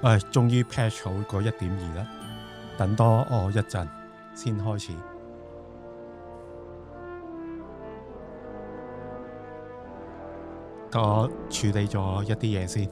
唉，終於 patch 好個 1.2 啦，等多一陣先開始。我處理咗一啲嘢先。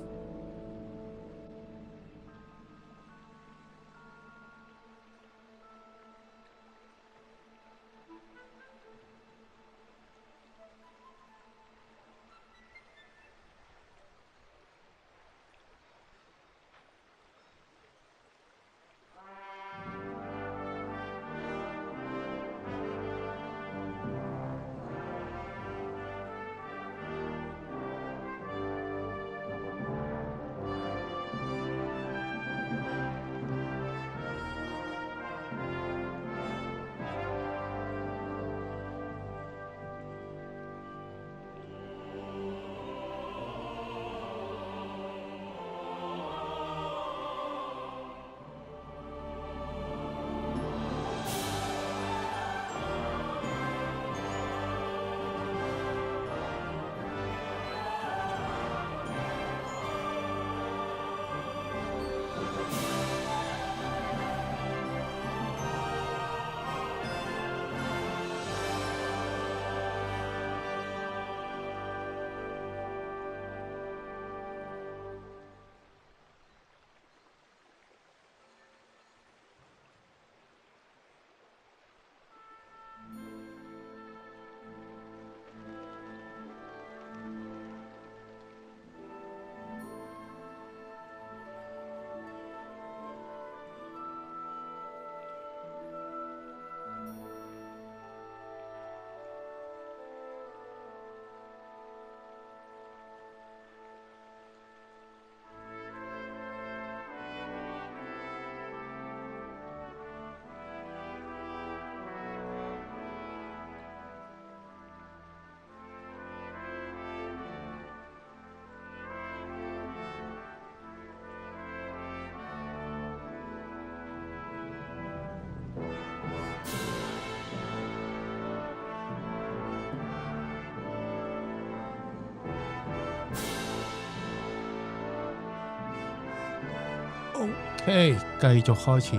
OK， 繼續開始。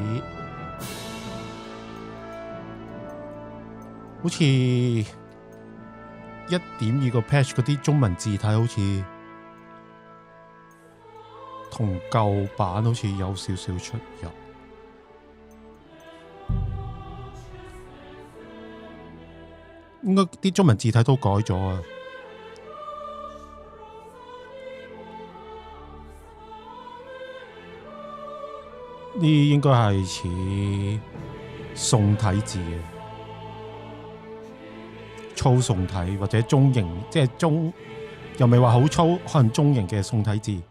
好似1.2個 patch 嗰啲中文字體好似同舊版好似有少少出入。應該啲中文字體都改咗啊！呢應該係似宋體字嘅粗宋體或者中型，即係中又未話好粗，可能中型嘅宋體字。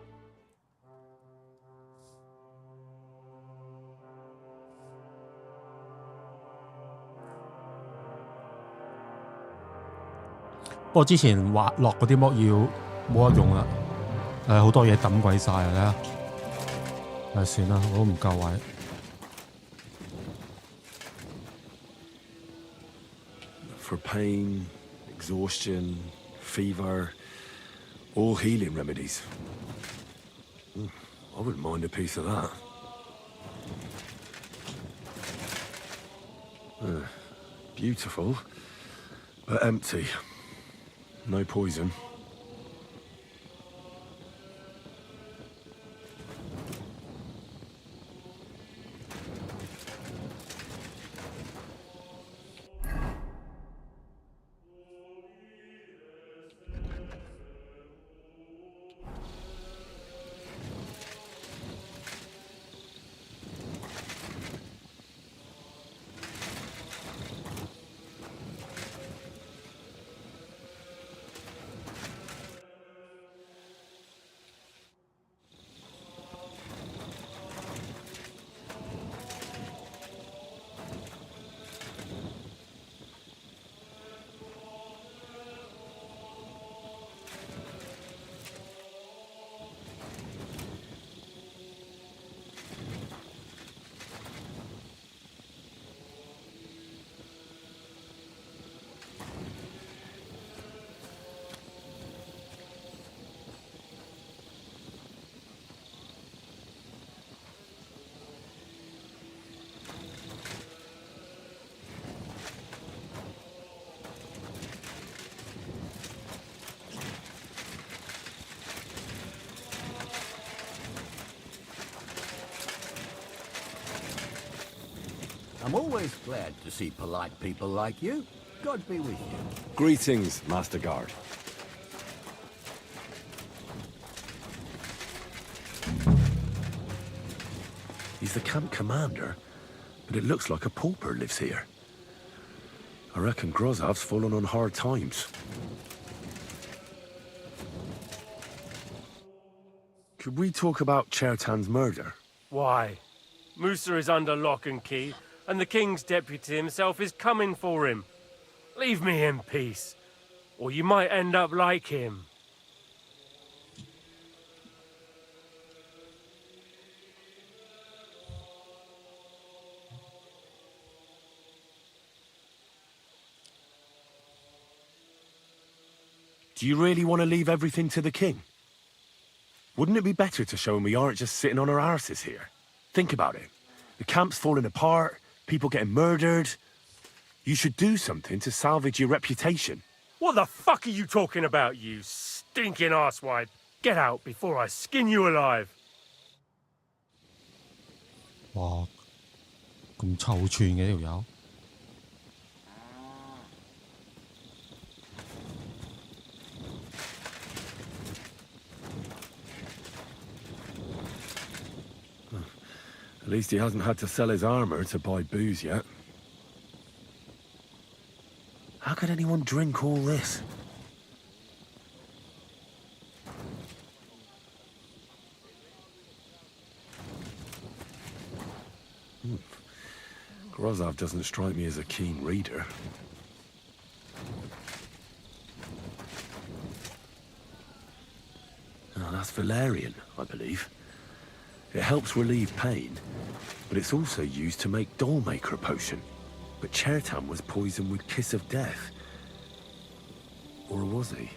不過之前滑落嗰啲mod要冇得用啦，好多嘢抌鬼晒啊！算啦，我都唔夠位。For pain, exhaustion, fever, all healing remedies. I wouldn't mind a piece of that. Beautiful, but empty. No poison. I'm always glad to see polite people like you. God be with you. Greetings, Master Guard. He's the camp commander, but it looks like a pauper lives here. I reckon Grozov's fallen on hard times. Could we talk about Chertan's murder? Why? Musa is under lock and key, and the king's deputy himself is coming for him. Leave me in peace, or you might end up like him. Do you really want to leave everything to the king? Wouldn't it be better to show him we aren't just sitting on our arses here? Think about it. The camp's falling apart, people getting murdered. You should do something to salvage your reputation. What the fuck are you talking about, you stinking arsewipe? Get out before I skin you alive. 哇，咁臭串嘅呢條友。At least he hasn't had to sell his armor to buy booze yet. How could anyone drink all this? Grozov doesn't strike me as a keen reader. Oh, that's valerian, I believe. It helps relieve pain, but it's also used to make Dollmaker potion. But Chertan was poisoned with Kiss of Death. Or was he?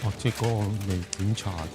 哦，即係嗰個未檢查完啊！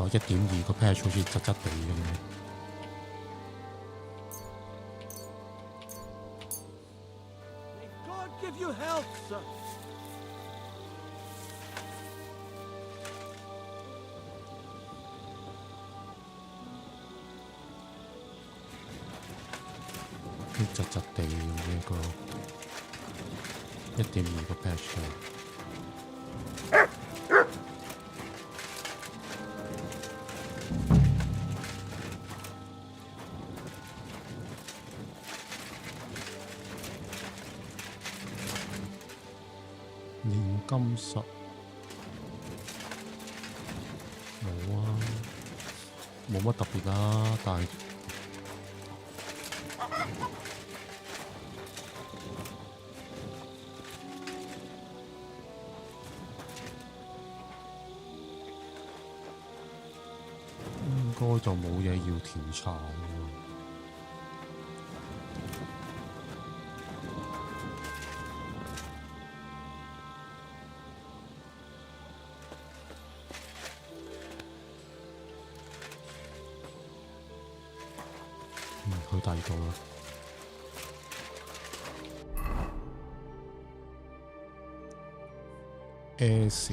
哦，1.2個 patch 好似窒窒地咁樣。God give you health, sir. 窒窒地咁一個1.2個 patch 度。煉金術冇啊，冇乜特別啦，但係應該就冇嘢要調查喎。去第二度啦。S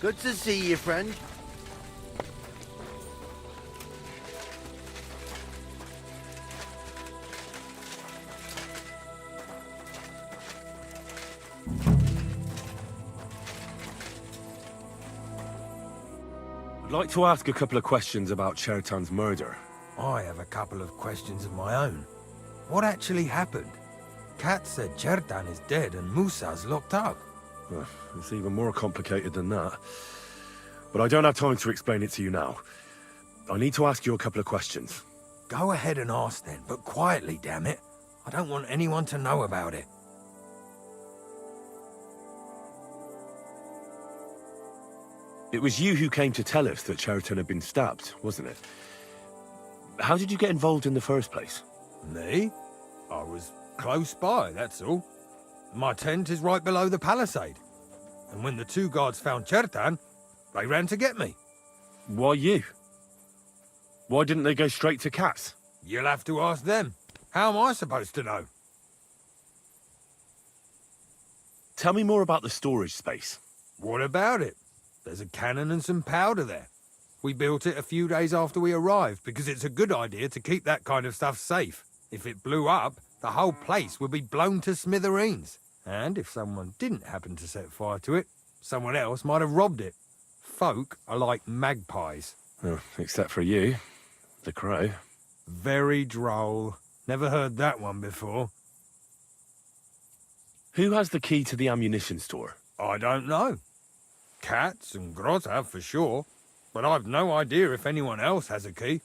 Good to see you, friend. I'd like to ask a couple of questions about Chertan's murder. I have a couple of questions of my own. What actually happened? Kat said Chertan is dead and Musa's locked up. It's even more complicated than that. But I don't have time to explain it to you now. I need to ask you a couple of questions. Go ahead and ask then, but quietly, damn it. I don't want anyone to know about it. It was you who came to tell us that Cheriton had been stabbed, wasn't it? How did you get involved in the first place? Me? I was close by, that's all. My tent is right below the palisade. And when the two guards found Chertan, they ran to get me. Why you? Why didn't they go straight to Kat's? You'll have to ask them. How am I supposed to know? Tell me more about the storage space. What about it? There's a cannon and some powder there. We built it a few days after we arrived because it's a good idea to keep that kind of stuff safe. If it blew up, the whole place would be blown to smithereens. And if someone didn't happen to set fire to it, someone else might have robbed it. Folk are like magpies. Oh, except for you, the crow. Very droll. Never heard that one before. Who has the key to the ammunition store? I don't know. Cats and Groz have for sure, but I've no idea if anyone else has a key.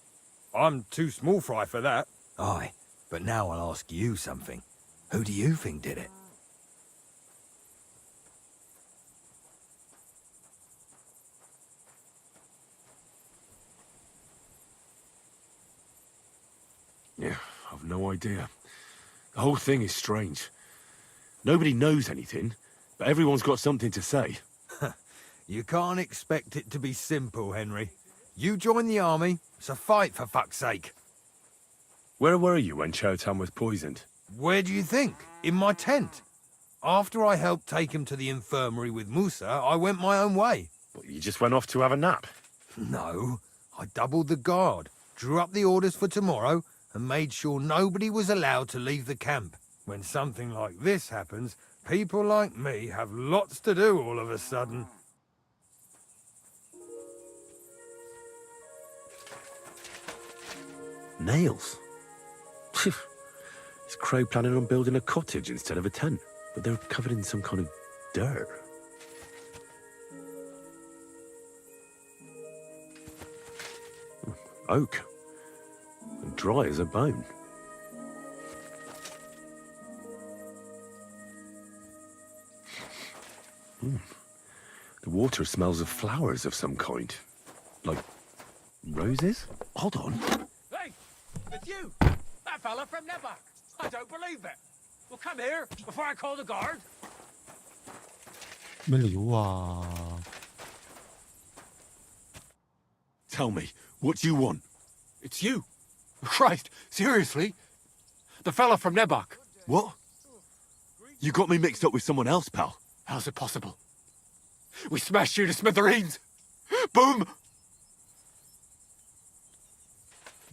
I'm too small fry for that. Aye, but now I'll ask you something. Who do you think did it? Yeah, I've no idea. The whole thing is strange. Nobody knows anything, but everyone's got something to say. You can't expect it to be simple, Henry. You joined the army, so fight for fuck's sake. Where were you when Chotan was poisoned? Where do you think? In my tent. After I helped take him to the infirmary with Musa, I went my own way. Well, you just went off to have a nap. No, I doubled the guard, drew up the orders for tomorrow, and made sure nobody was allowed to leave the camp. When something like this happens, people like me have lots to do all of a sudden. Nails? Is Crow planning on building a cottage instead of a tent? But they're covered in some kind of dirt. Oak. And dry as a bone. The water smells of flowers of some kind. Like roses? Hold on. Hey, it's you! That fella from Nebak! I don't believe it! Well, come here before I call the guard. 咩料啊？ Tell me, what do you want? It's you. Christ, seriously? The fella from Nebak. What? You got me mixed up with someone else, pal. How's it possible? We smashed you to smithereens. Boom!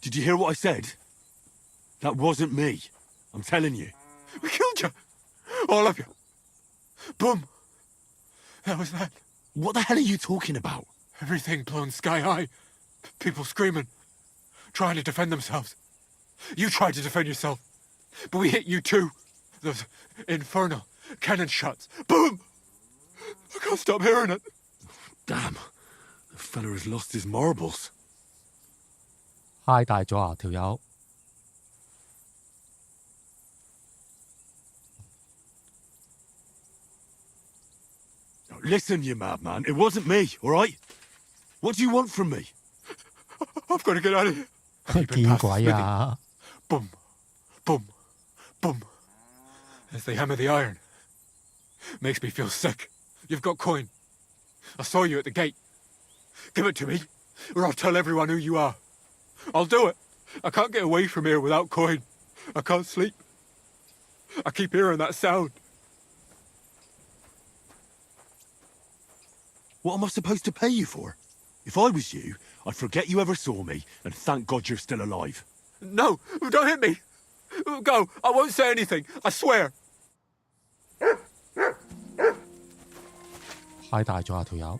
Did you hear what I said? That wasn't me. I'm telling you. We killed you. All of you. Boom. That was that. What the hell are you talking about? Everything blown sky high. People screaming. Trying to defend themselves. You tried to defend yourself. But we hit you too. Those infernal cannon shots. Boom! I can't stop hearing it. Damn. The fella has lost his marbles. 嗨大咗啊條友！ Now, listen, you madman. It wasn't me, all right? What do you want from me? I've got to get out of here. 見鬼啊！ Boom, boom, boom. As they hammer the iron. Makes me feel sick. You've got coin. I saw you at the gate. Give it to me, or I'll tell everyone who you are. I'll do it. I can't get away from here without coin. I can't sleep. I keep hearing that sound. What am I supposed to pay you for? If I was you, I'd forget you ever saw me, and thank God you're still alive. No, don't hit me. Go. I won't say anything. I swear. 嗨大咗啊條友！ All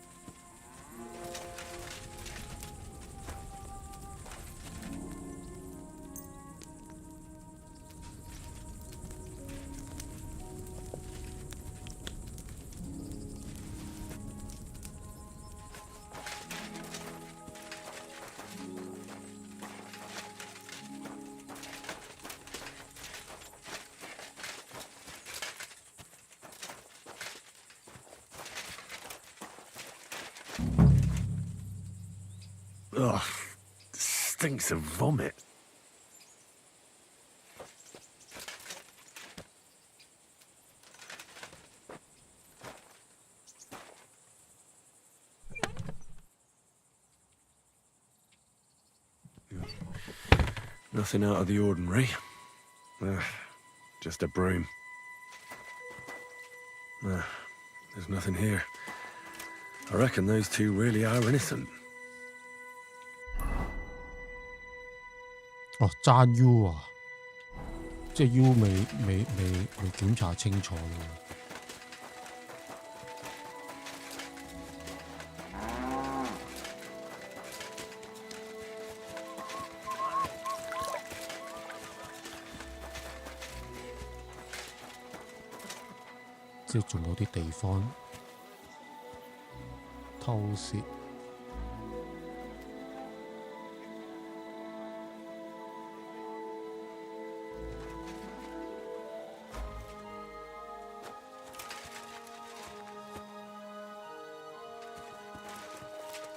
Ugh, stinks of vomit. Nothing out of the ordinary. Just a broom. There's nothing here. I reckon those two really are innocent. 哦，揸 U 啊，即係 U 未檢查清楚咯。即係仲有啲地方偷竊。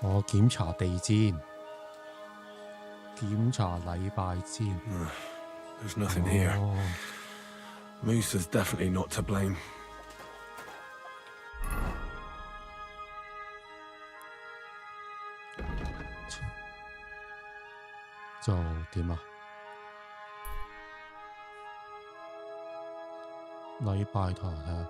我檢查地氈，檢查禮拜氈。There's nothing here. Moose is definitely not to blame. 就點啊？禮拜堂睇下。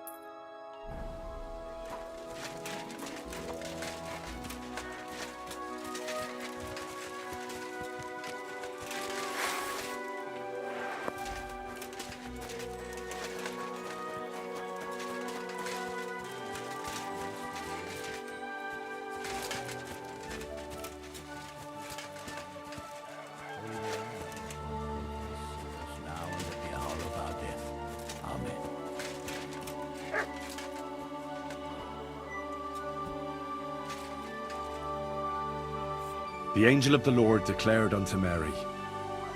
The angel of the Lord declared unto Mary,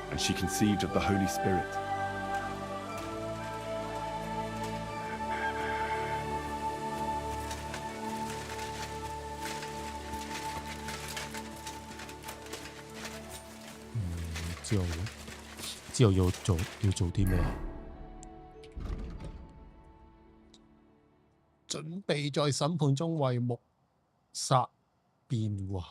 and she conceived of the Holy Spirit. Mm, 之後要做啲咩？準備在審判中為謀殺辯護。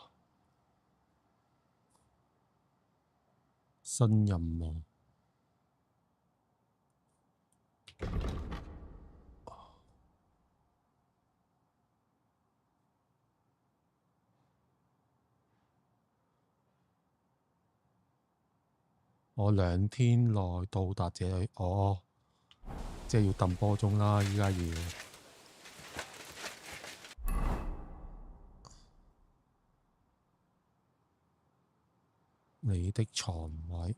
新任務。我2天內到達這裏。哦，即係要揼波鐘啦！依家要。你的床位。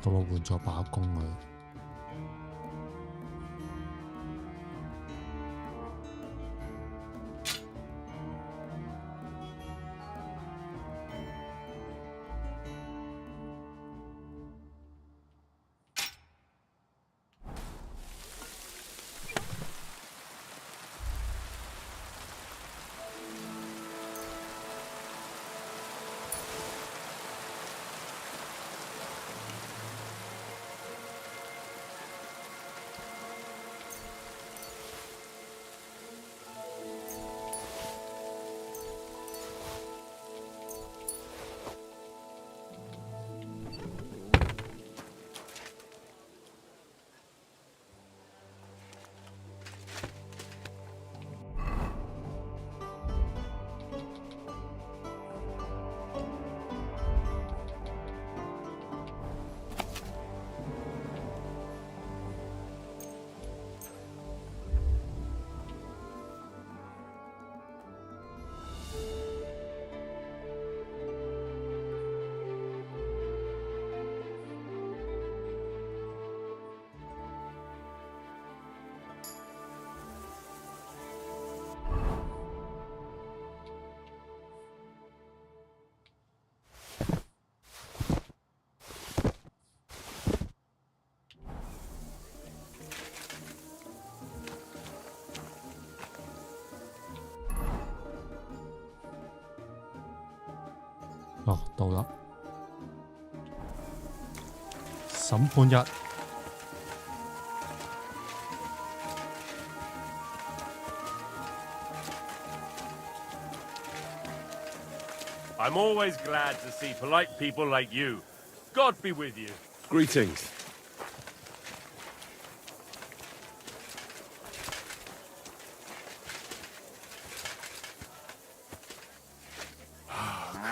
到我換咗把弓啊！哦，到啦。審判日。I'm always glad to see polite people like you. God be with you. Greetings.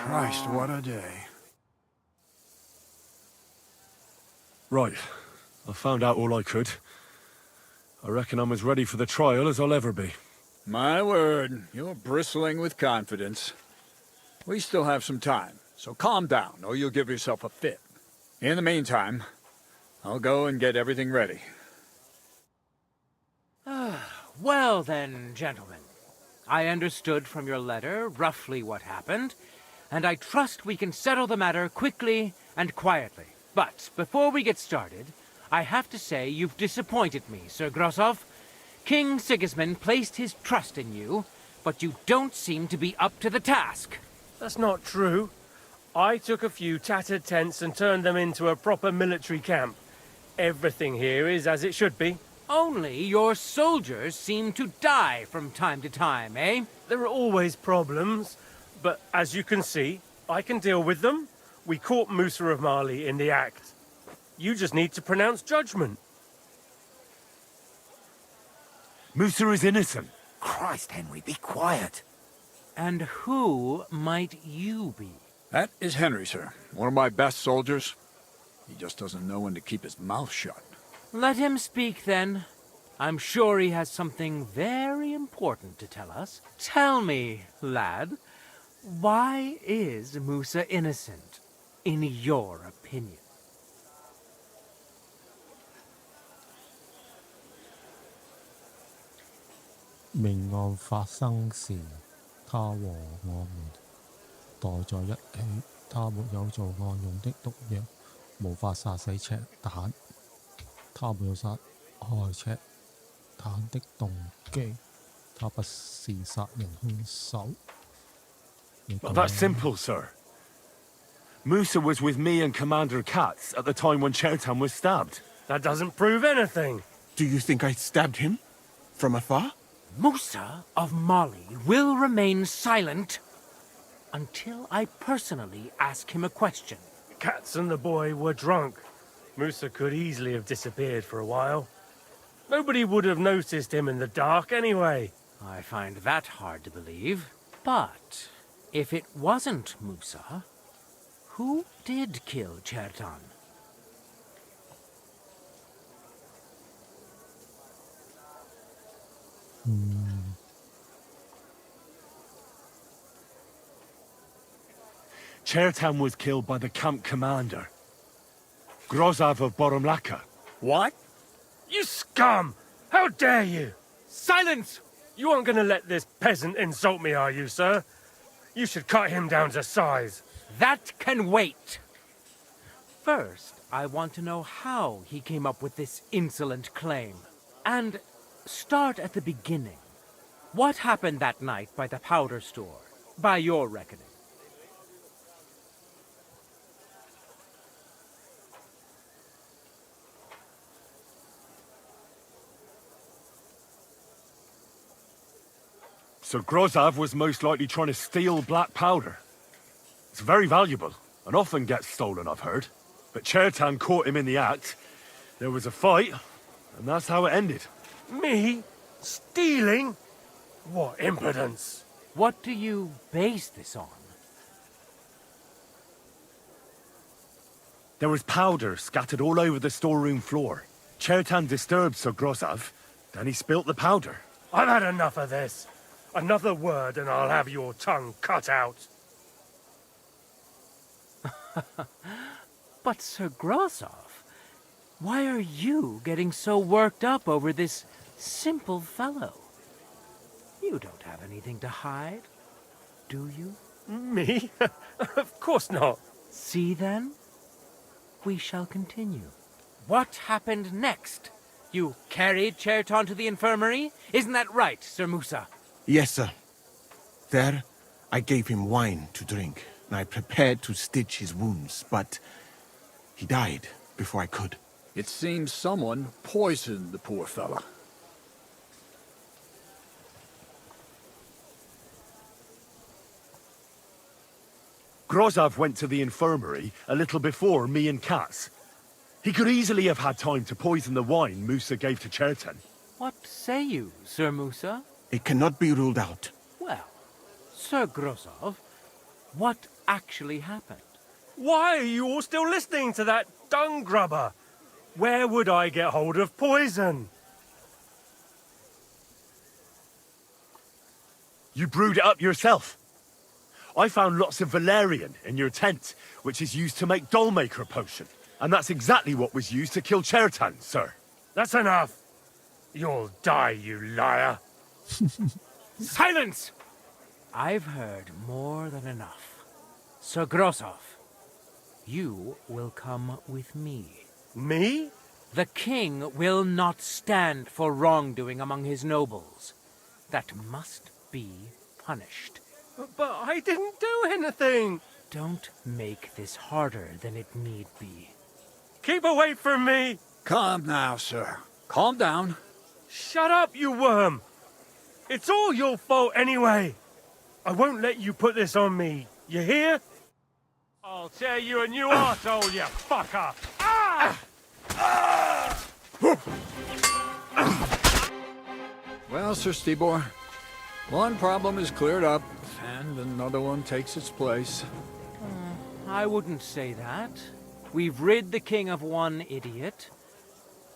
Christ, what a day. Right. I found out all I could. I reckon I'm as ready for the trial as I'll ever be. My word, you're bristling with confidence. We still have some time, so calm down, or you'll give yourself a fit. In the meantime, I'll go and get everything ready. Well then, gentlemen. I understood from your letter roughly what happened, and I trust we can settle the matter quickly and quietly. But before we get started, I have to say you've disappointed me, Sir Grosov. King Sigismund placed his trust in you, but you don't seem to be up to the task. That's not true. I took a few tattered tents and turned them into a proper military camp. Everything here is as it should be. Only your soldiers seem to die from time to time, eh? There are always problems, but as you can see, I can deal with them. We caught Musa of Mali in the act. You just need to pronounce judgment. Musa is innocent. Christ, Henry, be quiet. And who might you be? That is Henry, sir. One of my best soldiers. He just doesn't know when to keep his mouth shut. Let him speak, then. I'm sure he has something very important to tell us. Tell me, lad, why is Musa innocent, in your opinion? "命案發生時，他和我們待在一起。他沒有做愛用的毒藥，無法殺死赤蛋。他沒有殺害赤蛋的動機。他不是殺人兇手。" Well, that's simple, sir. Musa was with me and Commander Katz at the time when Chertan was stabbed. That doesn't prove anything. Do you think I stabbed him? From afar? Musa of Mali will remain silent until I personally ask him a question. Katz and the boy were drunk. Musa could easily have disappeared for a while. Nobody would have noticed him in the dark anyway. I find that hard to believe. But if it wasn't Musa, who did kill Chertan? Chertan was killed by the camp commander, Grozov of Boromlaka. What? You scum! How dare you! Silence! You aren't gonna let this peasant insult me, are you, sir? You should cut him down to size. That can wait. First, I want to know how he came up with this insolent claim. And start at the beginning. What happened that night by the powder store, by your reckoning? So Grozov was most likely trying to steal black powder. It's very valuable, and often gets stolen, I've heard. But Chertan caught him in the act. There was a fight, and that's how it ended. Me? Stealing? What impudence! What do you base this on? There was powder scattered all over the storeroom floor. Chertan disturbed Sir Grozov, then he spilt the powder. I've had enough of this. Another word and I'll have your tongue cut out. But Sir Grosov, why are you getting so worked up over this simple fellow? You don't have anything to hide, do you? Me? Of course not. See then? We shall continue. What happened next? You carried Chertan to the infirmary? Isn't that right, Sir Musa? Yes, sir. There, I gave him wine to drink. I prepared to stitch his wounds, but he died before I could. It seems someone poisoned the poor fella. Grozov went to the infirmary a little before me and Katz. He could easily have had time to poison the wine Musa gave to Cherton. What say you, Sir Musa? It cannot be ruled out. Well, Sir Grozov, what actually happened? Why are you all still listening to that dung grubber? Where would I get hold of poison? You brewed it up yourself. I found lots of valerian in your tent, which is used to make Dollmaker potion. And that's exactly what was used to kill Chertan, sir. That's enough. You'll die, you liar. Silence! I've heard more than enough. Sir Grozov, you will come with me. Me? The king will not stand for wrongdoing among his nobles. That must be punished. But I didn't do anything. Don't make this harder than it need be. Keep away from me. Calm now, sir. Calm down. Shut up, you worm. It's all your fault anyway. I won't let you put this on me. You hear? I'll tear you a new arsehole, you fucker. Ah! Well, Sir Stibor, one problem is cleared up, and another one takes its place. I wouldn't say that. We've rid the king of one idiot.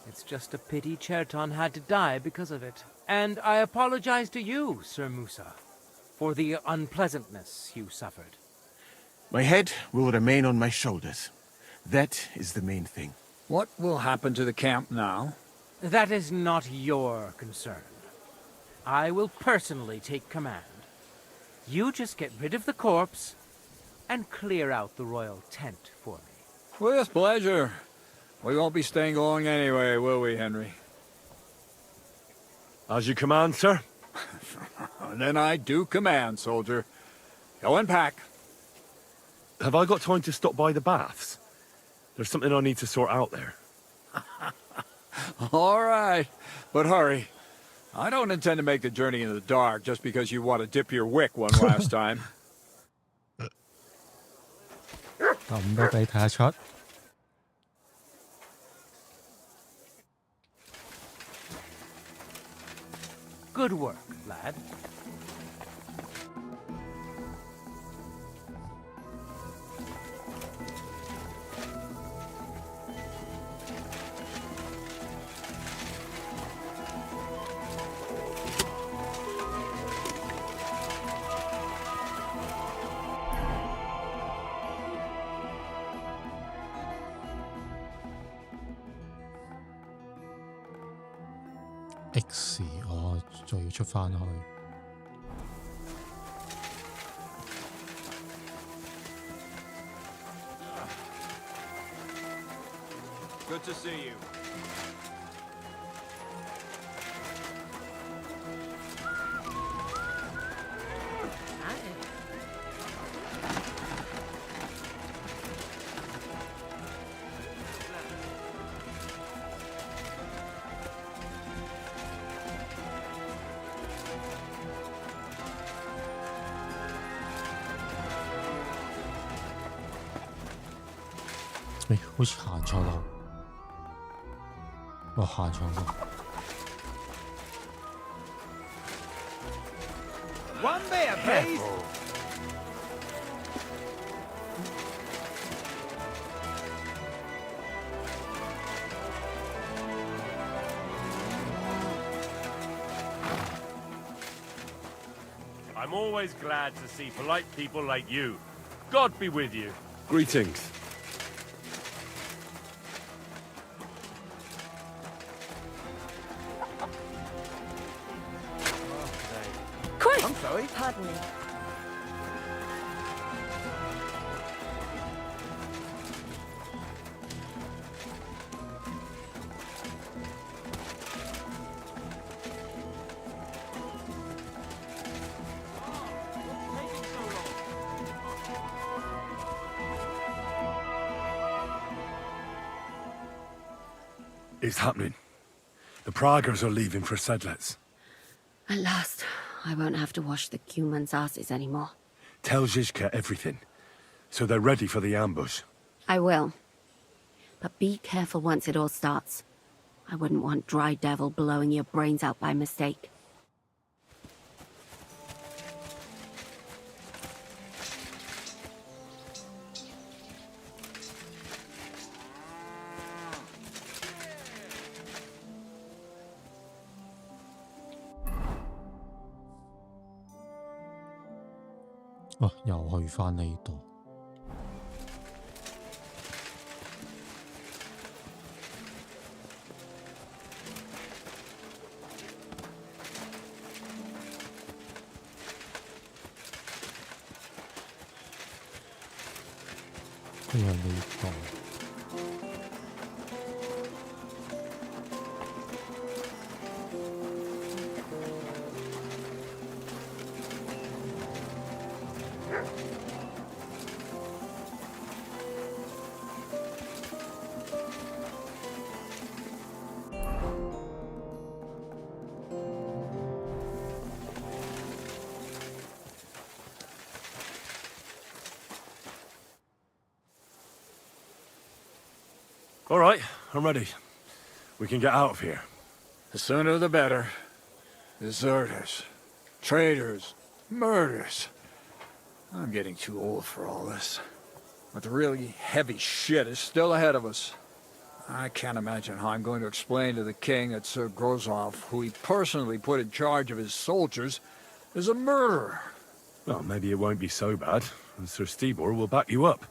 It's just a pity Cherton had to die because of it. And I apologize to you, Sir Musa, for the unpleasantness you suffered. My head will remain on my shoulders. That is the main thing. What will happen to the camp now? That is not your concern. I will personally take command. You just get rid of the corpse and clear out the royal tent for me. With pleasure. We won't be staying long anyway, will we, Henry? As you command, sir. Then I do command, soldier. Go and pack. Have I got time to stop by the baths? There's something I need to sort out there. All right, but hurry. I don't intend to make the journey in the dark just because you want to dip your wick one last time. 咁都俾睇得出。Good work, lad. X 我就要出返去。Good to see you.誒，好似行錯路。我行錯路。One beer, please. I'm always glad to see polite people like you. God be with you. Greetings. Quick! I'm sorry. Pardon me. It's happening. The Praggers are leaving for Sedlets. At last, I won't have to wash the Cumans' asses anymore. Tell Zizka everything, so they're ready for the ambush. I will. But be careful once it all starts. I wouldn't want Dry Devil blowing your brains out by mistake. Ờ, 又去返呢度。佢係呢度。All right, I'm ready. We can get out of here. The sooner the better. Deserters, traitors, murders. I'm getting too old for all this. But the really heavy shit is still ahead of us. I can't imagine how I'm going to explain to the king that Sir Grozov, who he personally put in charge of his soldiers, is a murderer. Well, maybe it won't be so bad, and Sir Stibor will back you up.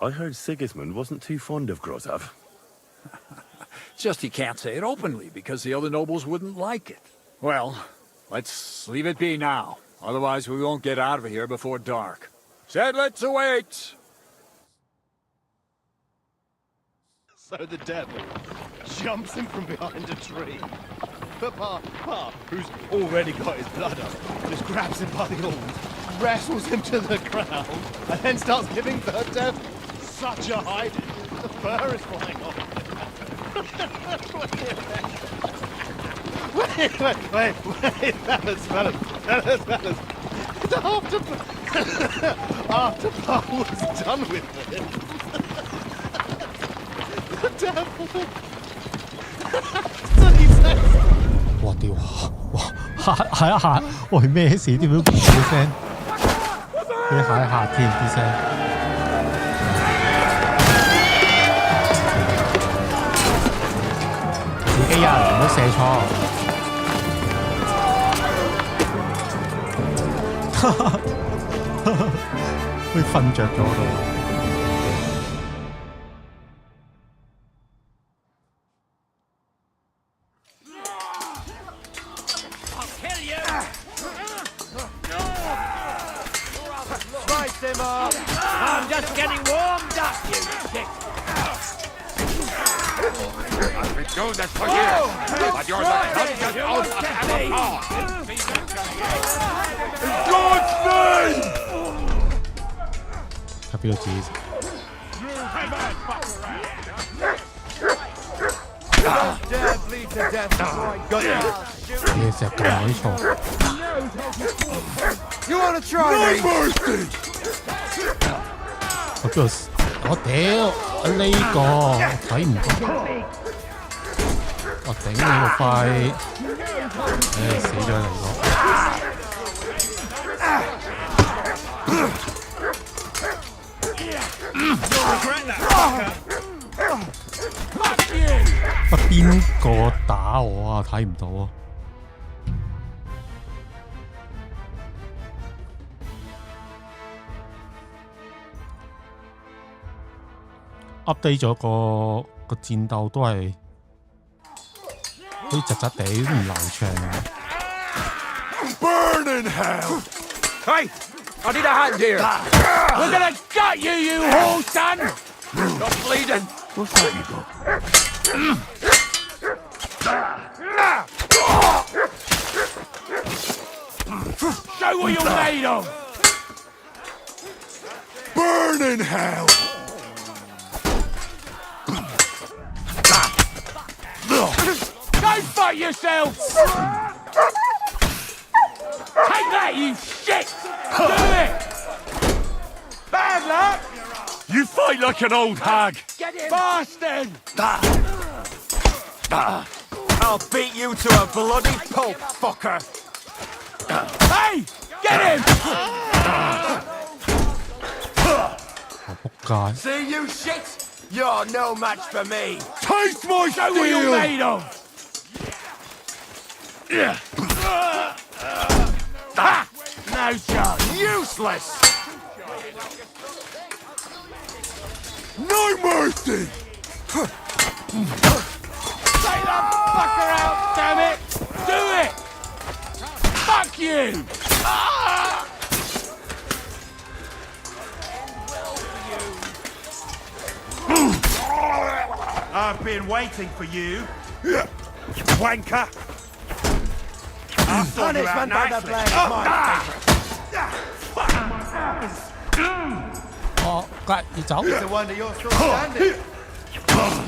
I heard Sigismund wasn't too fond of Grozov. Just he can't say it openly, because the other nobles wouldn't like it. Well, let's leave it be now. Otherwise we won't get out of here before dark. Sedlets await! So the devil jumps in from behind a tree. But Pa, who's already got his blood up, just grabs him by the horns, wrestles him to the ground, and then starts giving the devil such a hiding. The fur is flying off. Wait, fellas. After Pa was done with it, the devil. 哇屌！哇嚇一嚇！喂咩事？點樣嘅聲？俾嚇一嚇添啲聲。自己啊，唔好射錯。佢瞓着咗度。I'm just getting warmed up, you dick! I've been doing this for years, but you're the dungeon out of power. God's name! 係邊個指？你成日撳我啲錯。You wanna try me? 我邊度？我屌！呢個我睇唔到。我頂你個肺！唉，死咗你個！邊個打我啊？睇唔到啊！update 咗個戰鬥都係好似窒窒地都唔流暢。Burn in hell! Hey, I need a hand here. We're gonna gut you, you whore son! Stop bleeding. What's that you got? Show what you're made of! Burn in hell! yourself! Take that, you shit! Do it! Bad luck! You fight like an old hag. Get him! Bastard! I'll beat you to a bloody pulp, fucker. Hey! Get him! 我仆街！ See you shit? You're no match for me. Taste my Show what you're steel! made of! No chance! Useless. No mercy! Take that fucker out, damn it! Do it! Fuck you! I've been waiting for you. Wanker! Punishment by the blade. My 我隔要走。 It's a wonder you're still standing.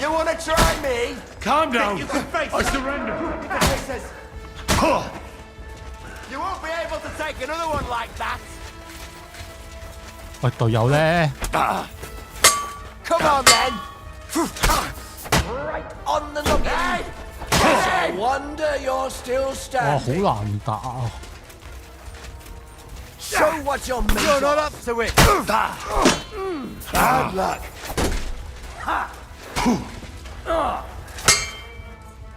You wanna try me? Calm down! You can face I surrender! You won't be able to take another one like that. 喂，隊友咧， Come on then. Right on the noggin. It's a wonder you're still 哇，好 standing. 難打啊！ Show what you're made You're not up to it. Bad luck.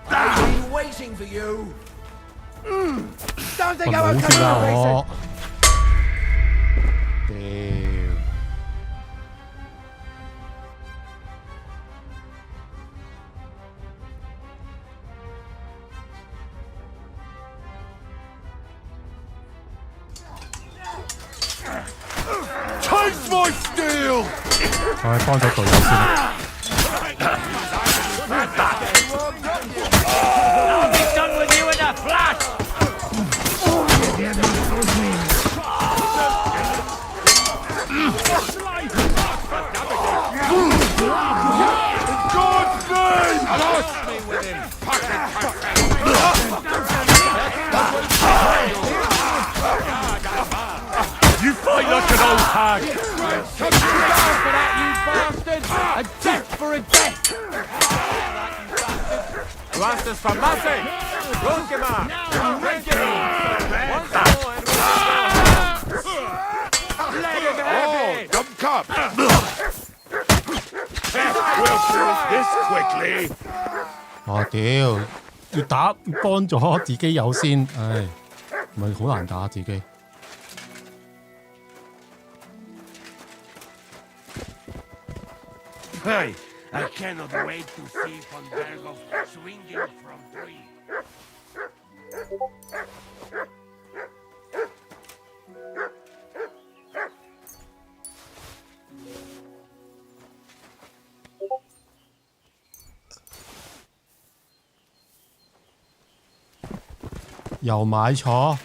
I've been waiting for you. Don't 喂， think 唔 I 好 won't 住 come 啦 over 我。屌！ Taste my steel! 我去幫咗隊友先。 I'll be done with you in a flash! God's name! You fight like an old hag! For that, you bastard! A death for a death! You asked us for mercy. Look him up. Drink it in. Once more and let him have it. Dumb cop! We'll finish this quickly! 我屌，要打幫咗自己友先，唉，咪好難打自己。 Hey, I cannot wait to see von Berghoff swinging from three. 又買錯，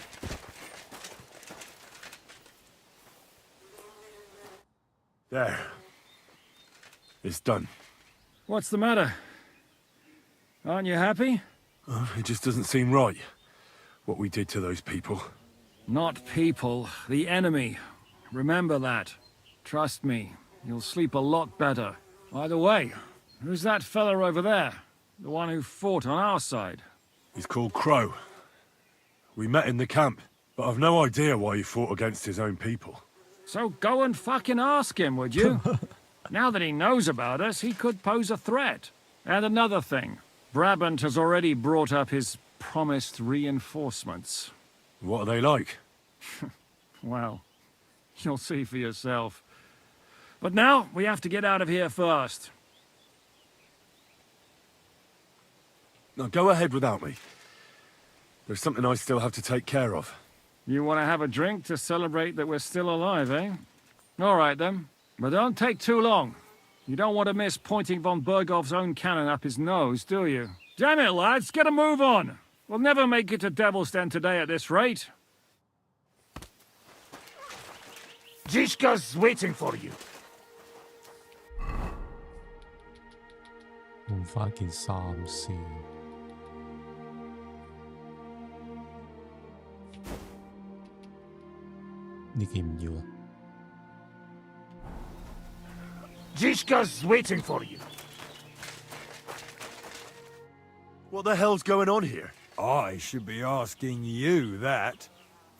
There. It's done. What's the matter? Aren't you happy? It just doesn't seem right. What we did to those people. Not people, the enemy. Remember that. Trust me, you'll sleep a lot better. By the way, who's that fella over there? The one who fought on our side? He's called Crow. We met in the camp, but I've no idea why he fought against his own people. So go and fucking ask him, would you? Now that he knows about us, he could pose a threat. And another thing, Brabant has already brought up his promised reinforcements. What are they like? Well, you'll see for yourself. But now, we have to get out of here first. Now go ahead without me. There's something I still have to take care of. You want to have a drink to celebrate that we're still alive, eh? All right, then. But don't take too long. You don't want to miss pointing von Berghoff's own cannon up his nose, do you? Damn it, lads, get a move on! We'll never make it to Devil's Den today at this rate. Zishka's waiting for you. 換翻件衫先。呢件唔要啦。Zishka's waiting for you. What the hell's going on here? I should be asking you that.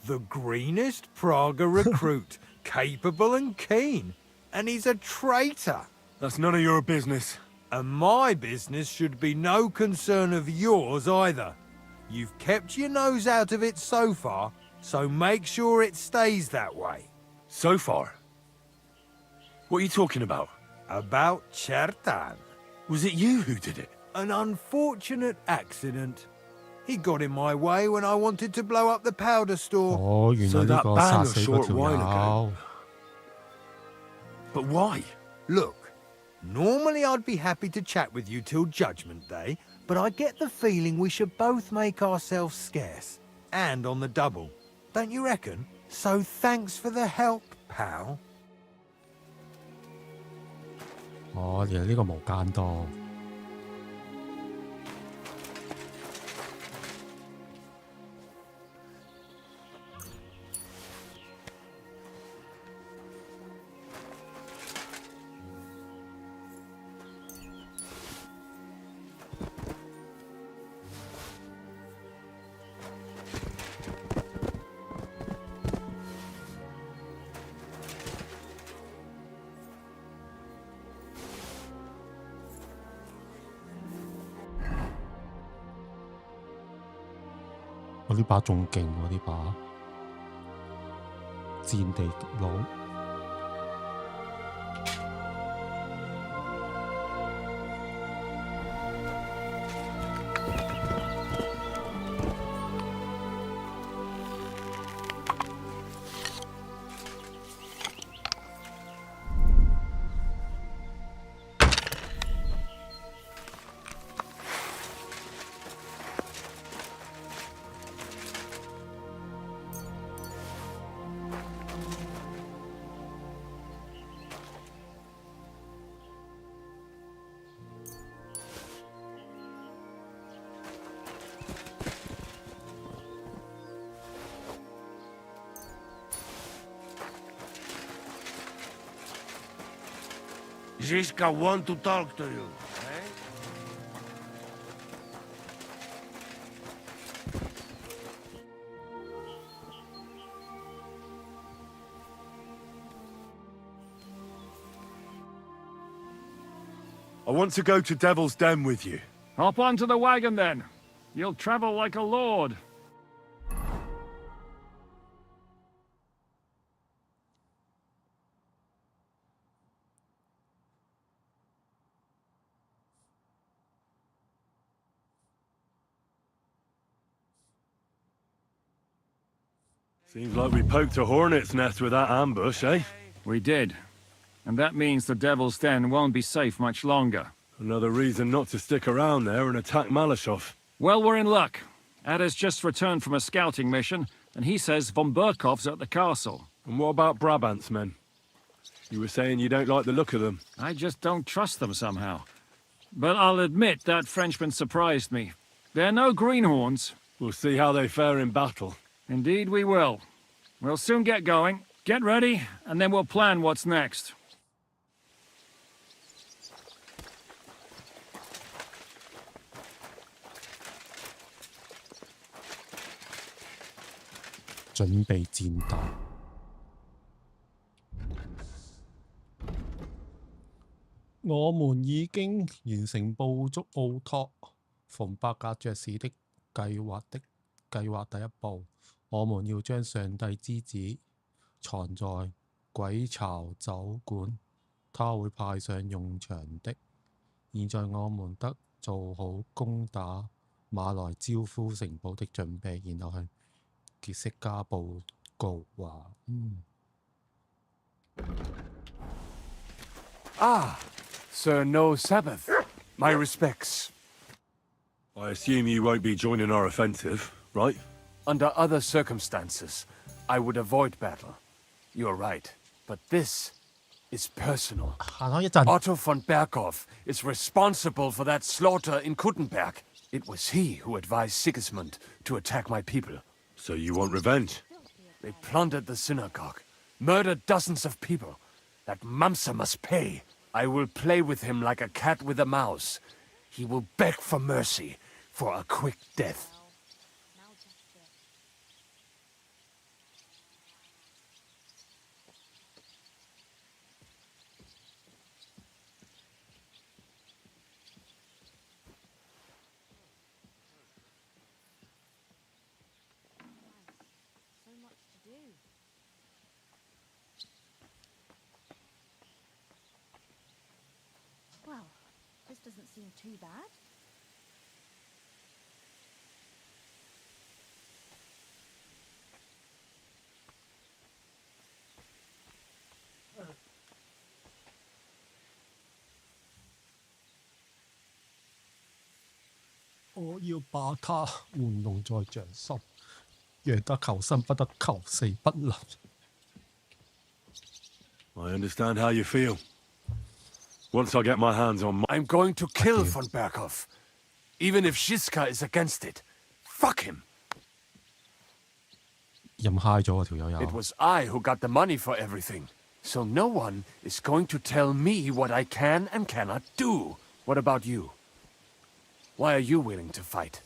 The greenest Praga recruit, capable and keen. And he's a traitor. That's none of your business. And my business should be no concern of yours either. You've kept your nose out of it so far, so make sure it stays that way. So far? What are you talking about? About Chertan. Was it you who did it? An unfortunate accident. He got in my way when I wanted to blow up the powder store. 哦，原來 So 呢 that 個 ban 殺 a 死嗰 short 條 while 友 ago.。But why? Look, normally I'd be happy to chat with you till Judgment Day, but I get the feeling we should both make ourselves scarce. And on the double. Don't you reckon? So thanks for the help, pal. 哦，原來呢個無間道。我呢把仲勁喎，呢把戰地佬。Zishka want to talk to you, eh? I want to go to Devil's Den with you. Hop onto the wagon then. You'll travel like a lord. Seems like we poked a hornet's nest with that ambush, eh? We did. And that means the Devil's Den won't be safe much longer. Another reason not to stick around there and attack Malashov. Well, we're in luck. Ada's just returned from a scouting mission, and he says von Burkov's at the castle. And what about Brabant's men? You were saying you don't like the look of them. I just don't trust them somehow. But I'll admit that Frenchman surprised me. They're no greenhorns. We'll see how they fare in battle. Indeed we will. We'll soon get going. Get ready, and then we'll plan what's next.準備戰鬥。我們已經完成捕捉奧托馮伯格爵士的計劃第一步。我們要將上帝之子藏在鬼巢酒館，他會派上用場的。現在我們得做好攻打馬來招呼城堡的準備，然後向傑色加報告話：Ah, Sir No Sabbath. My respects. I assume you won't be joining our offensive, right? Under other circumstances, I would avoid battle. You're right, but this is personal. 行開一陣。 Otto von Berkhof is responsible for that slaughter in Kuttenberg. It was he who advised Sigismund to attack my people. So you want revenge? They plundered the synagogue, Murdered dozens of people. That Mamsa must pay. I will play with him like a cat with a mouse. He will beg for mercy, for a quick death. Well, this doesn't seem too bad. "我要把他玩弄在掌心，讓他求生不得，求死不能。" I understand how you feel. Once I get my hands on I'm going to kill von Berkhoff. Even if Shiska is against it. Fuck him. 飲嗨咗啊條友友。 It was I who got the money for everything. So no one is going to tell me what I can and cannot do. What about you? Why are you willing to fight?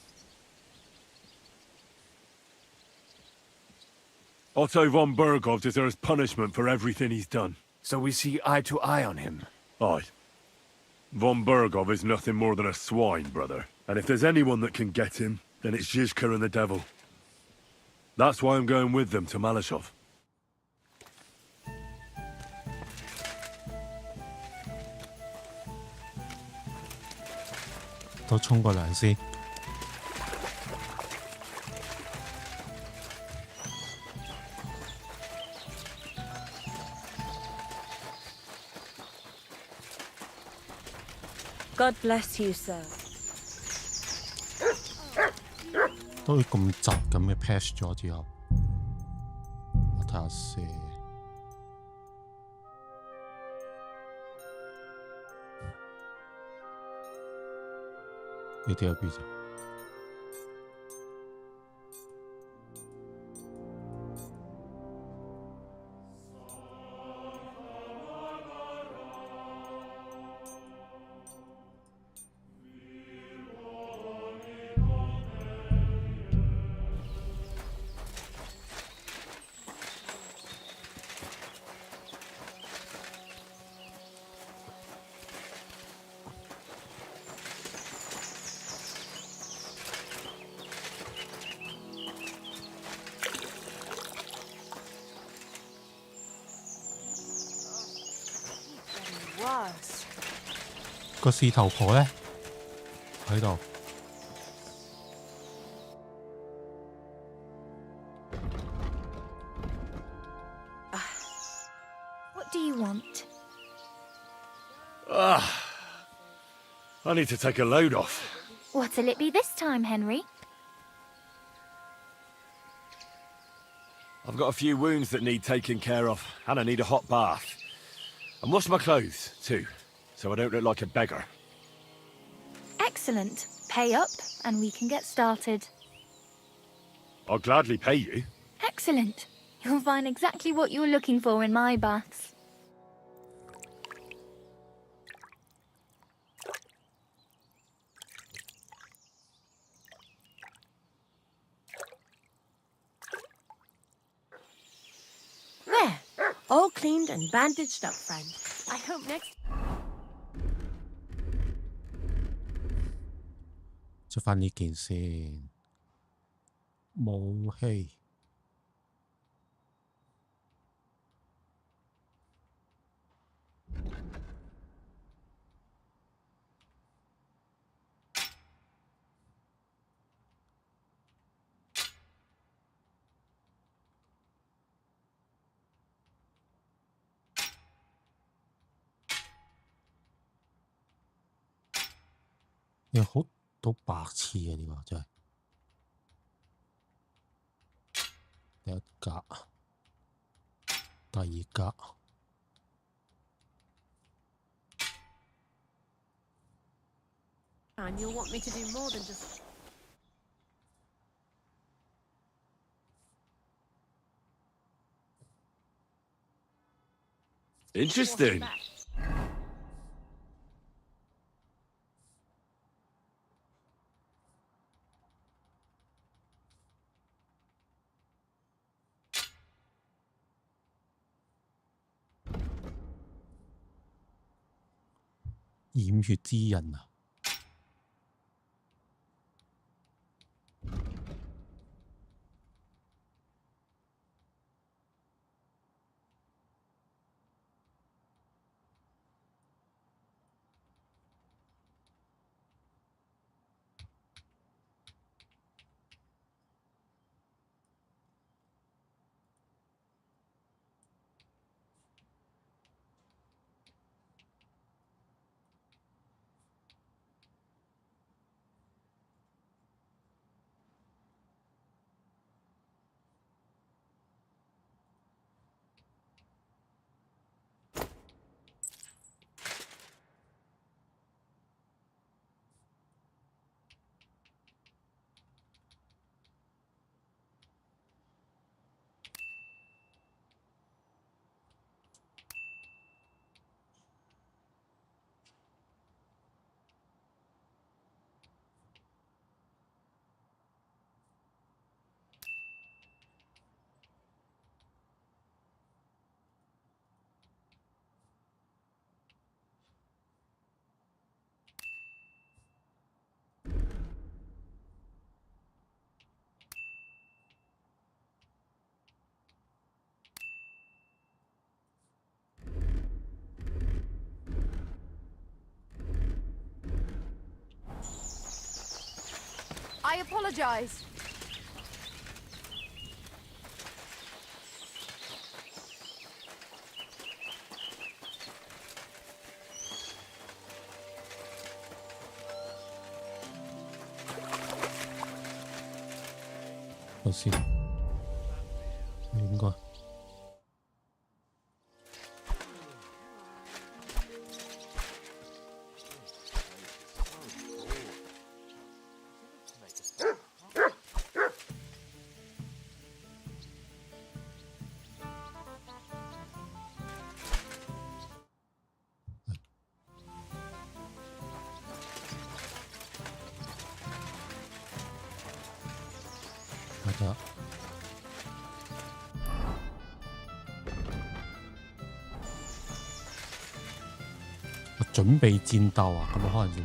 Otto von Berghoff deserves punishment for everything he's done. So we see eye to eye on him. Aye. Von Berghoff is nothing more than a swine, brother. And if there's anyone that can get him, then it's Zizka and the devil. That's why I'm going with them to Malashov. 都沖個涼先。God bless you, sir. 都咁雜咁嘅 patch 咗之後，我睇下先。呢啲有邊啫？ 個事頭婆呢？喺度。What do you want? I need to take a load off. What'll it be this time, Henry? I've got a few wounds that need taking care of, and I need a hot bath. And wash my clothes, too, so I don't look like a beggar. Excellent. Pay up, and we can get started. I'll gladly pay you. Excellent. You'll find exactly what you're looking for in my baths. There. All cleaned and bandaged up, friend. I hope next... 出翻呢件先，武器。你好到白痴啊！呢個真係第一格，第二格。And you'll want me to do more than just... Interesting. 染血之人啊！I apologize. Let's see. 應該係得。我準備戰鬥啊！咁我可能要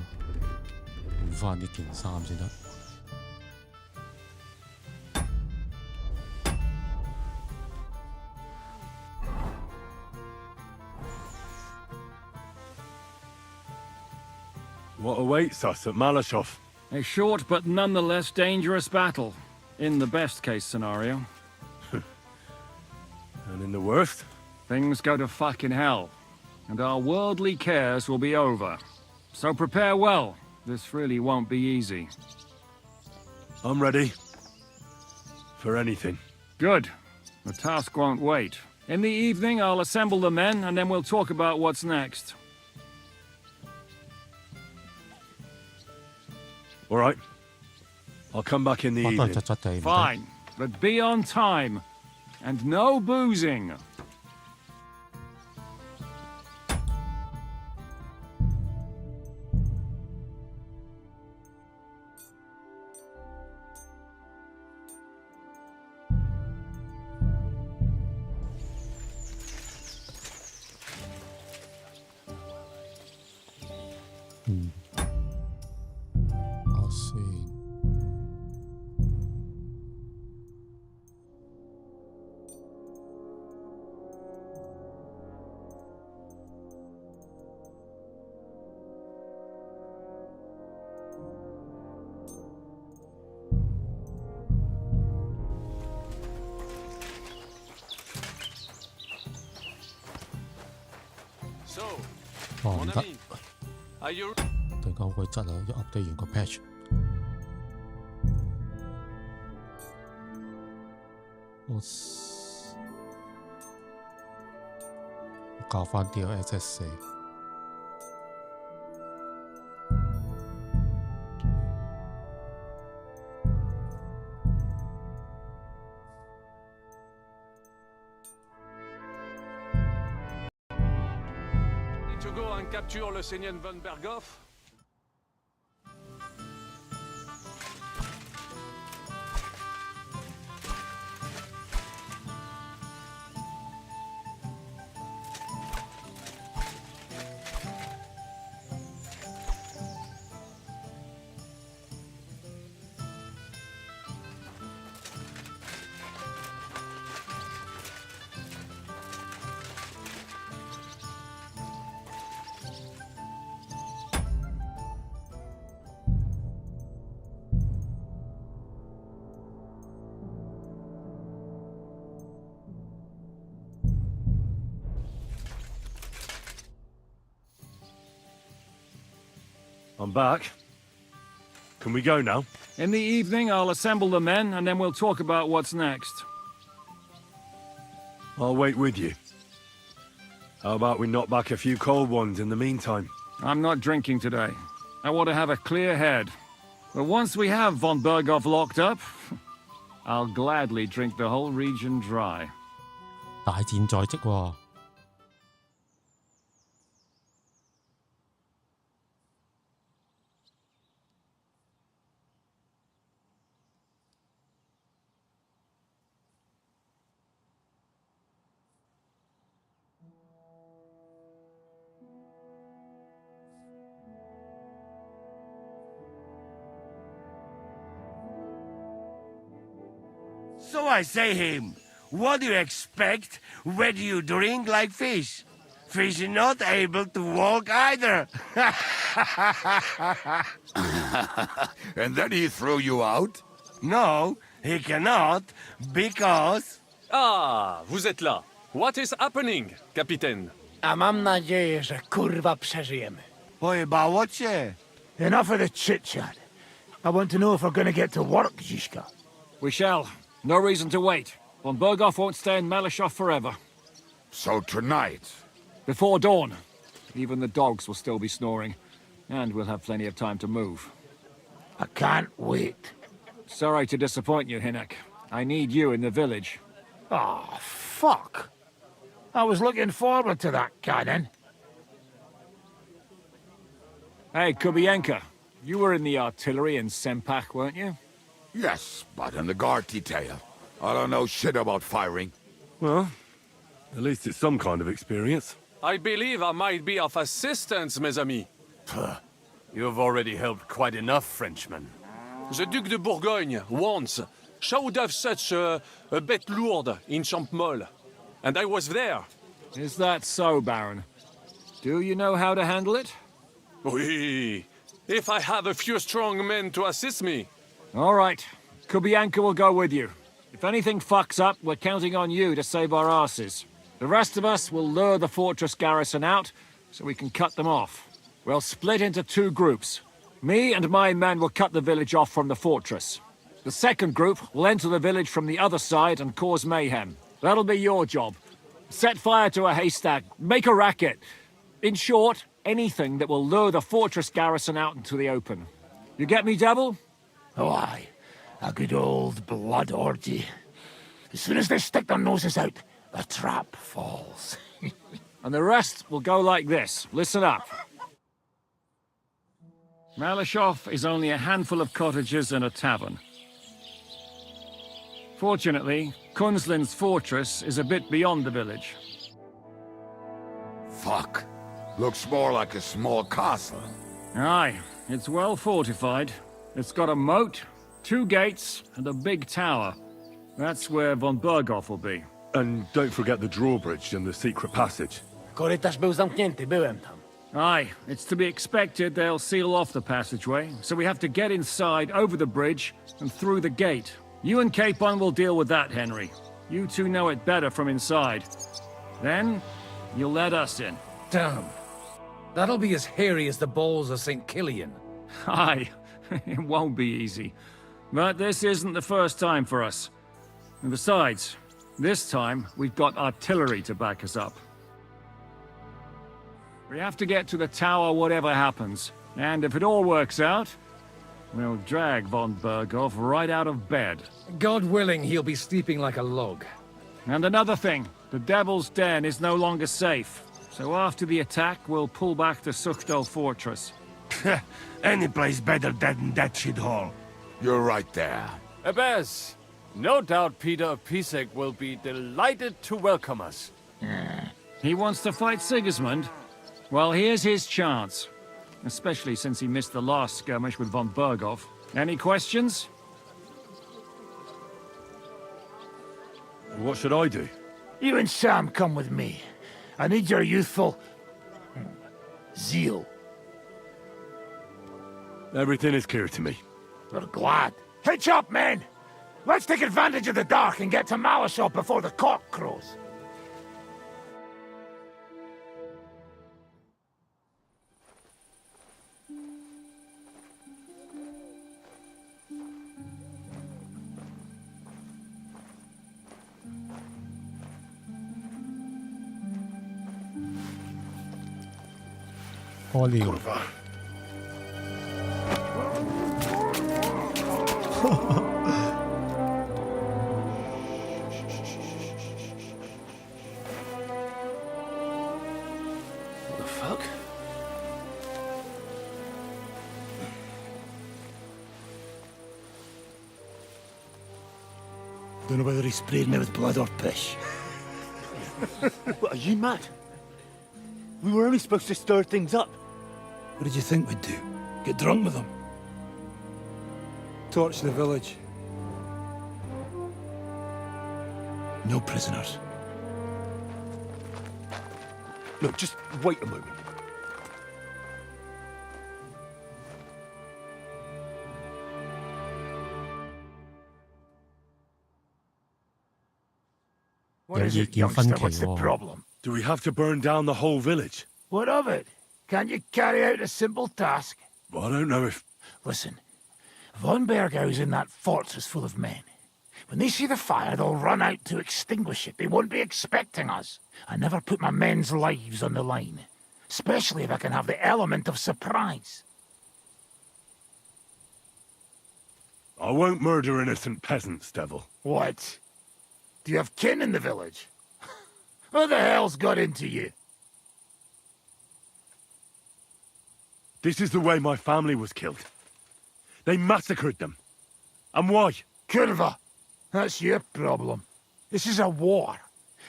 換翻呢件衫先得。What awaits us at Malashov? A short but nonetheless dangerous battle, in the best case scenario. And in the worst? Things go to fucking hell, and our worldly cares will be over. So prepare well. This really won't be easy. I'm ready. For anything. Good. The task won't wait. In the evening, I'll assemble the men, and then we'll talk about what's next. All right. I'll come back in the 我都係 evening. 窒窒地。 Fine, but be on time. And no boozing. So, 哦唔 mon 得， ami, are you? 對講佢質啊，要 update 完個 patch。我教翻 DLSS 4。capture le seigneur von Berghoff? I'm back. Can we go now? In the evening, I'll assemble the men, and then we'll talk about what's next. I'll wait with you. How about we knock back a few cold ones in the meantime? I'm not drinking today. I want to have a clear head. But once we have von Berghoff locked up, I'll gladly drink the whole region dry. 大戰在即喎。So I say him, what do you expect when you drink like fish? Fish are not able to walk either. And then he threw you out? No, he cannot, because... Ah, vous êtes là. What is happening, Capitaine? A mam nadzieję, że kurwa przeżyjemy. Pojebało cię. Enough of the chit-chat. I want to know if we're gonna get to work, Zizka. We shall. No reason to wait. Von Berghoff won't stay in Malyshoff forever. So tonight? Before dawn. Even the dogs will still be snoring. And we'll have plenty of time to move. I can't wait. Sorry to disappoint you, Hinnock. I need you in the village. Oh, fuck. I was looking forward to that, Cannon. Hey, Kubienka. You were in the artillery in Sempak, weren't you? Yes, but in the guard detail. I don't know shit about firing. Well, at least it's some kind of experience. I believe I might be of assistance, mes amis. You've already helped quite enough, Frenchmen. The Duc de Bourgogne, once, showed off such a bête lourde in Champmol. And I was there. Is that so, Baron? Do you know how to handle it? Oui. If I have a few strong men to assist me. All right. Kubianka will go with you. If anything fucks up, we're counting on you to save our asses. The rest of us will lure the fortress garrison out, so we can cut them off. We'll split into two groups. Me and my men will cut the village off from the fortress. The second group will enter the village from the other side and cause mayhem. That'll be your job. Set fire to a haystack, make a racket. In short, anything that will lure the fortress garrison out into the open. You get me, Devil? Oh, aye. A good old blood orgy. As soon as they stick their noses out, the trap falls. And the rest will go like this. Listen up. Malyshoff is only a handful of cottages and a tavern. Fortunately, Kunzlin's fortress is a bit beyond the village. Fuck. Looks more like a small castle. Aye, it's well fortified. It's got a moat, 2 gates, and a big tower. That's where von Berghoff will be. And don't forget the drawbridge and the secret passage. Korytarz był zamknięty, byłem tam. Aye, it's to be expected they'll seal off the passageway, so we have to get inside, over the bridge, and through the gate. You and Capon will deal with that, Henry. You two know it better from inside. Then, you'll let us in. Damn. That'll be as hairy as the balls of St. Killian. Aye, it won't be easy. But this isn't the first time for us. And besides, this time we've got artillery to back us up. We have to get to the tower whatever happens. And if it all works out, we'll drag von Berghoff right out of bed. God willing, he'll be sleeping like a log. And another thing, the Devil's Den is no longer safe. So after the attack, we'll pull back to Suchdol Fortress. Any place better than that shithole. You're right there. Abbas, no doubt Peter of Pisek will be delighted to welcome us. He wants to fight Sigismund? Well, here's his chance. Especially since he missed the last skirmish with von Berghoff. Any questions? What should I do? You and Sam come with me. I need your youthful zeal. Everything is clear to me. We're glad. Hitch up, men! Let's take advantage of the dark and get to Malashop before the cock crows. Kurwa. What the fuck? Don't know whether he sprayed me with blood or piss. What, are you mad? We were only supposed to stir things up. What did you think we'd do? Get drunk with them? Torch the village. No prisoners. Look, just wait a moment. What is it, youngster? What's the problem? Do we have to burn down the whole village? What of it? Can't you carry out a simple task? Well, I don't know if... Listen, von Bergau's in that fortress full of men. When they see the fire, they'll run out to extinguish it. They won't be expecting us. I never put my men's lives on the line. Especially if I can have the element of surprise. I won't murder innocent peasants, Devil. What? Do you have kin in the village? Who the hell's got into you? This is the way my family was killed. They massacred them. And why? Kurva, that's your problem. This is a war.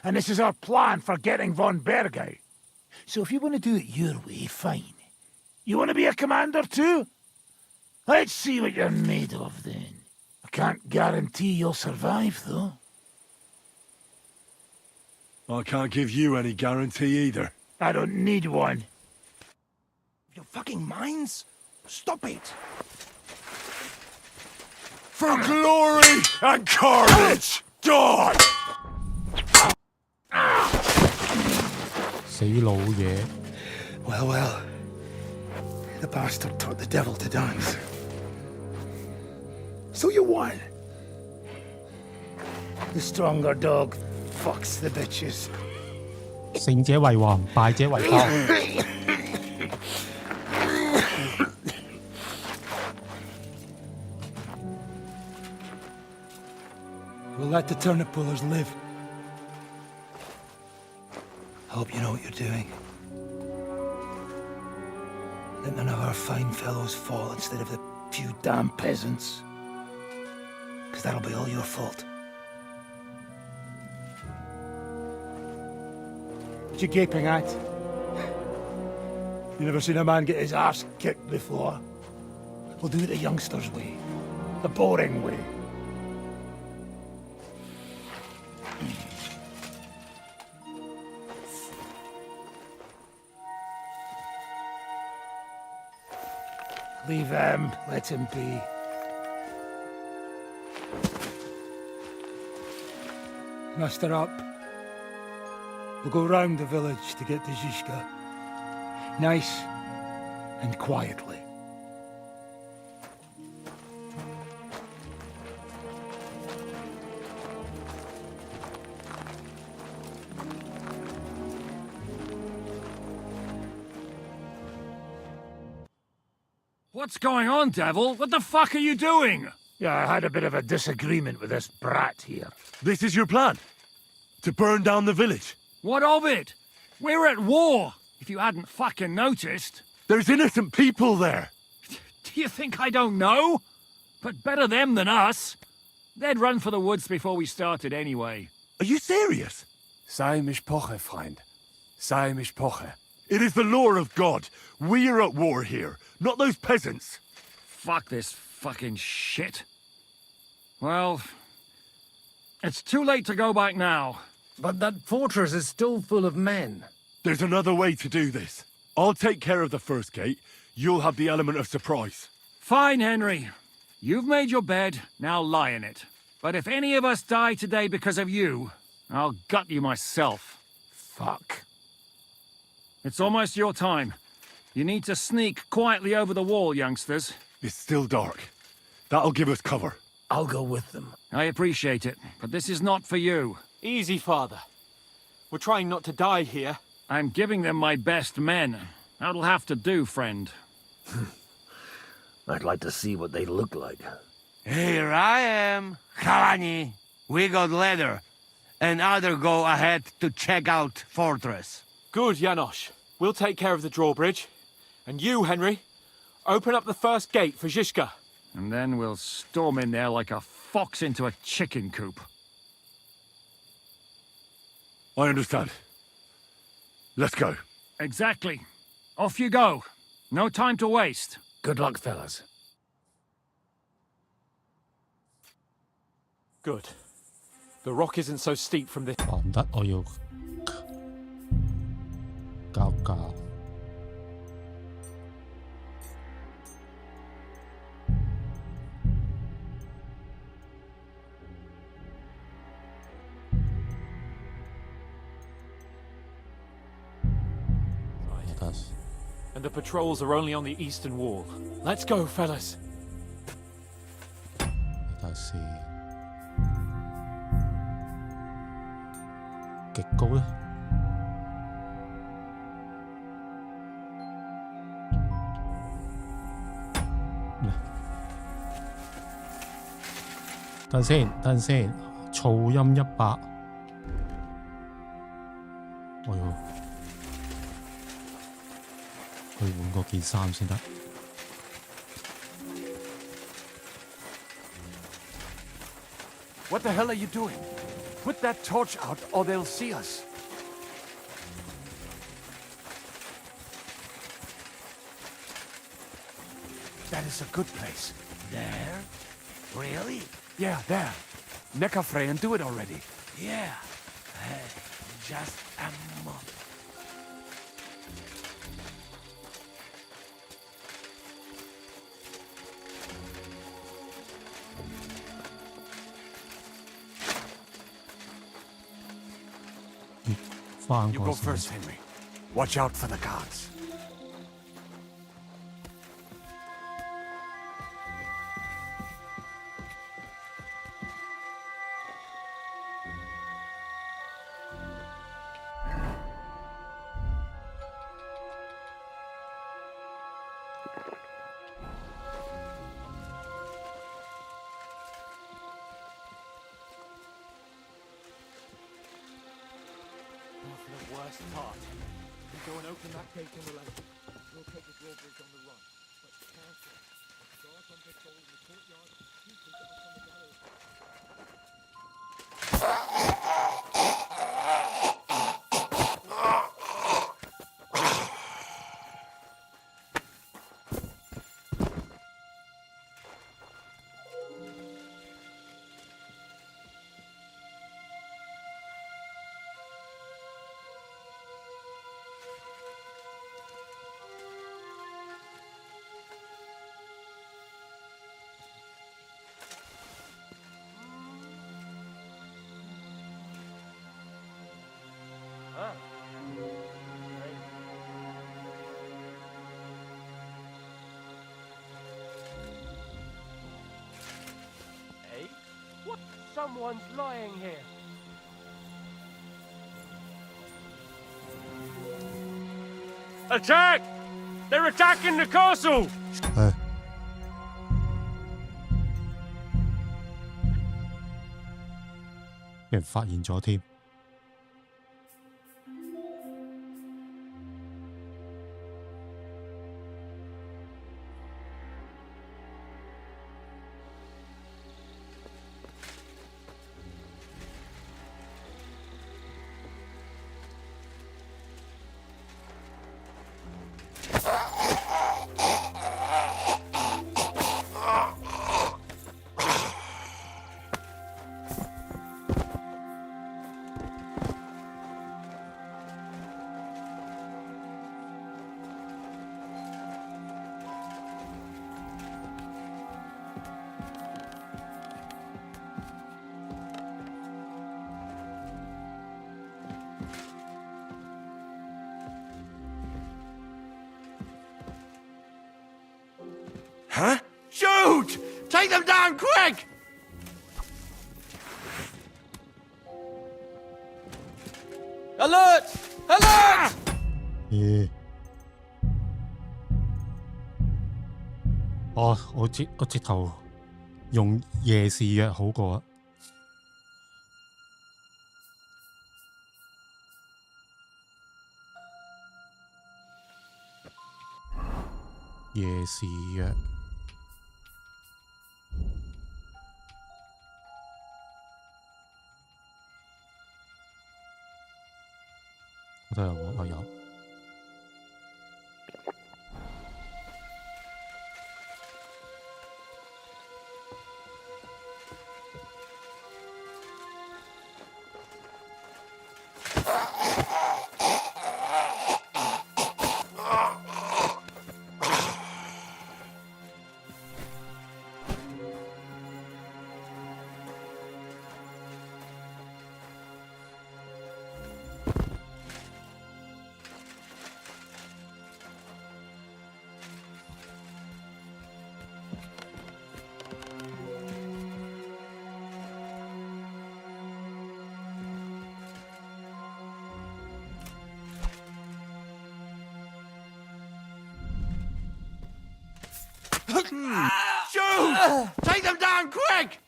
And this is our plan for getting von Bergau. So if you want to do it your way, fine. You want to be a commander too? Let's see what you're made of then. I can't guarantee you'll survive, though. I can't give you any guarantee either. I don't need one. Your fucking minds? Stop it! For glory and carnage! Die! 死老嘢. Well, well. The bastard taught the devil to dance. So you won. The stronger dog fucks the bitches. 勝者為王，敗者為寇。We'll let the turnip pullers live. I hope you know what you're doing. Let none of our fine fellows fall instead of the few damn peasants. Because that'll be all your fault. What you gaping at? You never seen a man get his ass kicked before? We'll do it the youngsters' way. The boring way. Leave him. Let him be. Muster up. We'll go round the village to get to Zizka. Nice and quietly. What's going on, Devil? What the fuck are you doing? Yeah, I had a bit of a disagreement with this brat here. This is your plan? To burn down the village? What of it? We're at war, if you hadn't fucking noticed. There's innocent people there. Do you think I don't know? But better them than us. They'd run for the woods before we started anyway. Are you serious? Sei mishpoche, friend. Sei mishpoche. It is the law of God. We are at war here, not those peasants. Fuck this fucking shit. Well, it's too late to go back now. But that fortress is still full of men. There's another way to do this. I'll take care of the first gate. You'll have the element of surprise. Fine, Henry. You've made your bed, now lie in it. But if any of us die today because of you, I'll gut you myself. Fuck. It's almost your time. You need to sneak quietly over the wall, youngsters. It's still dark. That'll give us cover. I'll go with them. I appreciate it, but this is not for you. Easy, Father. We're trying not to die here. I'm giving them my best men. That'll have to do, friend. I'd like to see what they look like. Here I am, Kalani. We got leather, and other go ahead to check out fortress. Good, Janosch. We'll take care of the drawbridge. And you, Henry, open up the first gate for Zizka. And then we'll storm in there like a fox into a chicken coop. I understand. Let's go. Exactly. Off you go. No time to waste. Good luck, fellas. Good. The rock isn't so steep from this. 唔得，我要搞搞。And the patrols are only on the eastern wall. Let's go, fellas. 睇先，極高咧。等先，等先，噪音100。我要去換個件衫先得。What the hell are you doing? Put that torch out or they'll see us. That is a good place. There? Really? Yeah, there. Neckarfrey and do it already. Yeah. Just a moment. You go first, Henry. Watch out for the guards. The worst part. You go and open that gate on the left. We'll take the drawbridge on the right. But careful. Guards on patrol in the courtyard. You can get us on the gallows. Hey? What? Someone's lying here. Attack! They're attacking the castle! 係。俾人發現咗添。Huh? Shoot! Take them down quick! Alert! Alert! 咦？我直頭用夜視藥好過啊！夜視藥。我睇下我有。Shoot! Take them down quick!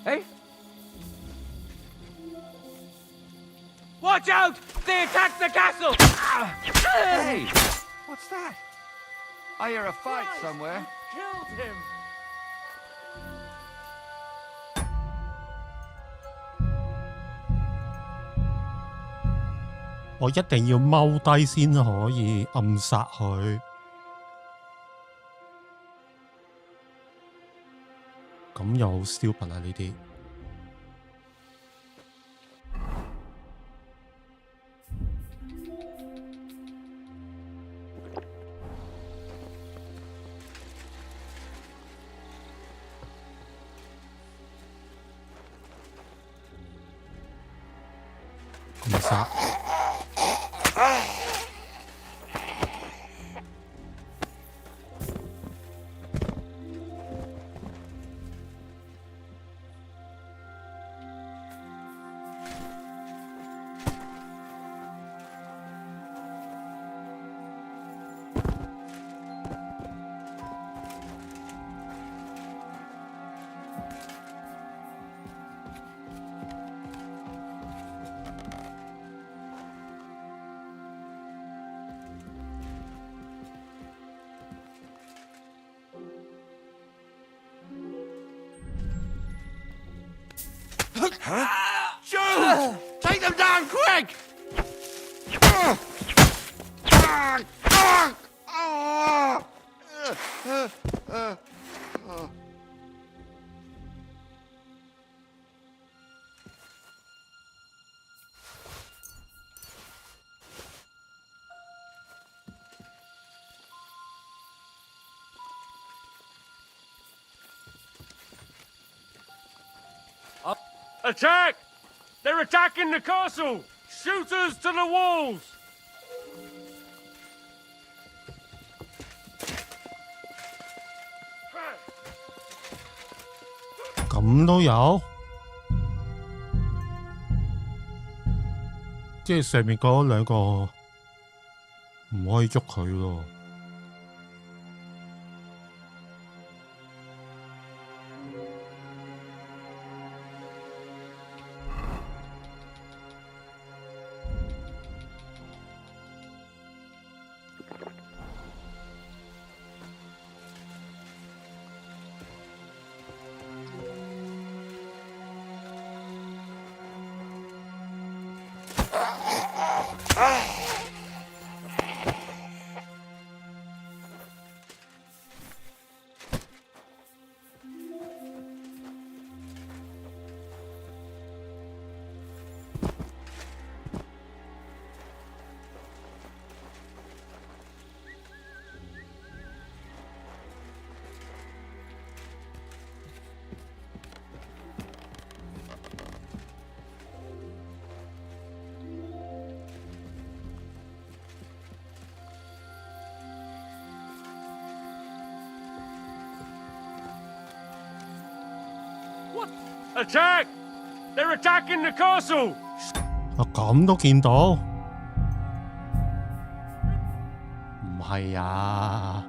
Hey? Watch out! They attacked the castle! Hey! What's that? I hear a fight somewhere. Killed him! 我一定要踎低先可以暗殺佢。咁又好 stupid 啊！呢啲。暗殺。Huh? Shoot! Take them down quick! Attack! They're attacking the castle! Shooters to the walls! 咁都有？即係上面嗰兩個唔可以喐佢咯。Attack! They're attacking the castle! 啊，咁都見到？唔係啊！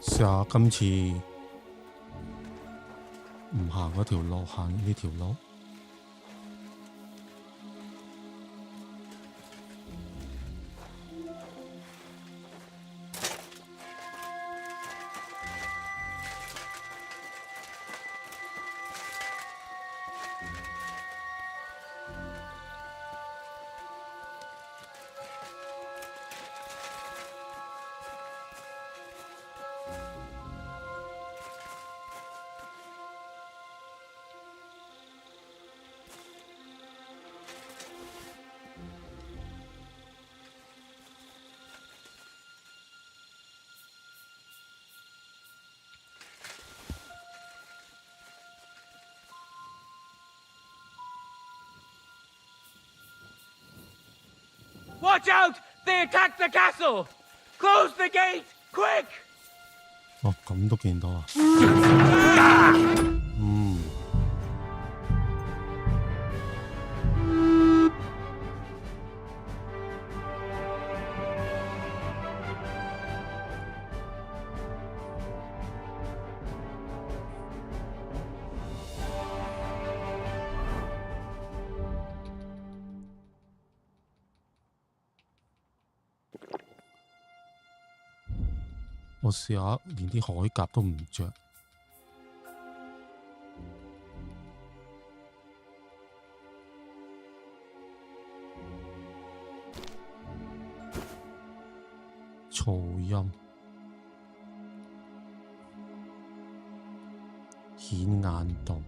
試下今次唔行嗰條路，行呢條路。Watch out! They attacked the castle! Close the gate! Quick! 哦，咁都見到啊！我試下連啲鎧甲都唔着。噪音、顯眼度。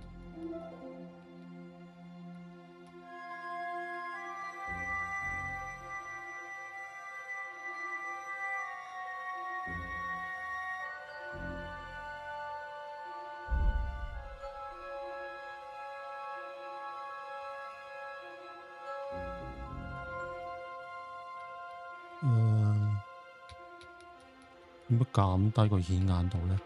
點解減低個顯眼度呢？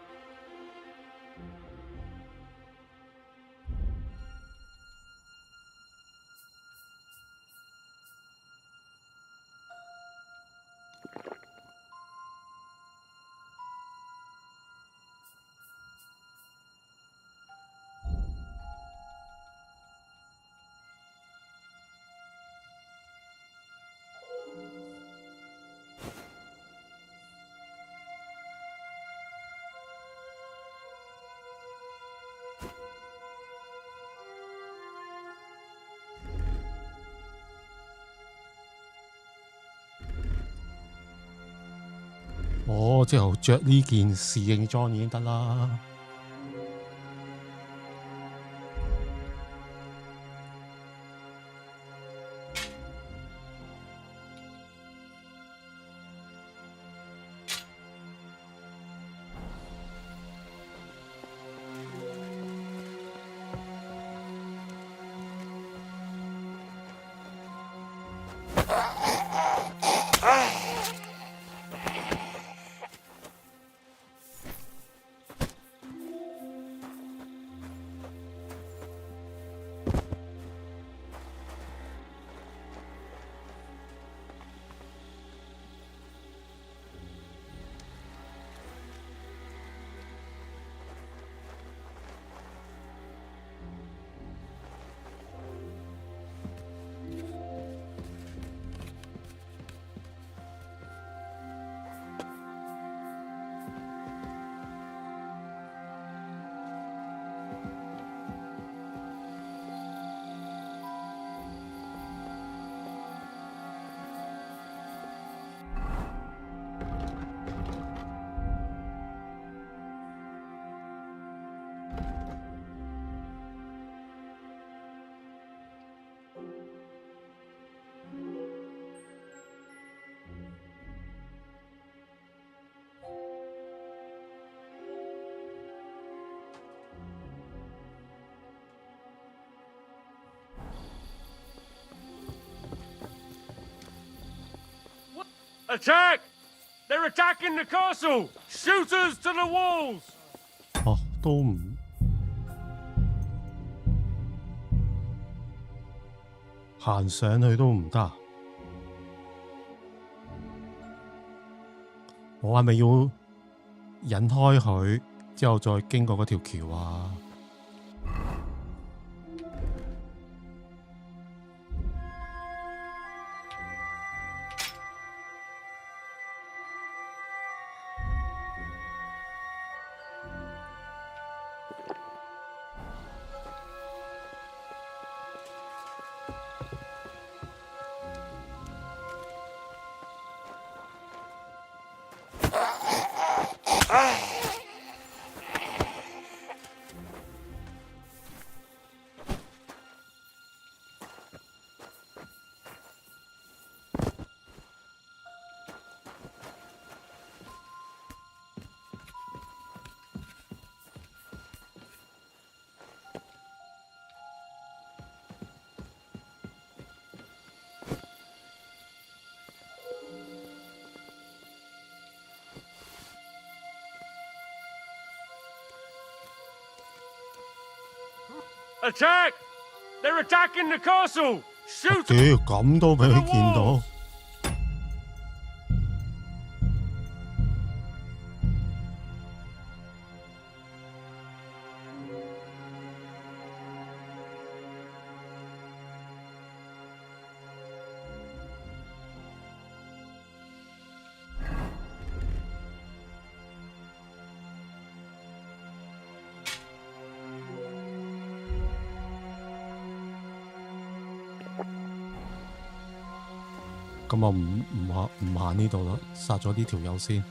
哦，即係着呢件侍應裝已經得啦。Attack! They're attacking the castle! Shooters to the walls! 哦，都唔行上去都唔得。我係咪要引開佢之後再經過嗰條橋啊？Attack! They're attacking the castle! Shoot! 屌，咁都俾佢見到。咁我唔行呢度啦，殺咗呢條友先。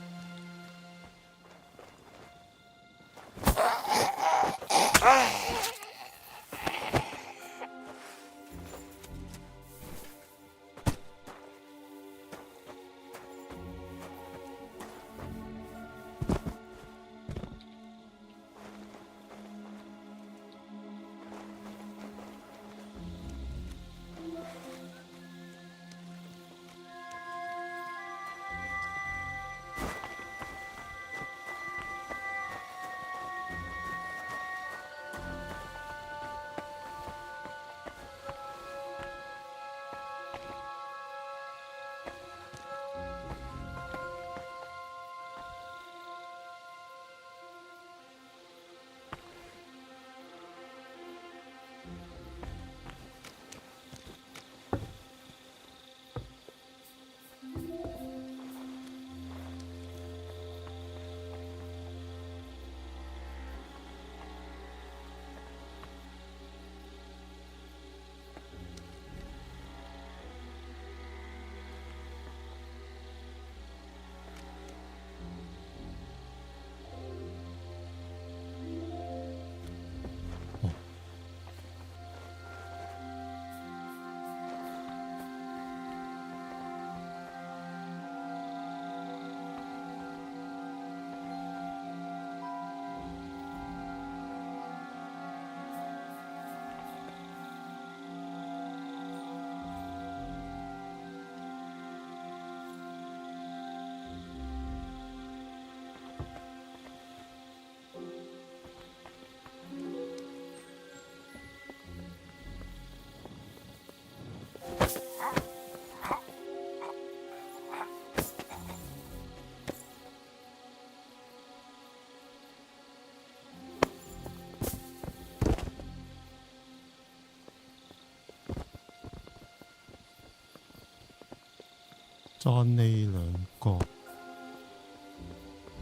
裝呢兩個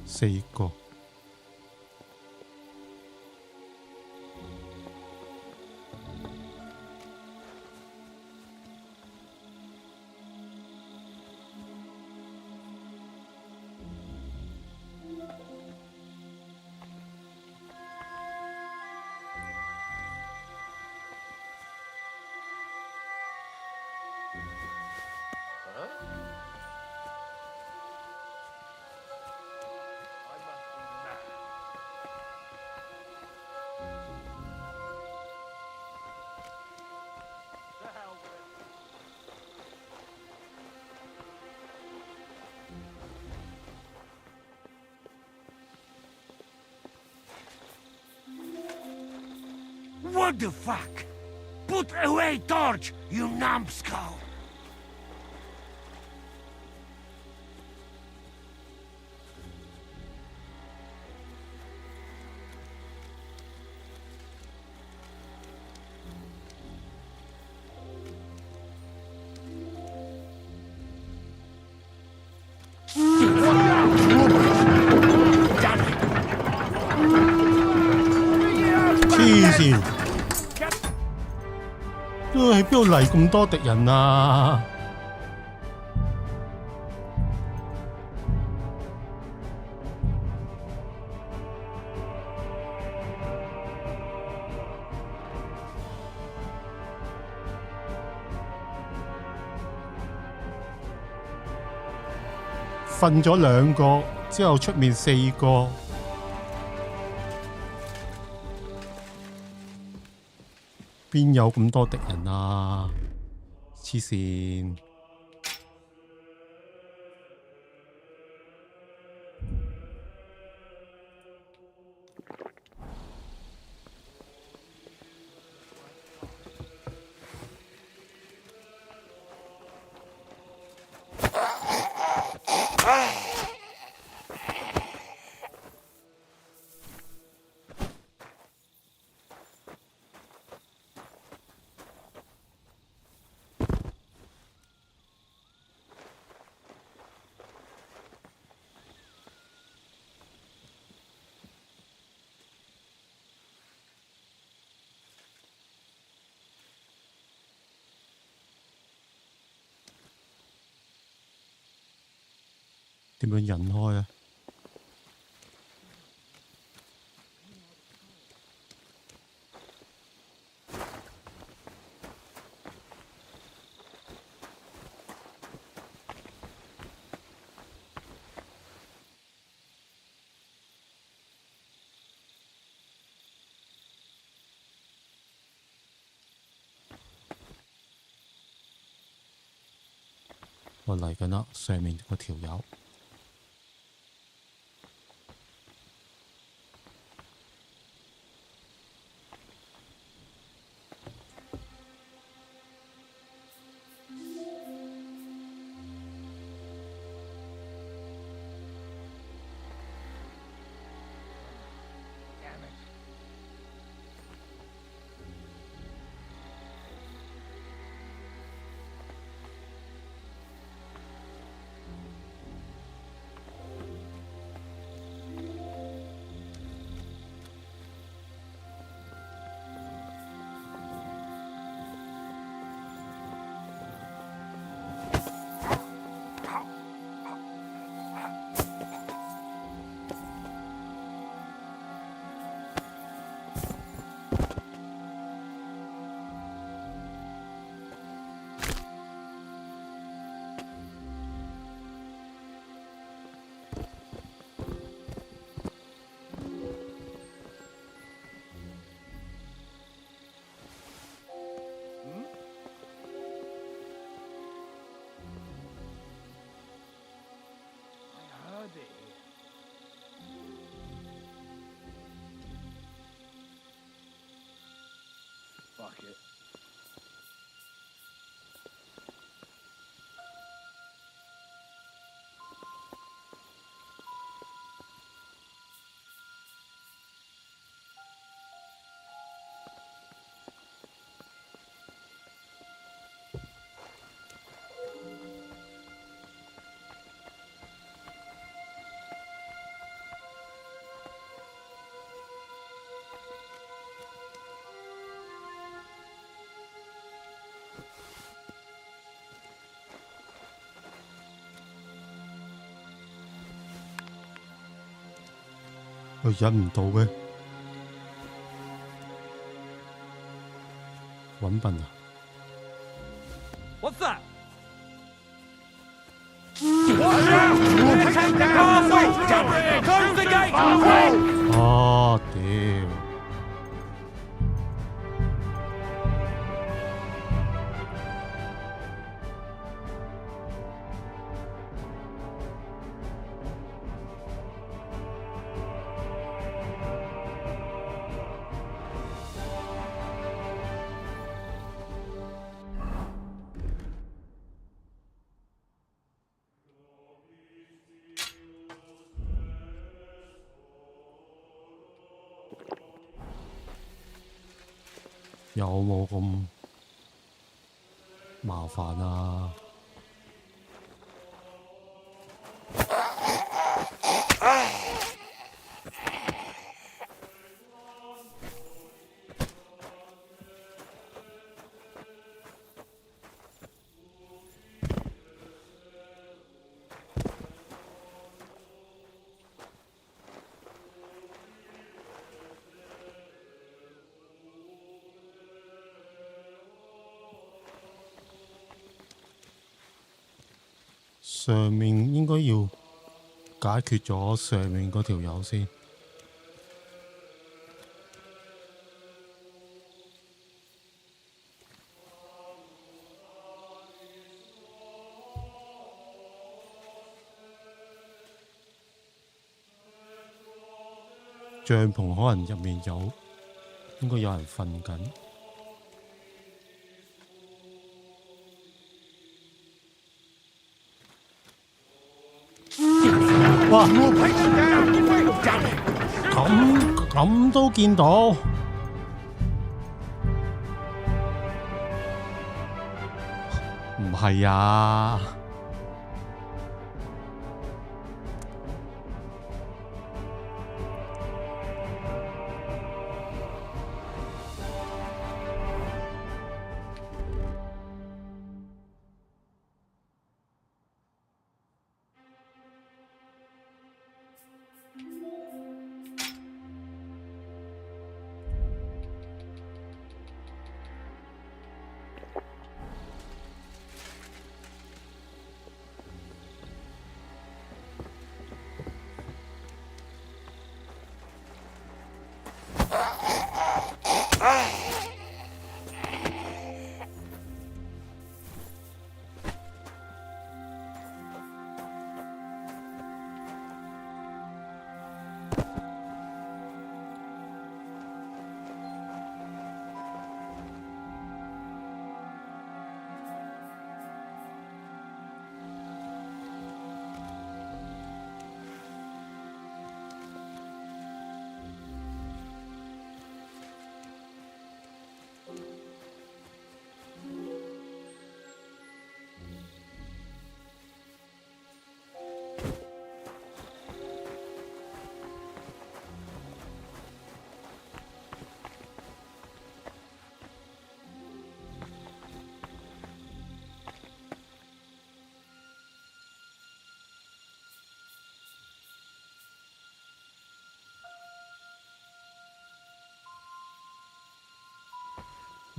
4個。What the fuck? Put away torch, you numbskull! 黐線！都喺邊度嚟咁多敵人啊？瞓咗2個，之後出面4個。邊有咁多敵人啊？黐線！點樣引開啊？我嚟緊啦，上面嗰條友。Fuck it.佢忍唔到嘅，揾笨啊！ What's that? Close the gate! 啊屌！有冇咁麻煩啊？上面應該要解決咗上面嗰條友先。帳篷可能入面應該有人瞓緊。哇！咁都見到，唔係啊！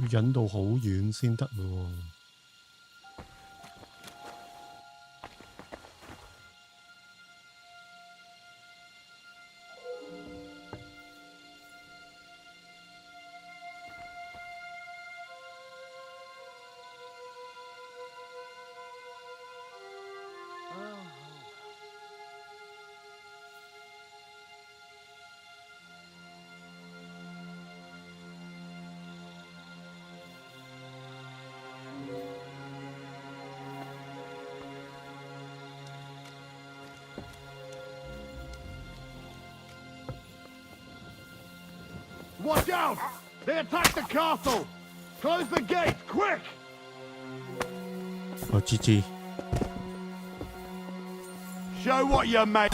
要引到好遠先得喎。Watch out! They attacked the castle! Close the gate, quick! 我知。Show what you made.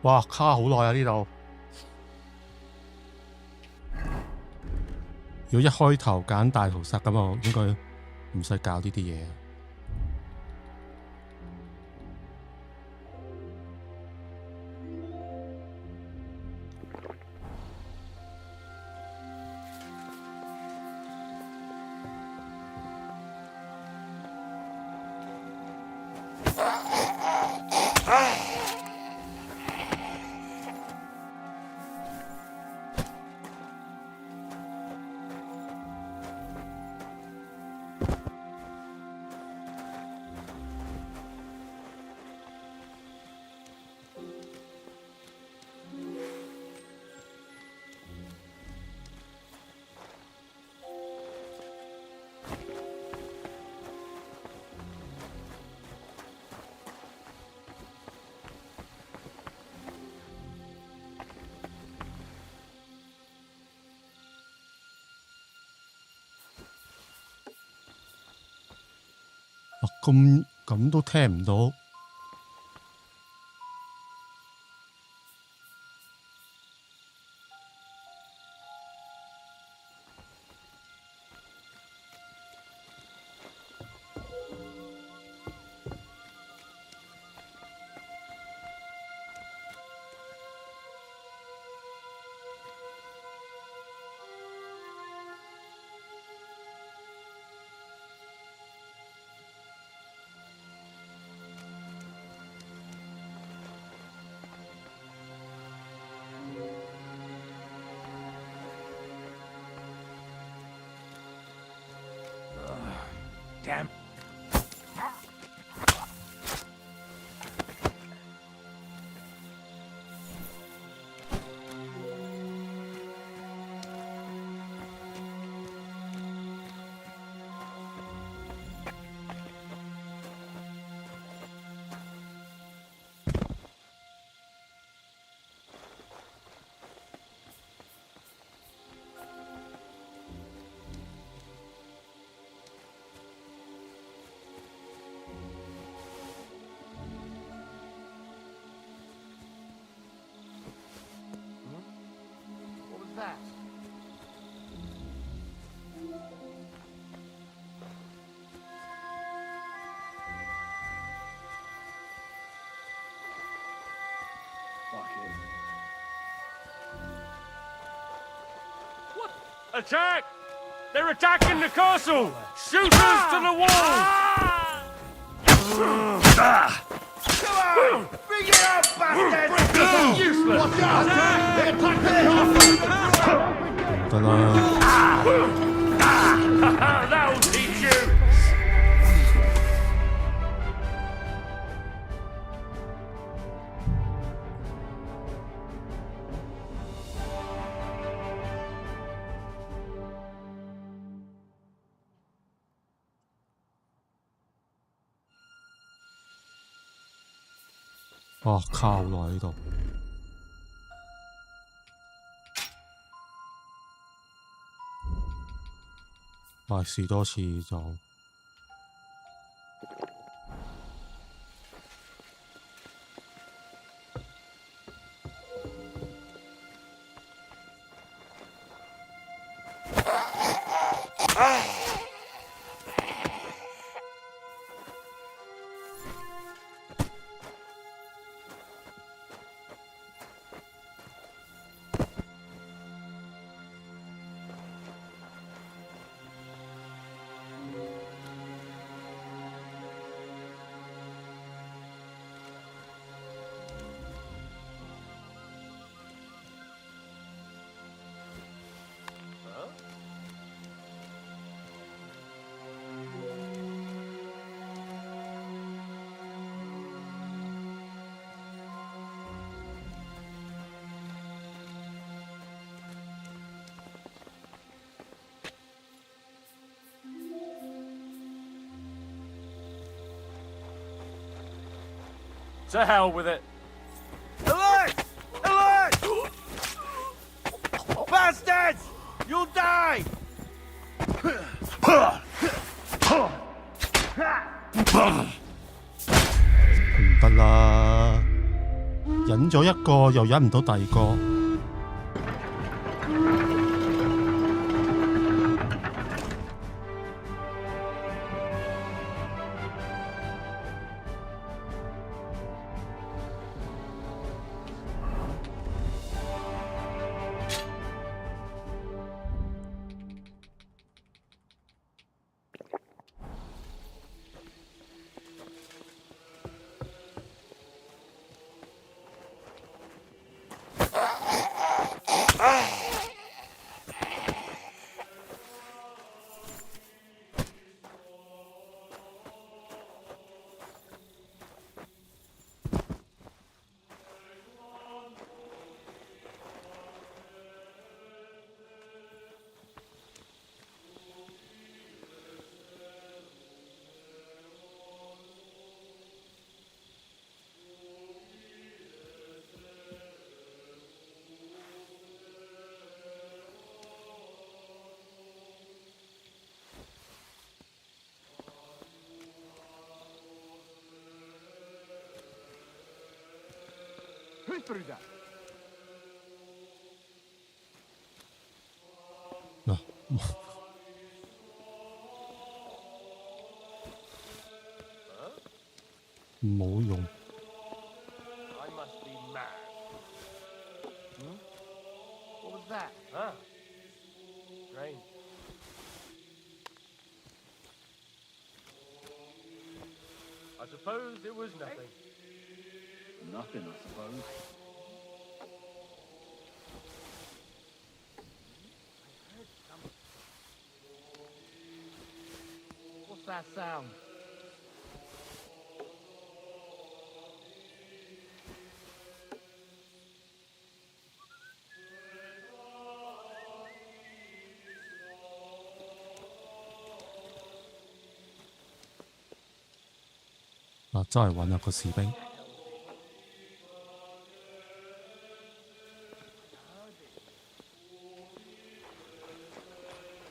哇，卡好耐啊！呢度。如果一開頭揀大屠殺咁，我應該唔使搞呢啲嘢。咁都聽唔到。Damn. That. Fuck it. What? Attack! They're attacking the castle! Shooters to the wall! Come on! Bring it up, bastards! Useless! Watch out! They attack the castle! 得啦。That'll teach you! 哇！靠落喺度。試多次就To hell with it. Alert! Alert! Bastards! You'll die! 唔得啦，忍咗一個又忍唔到第二個。me through that. 嗱，冇用。I must be mad. What was that? Huh? Strange. I suppose it was nothing. Nothing, I suppose. What's that sound?嗱，周圍揾下個士兵。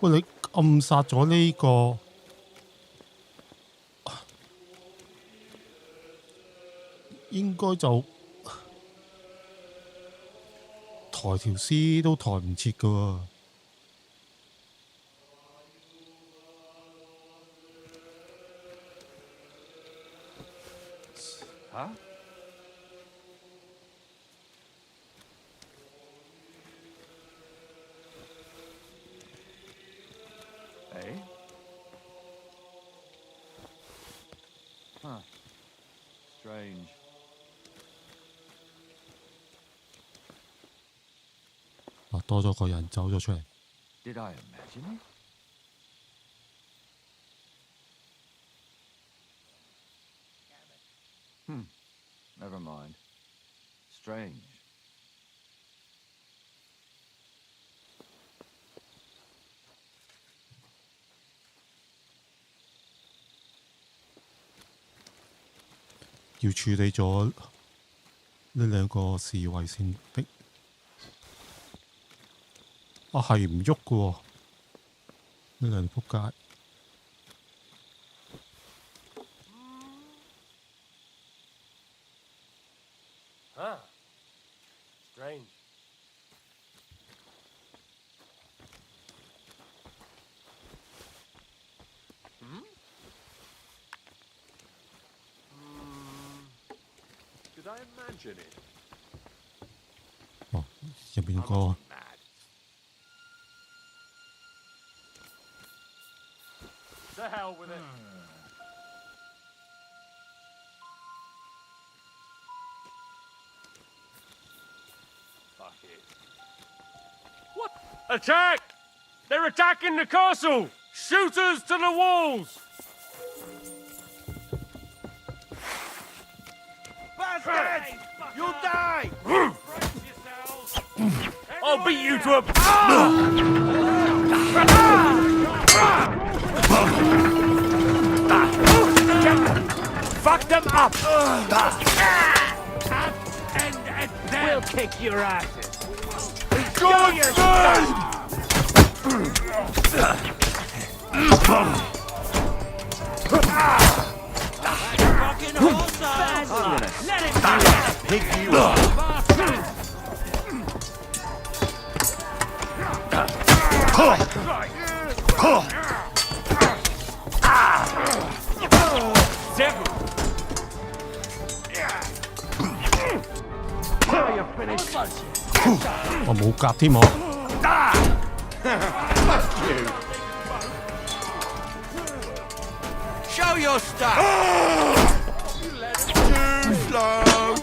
喂，你暗殺咗呢個，應該就抬條屍都抬唔切噶喎。Huh? Hey? Huh. Strange. 啊，多咗個人走咗出嚟。Did I imagine it? Never mind. Strange.要處理咗呢兩個侍衛先的。啊，係唔喐嘅喎，呢兩條仆街。Huh. Strange. Did I imagine it? 哦，入面個。To hell with it. Fuck it. What? Attack! They're attacking the castle! Shooters to the walls! Bastard! You'll die! I'll beat you to a... Fuck them up! We'll kick your asses. Good Let it pick you up. Finish. 我冇夾添我。Fuck you. Show your stuff. Too slow.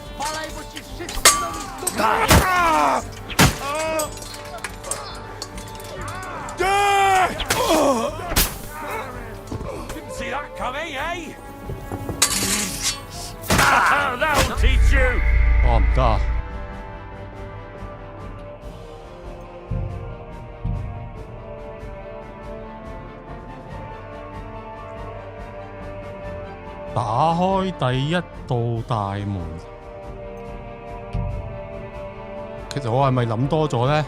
Didn't see that coming, eh? That'll teach you. 我唔得。打開第一道大門。其實我係咪諗多咗呢？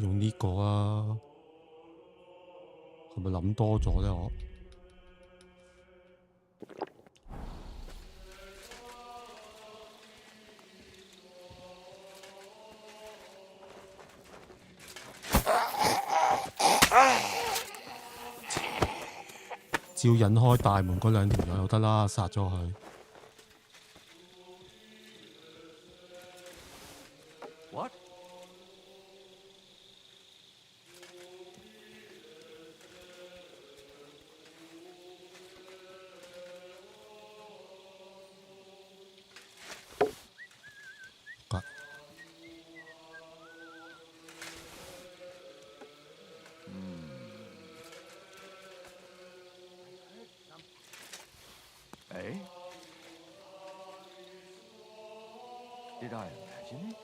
用呢個啊，係咪諗多咗咧？我照引開大門嗰兩條友就得啦，殺咗佢。What? Eh? Did I imagine it?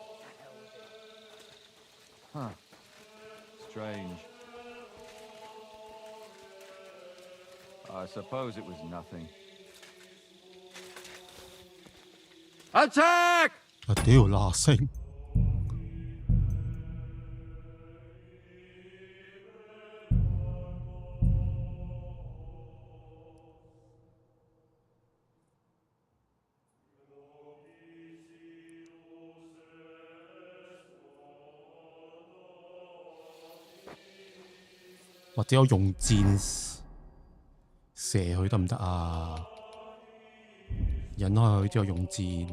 Huh. Strange. I suppose it was nothing. Attack! 啊屌嗱聲！或者我用箭射佢得唔得啊？引開佢之後用箭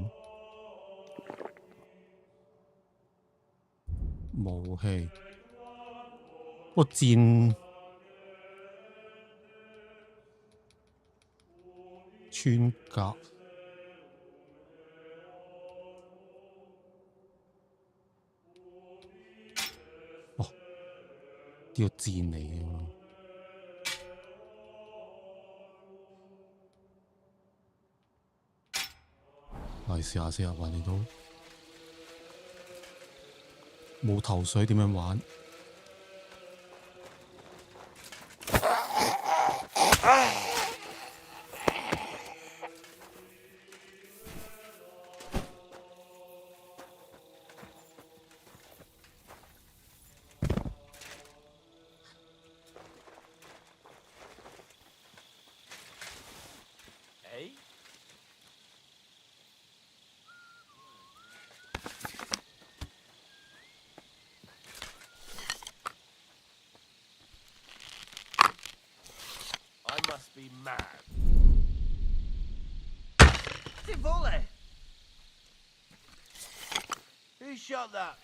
武器，個箭穿甲。呢個箭嚟嘅喎，嚟試下先啊！橫掂都冇頭水點樣玩？Be mad. Tivoli! Who shot that?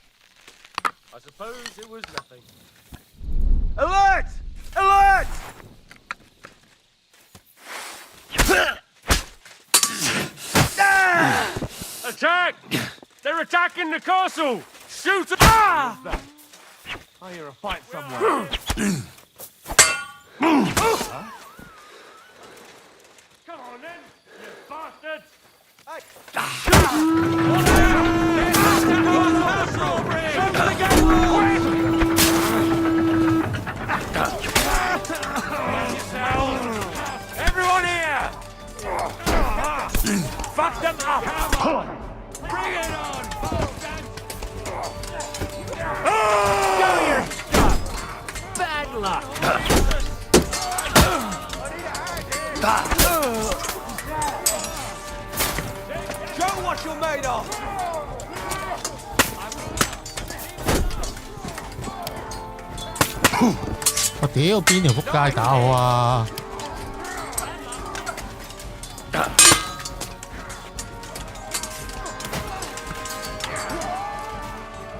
I suppose it was nothing. Alert! Alert! Attack! They're attacking the castle! Shoot them! Ah! I hear a fight somewhere. Huh? Come on then, you bastards! Everyone here! Fuck them up! Bring it on! Go your stuff! Bad luck! Show what you're made of! 我屌邊條仆街打我啊！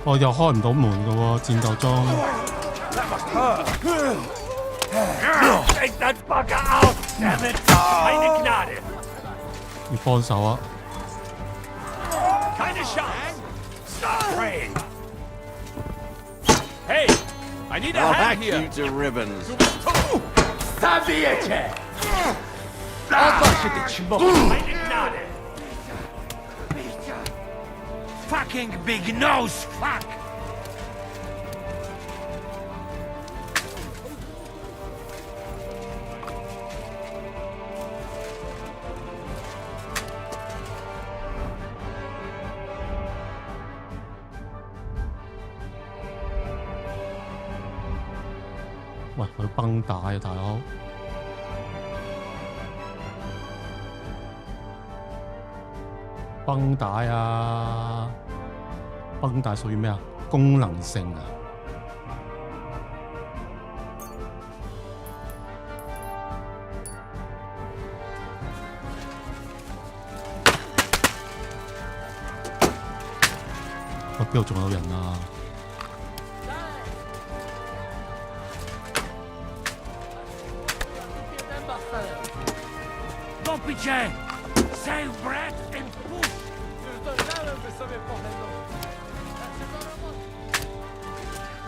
我又開唔到門㗎喎，戰鬥中。Take that fucker out! Damn it! Keine Gnade! 要幫手啊！ Keine Chance! Stop praying! Hey! I need a hand here! You to ribbons. Zabijecie! Odwal się, ty ćmoku! Keine Gnade! Fucking big nose, fuck! 喂，佢繃帶啊，大佬！繃帶啊！繃帶屬於咩啊？功能性啊！邊度仲有人啊？Poppice! Save Brad and push!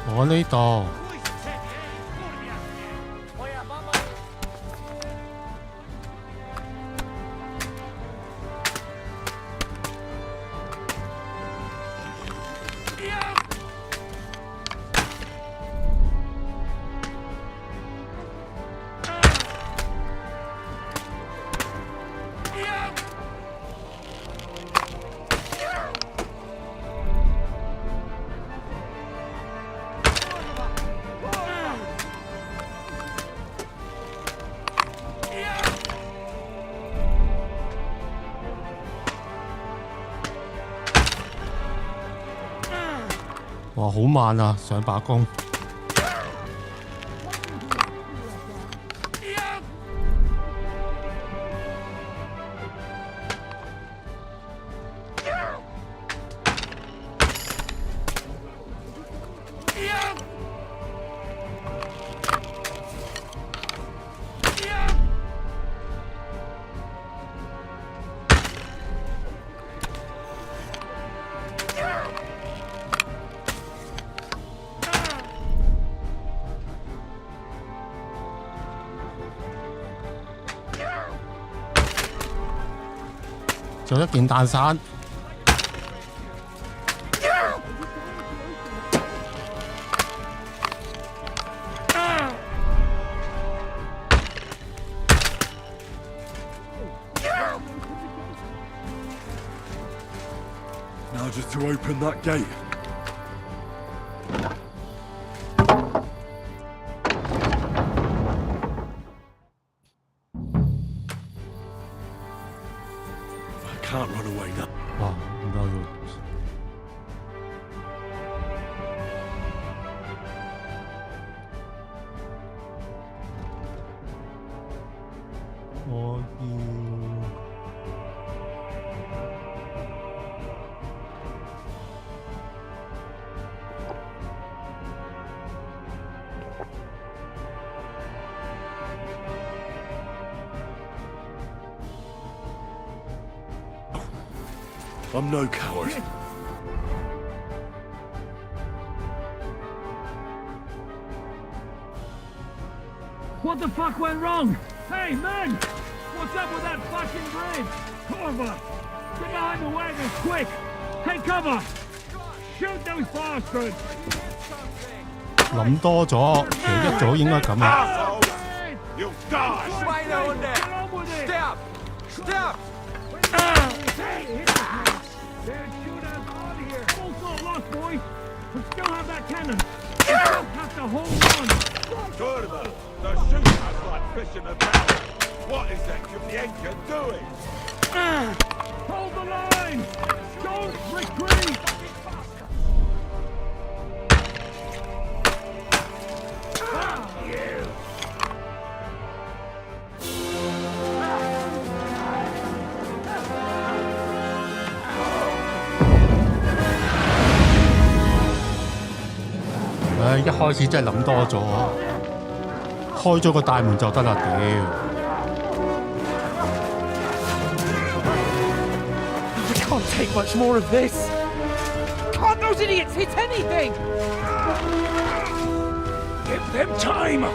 我呢度。哇，好慢啊！上把弓。就一件蛋散。Now just to open that gate. Can't run away now. Wow, no. I'm no coward. What the fuck went wrong? Hey, men! What's up with that fucking bridge? Cover! Get behind the wagons, quick! Take cover! Shoot those bastards! 諗多咗，其實一早應該咁啊。You'll die! Rhino in there! Step! Step! Shoot us out of here! All's not lost, boys! We still have that cannon! We just have to hold on! Turbo! The shoot us like fish in a barrel! What is that the engine doing? Hold the line! Don't retreat! You! 唉，一開始真係諗多咗，開咗個大門就得啦，屌！ Can't take much more of this. Can't those idiots hit anything? Give them time!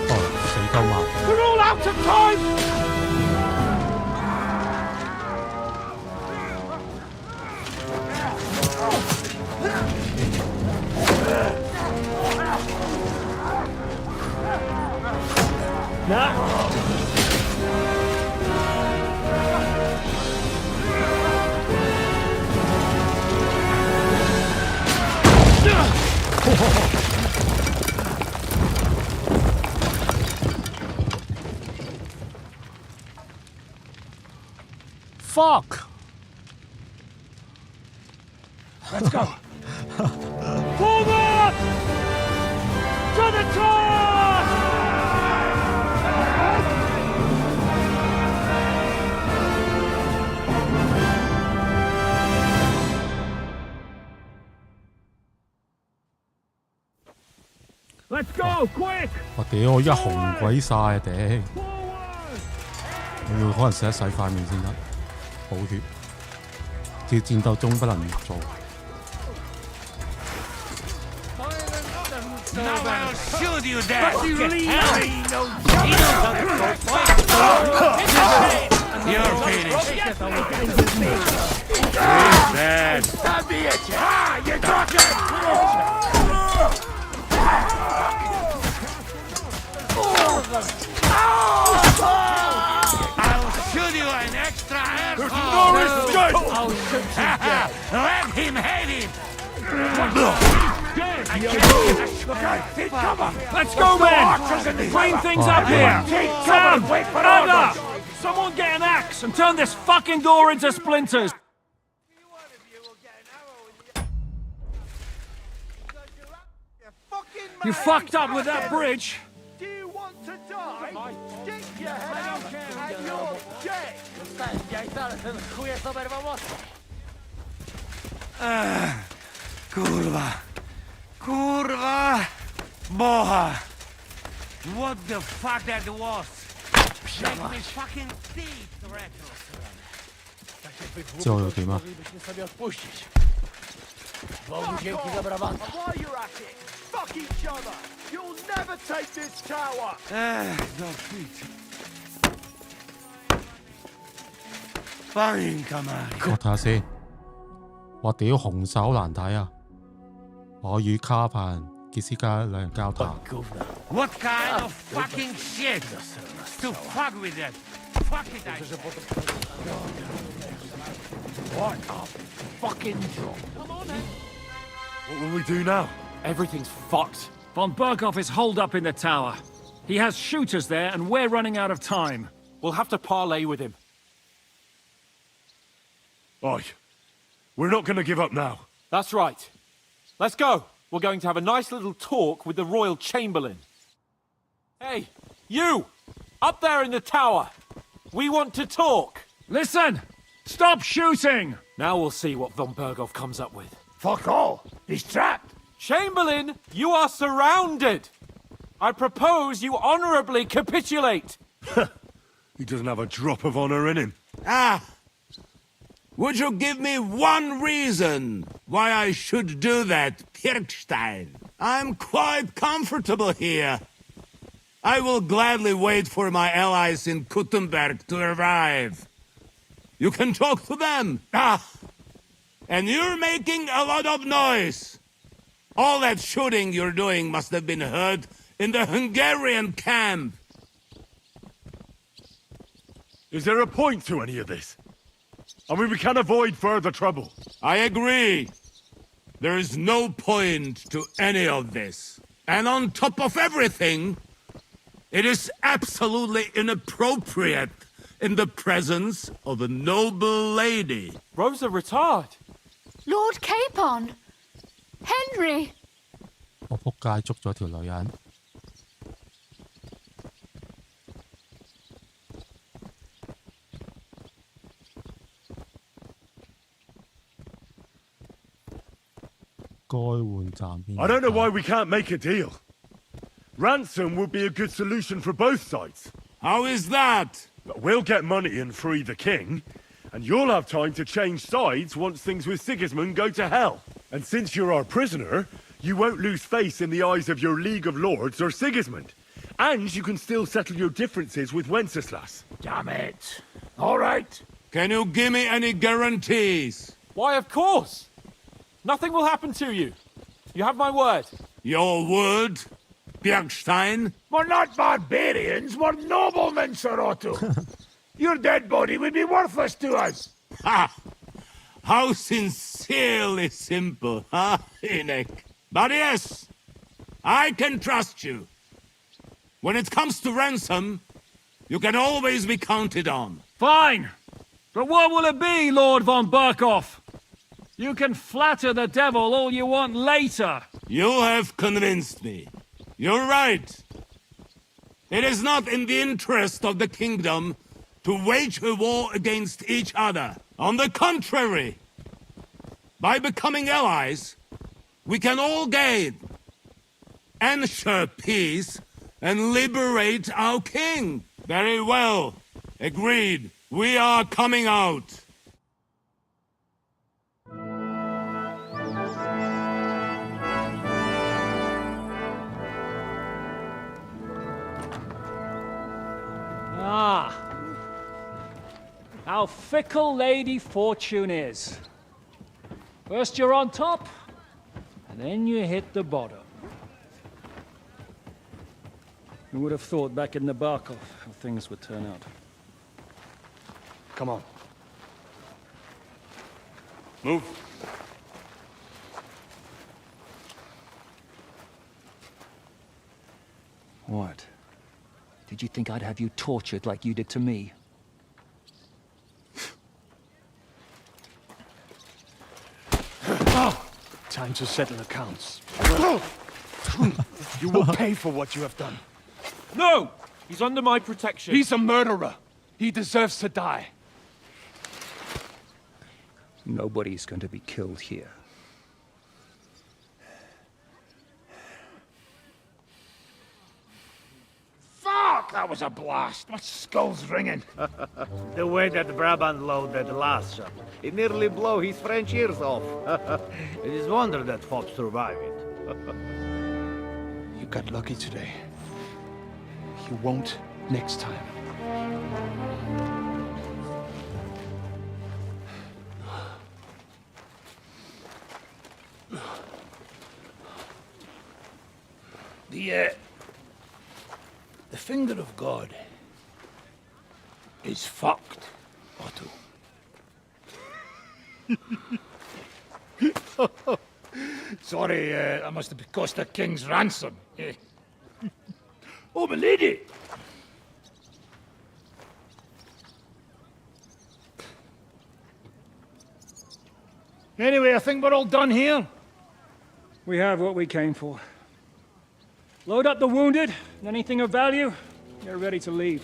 哦，死鳩嘛！ We're all out of time! fuck? Let's go. Forward! To the top! Let's go, quick! 我屌，我而家紅鬼晒啊頂！我要可能洗一洗塊面先得，補血。照戰鬥中不能做。Now I'll shoot you there! You're finished. Bad. That'd be it. Ah, you're talking. I'll shoot you an extra air. There's no respect! I'll shoot you. Let him have it. Let's go, men! Clean things up here! Sam! Another! Someone get an axe and turn this fucking door into splinters! You fucked up with that bridge! Do you want to die? Stick your head out and you're dead! Kurwa. Kurwa. Boha. What the fuck that was? Make me fucking see, Retos. 之後又點啊？ While you're at it, fuck each other! You'll never take this tower! No feet. Fine, come on. 我睇下先。我屌紅手難睇啊！我與卡帕傑斯加兩人交談。What kind of fucking shit? To fuck with that? Fuck it, I... What a fucking job. Come on, then. What will we do now? Everything's fucked. Von Berghoff is holed up in the tower. He has shooters there, and we're running out of time. We'll have to parley with him. Oi. We're not going to give up now. That's right. Let's go. We're going to have a nice little talk with the Royal Chamberlain. Hey, you! Up there in the tower! We want to talk! Listen! Stop shooting! Now we'll see what Von Berghoff comes up with. Fuck all. He's trapped. Chamberlain, you are surrounded! I propose you honorably capitulate! He doesn't have a drop of honor in him. Ah! Would you give me one reason why I should do that, Pirkstein? I'm quite comfortable here. I will gladly wait for my allies in Kuttenberg to arrive. You can talk to them. Ah! And you're making a lot of noise. All that shooting you're doing must have been heard in the Hungarian camp. Is there a point to any of this? I mean, we can avoid further trouble. I agree. There is no point to any of this. And on top of everything, it is absolutely inappropriate in the presence of a noble lady. Rosa Retard. Lord Capon! Henry! 我仆街捉咗條女人。該換站邊。 I don't know why we can't make a deal. Ransom would be a good solution for both sides. How is that? We'll get money and free the king, and you'll have time to change sides once things with Sigismund go to hell. And since you're our prisoner, you won't lose face in the eyes of your League of Lords or Sigismund. And you can still settle your differences with Wenceslas. Damn it. All right. Can you give me any guarantees? Why, of course! Nothing will happen to you. You have my word. Your word, Bjergstein? We're not barbarians, we're noblemen, Sir Otto. Your dead body would be worthless to us. Ha! How sincerely simple, huh, Enoch? But yes, I can trust you. When it comes to ransom, you can always be counted on. Fine! But what will it be, Lord von Berkhoff? You can flatter the devil all you want later. You have convinced me. You're right. It is not in the interest of the kingdom to wage a war against each other. On the contrary, by becoming allies, we can all gain, ensure peace, and liberate our king. Very well. Agreed. We are coming out. Ah. How fickle Lady Fortune is. First you're on top, and then you hit the bottom. Who would have thought back in the Barkov how things would turn out? Come on. Move. What? Did you think I'd have you tortured like you did to me? Time to settle accounts. You will pay for what you have done. No! He's under my protection. He's a murderer. He deserves to die. Nobody's going to be killed here. Fuck! That was a blast. My skull's ringing. The way that Brabant loaded last shot, it nearly blew his French ears off. It is wonder that Fox survived it. You got lucky today. You won't next time. The finger of God is fucked, Otto. Sorry, that must have cost the king's ransom. Oh, my lady! Anyway, I think we're all done here. We have what we came for. Load up the wounded, and anything of value, they're ready to leave.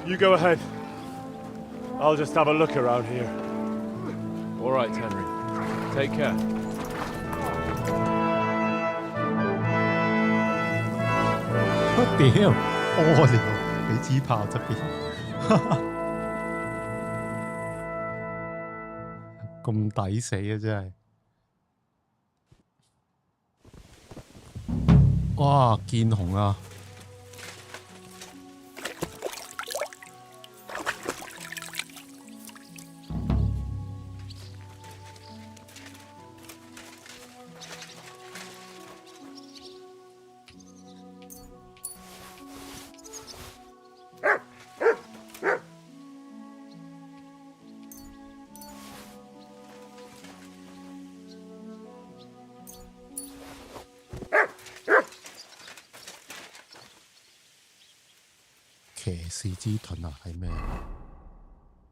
You go ahead. I'll just have a look around here. All right, Henry. Take care. What the hell? 屙尿俾支炮側邊，咁抵死啊！真係，哇！見紅啊！騎士之盾啊，係咩？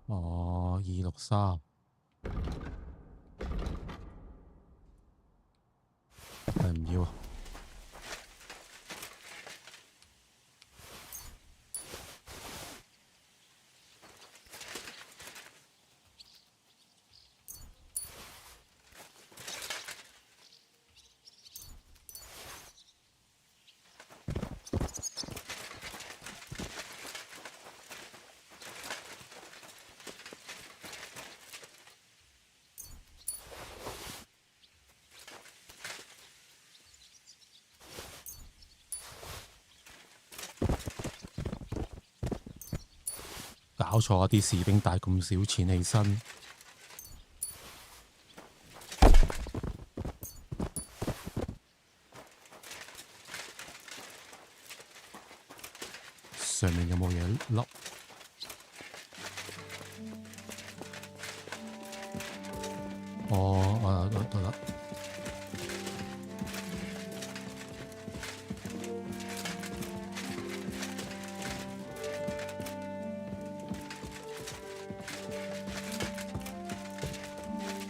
哦，263，係唔要啊？搞錯啊！啲士兵帶咁少錢起身，上面有冇嘢笠？哦，得啦。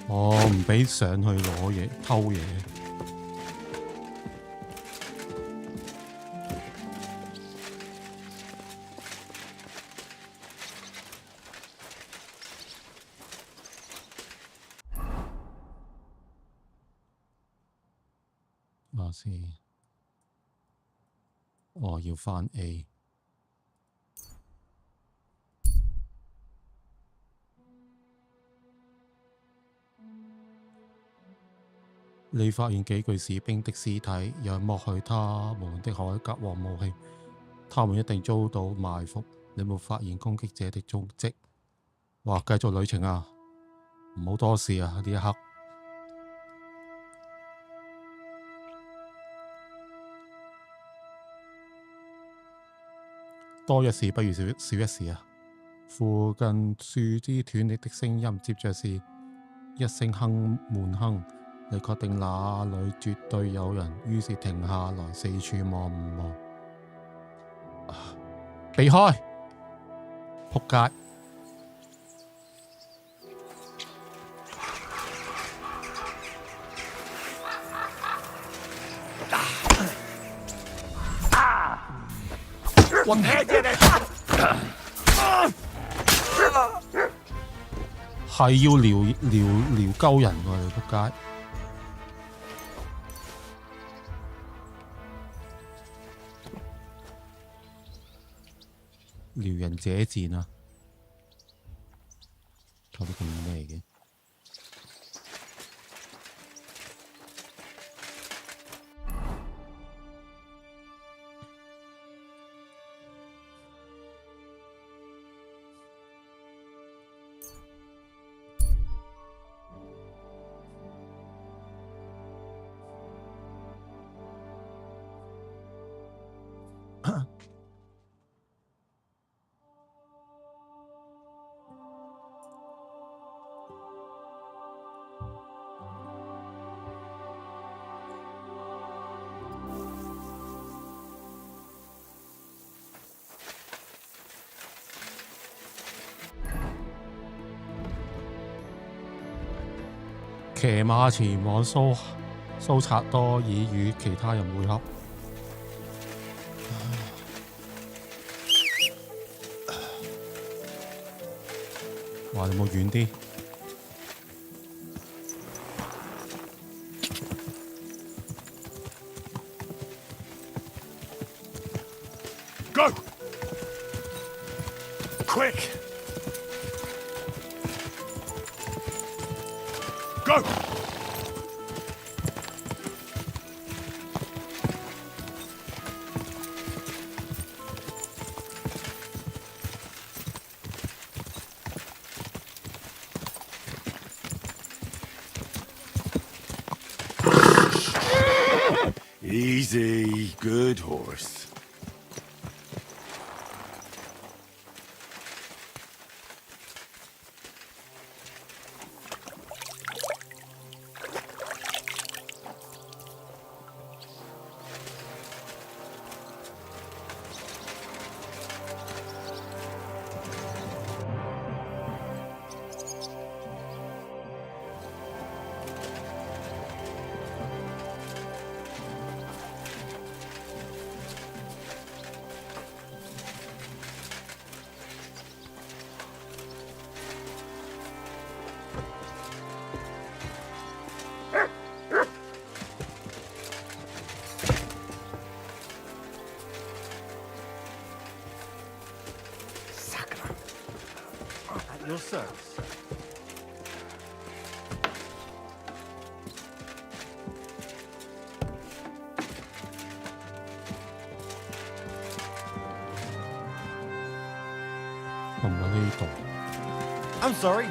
我唔俾上去攞嘢偷嘢。話先，我要返 A。你發現幾具士兵的屍體，有人剝去他們的鎧甲和武器，他們一定遭到埋伏。你冇發現攻擊者的蹤跡。哇！繼續旅程啊，唔好多事啊！呢一刻。多一事不如少一事啊！附近樹枝斷裂的聲音，接着是一聲悶哼。你確定那裏絕對有人，於是停下來四處望望。避開！仆街！我睇見你係要撩鳩人喎，你仆街！撩人者戰啊！搞啲咁咩嘅？騎馬前往蘇察多爾與其他人會合。哇！有冇遠啲？ Go! Quick! Go! Easy, good horse. At your service. I'm sorry.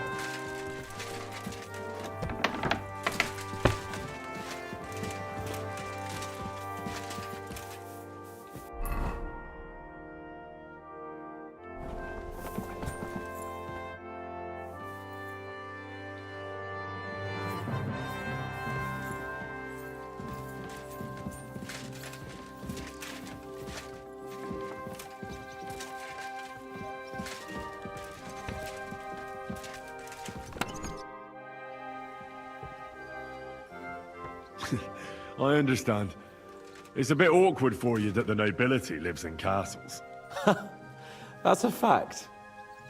I understand. It's a bit awkward for you that the nobility lives in castles. That's a fact.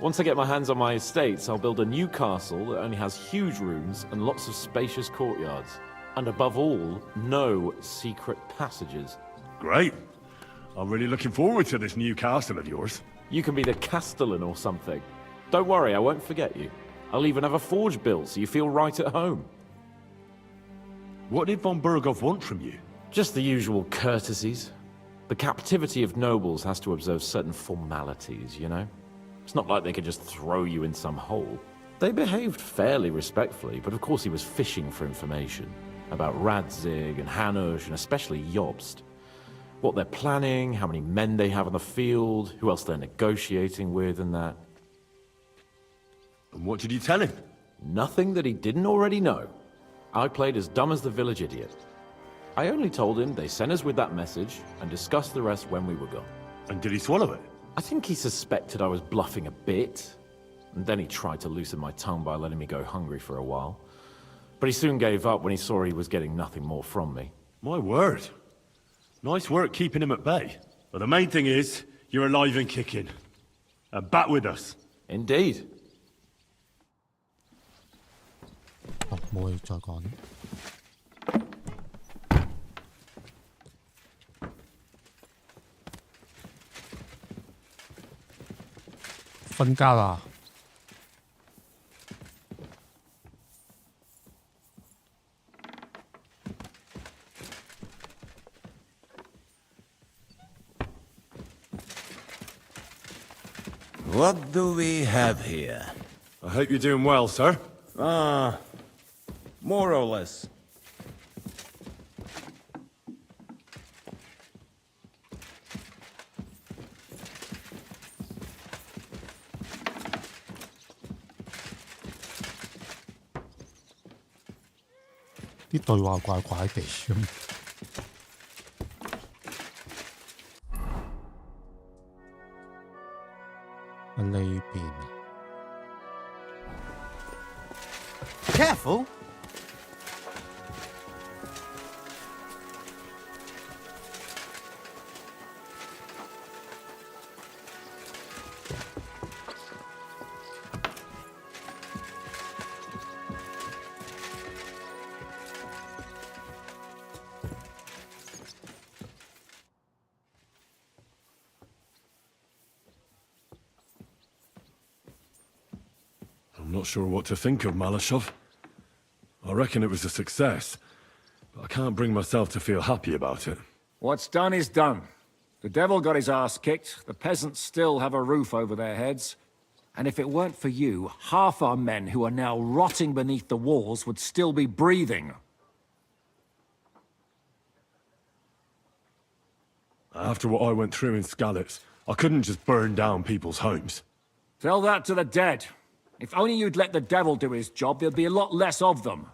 Once I get my hands on my estates, I'll build a new castle that only has huge rooms and lots of spacious courtyards. And above all, no secret passages. Great. I'm really looking forward to this new castle of yours. You can be the castellan or something. Don't worry, I won't forget you. I'll even have a forge built so you feel right at home. What did von Burgov want from you? Just the usual courtesies. The captivity of nobles has to observe certain formalities, you know? It's not like they could just throw you in some hole. They behaved fairly respectfully, but of course he was fishing for information. About Radzig and Hanush, and especially Jobst. What they're planning, how many men they have on the field, who else they're negotiating with and that. And what did you tell him? Nothing that he didn't already know. I played as dumb as the village idiot. I only told him they sent us with that message and discussed the rest when we were gone. And did he swallow it? I think he suspected I was bluffing a bit. And then he tried to loosen my tongue by letting me go hungry for a while. But he soon gave up when he saw he was getting nothing more from me. My word. Nice work keeping him at bay. But the main thing is, you're alive and kicking. And back with us. Indeed. 冇嘢再講。瞓覺啦。What do we have here? I hope you're doing well, sir. More or less.「啲對話怪怪地咁。呢邊 Careful! I'm not sure what to think of Malashov. I reckon it was a success, but I can't bring myself to feel happy about it. What's done is done. The devil got his ass kicked, the peasants still have a roof over their heads, and if it weren't for you, half our men who are now rotting beneath the walls would still be breathing. After what I went through in Skalitz, I couldn't just burn down people's homes. Tell that to the dead. If only you'd let the devil do his job, there'd be a lot less of them.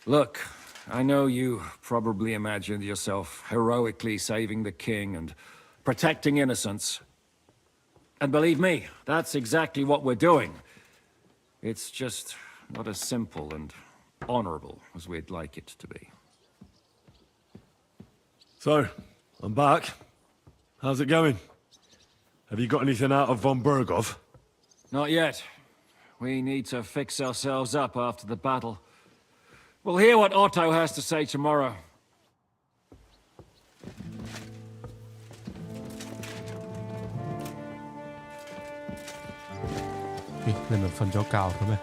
Look, I know you probably imagined yourself heroically saving the king and protecting innocents. And believe me, that's exactly what we're doing. It's just not as simple and honorable as we'd like it to be. So, I'm back. How's it going? Have you got anything out of von Burgov? Not yet. We need to fix ourselves up after the battle. We'll hear what Otto has to say tomorrow. Hey, 你咪瞓咗覺嘅咩？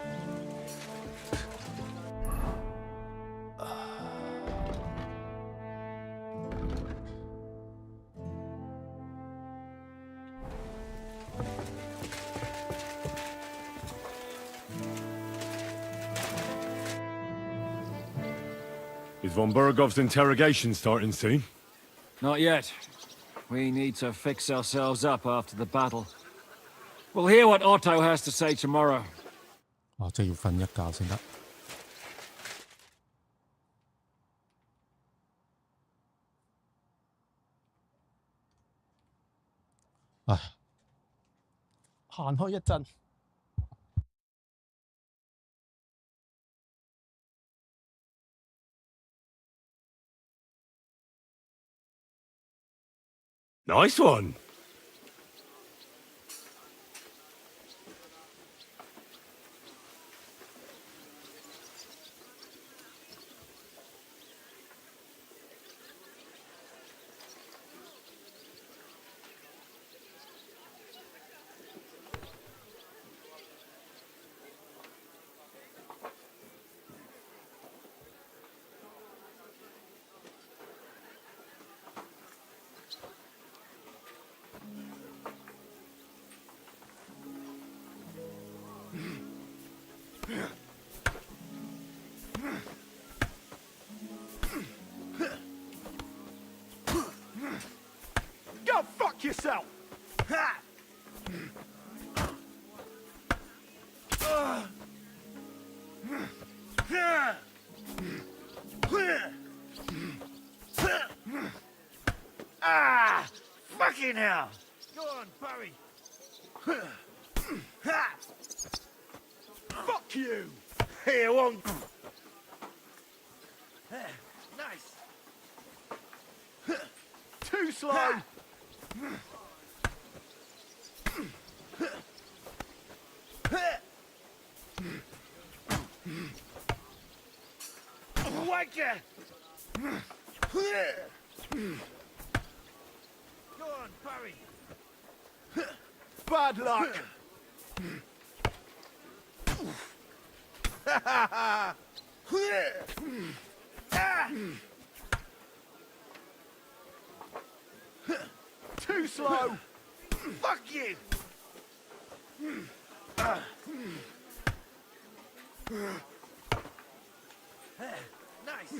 Is von Burgov's interrogation starting soon? Not yet. We need to fix ourselves up after the battle. We'll hear what Otto has to say tomorrow. 哦，即係要瞓一覺先得。唉，行開一陣。Nice one. Go fuck yourself! Ha! Ah! Fucking hell! Go on, Barry! Ha! Fuck you! Here, one. Nice. Too slow. Wanker! Go on, Barry. Bad luck. Too slow. Fuck you. Nice.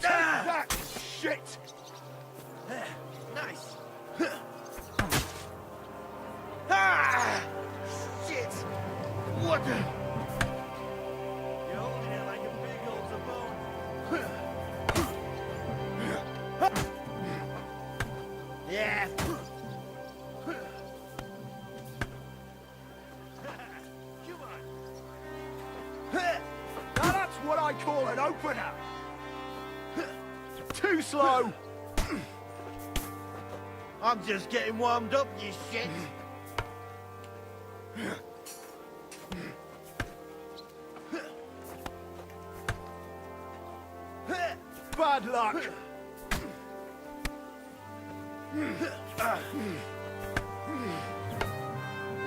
That shit. Nice. Ah! Shit! What the? You're holding it like a big old bone. Yeah. Come on. Now that's what I call an opener. Too slow. I'm just getting warmed up, you shit. Bad luck.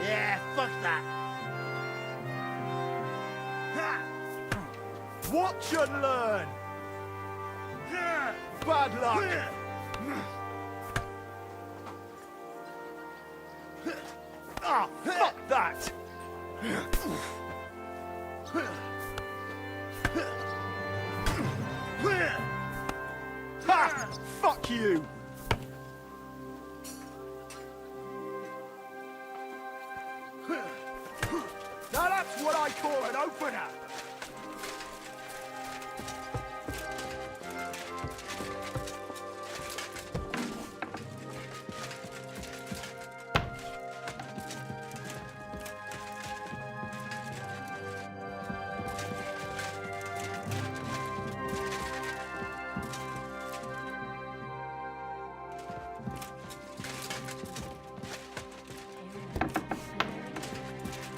Yeah, fuck that. Watch and learn. Bad luck. Ah, fuck that. Ha! Fuck you. Now that's what I call an opener.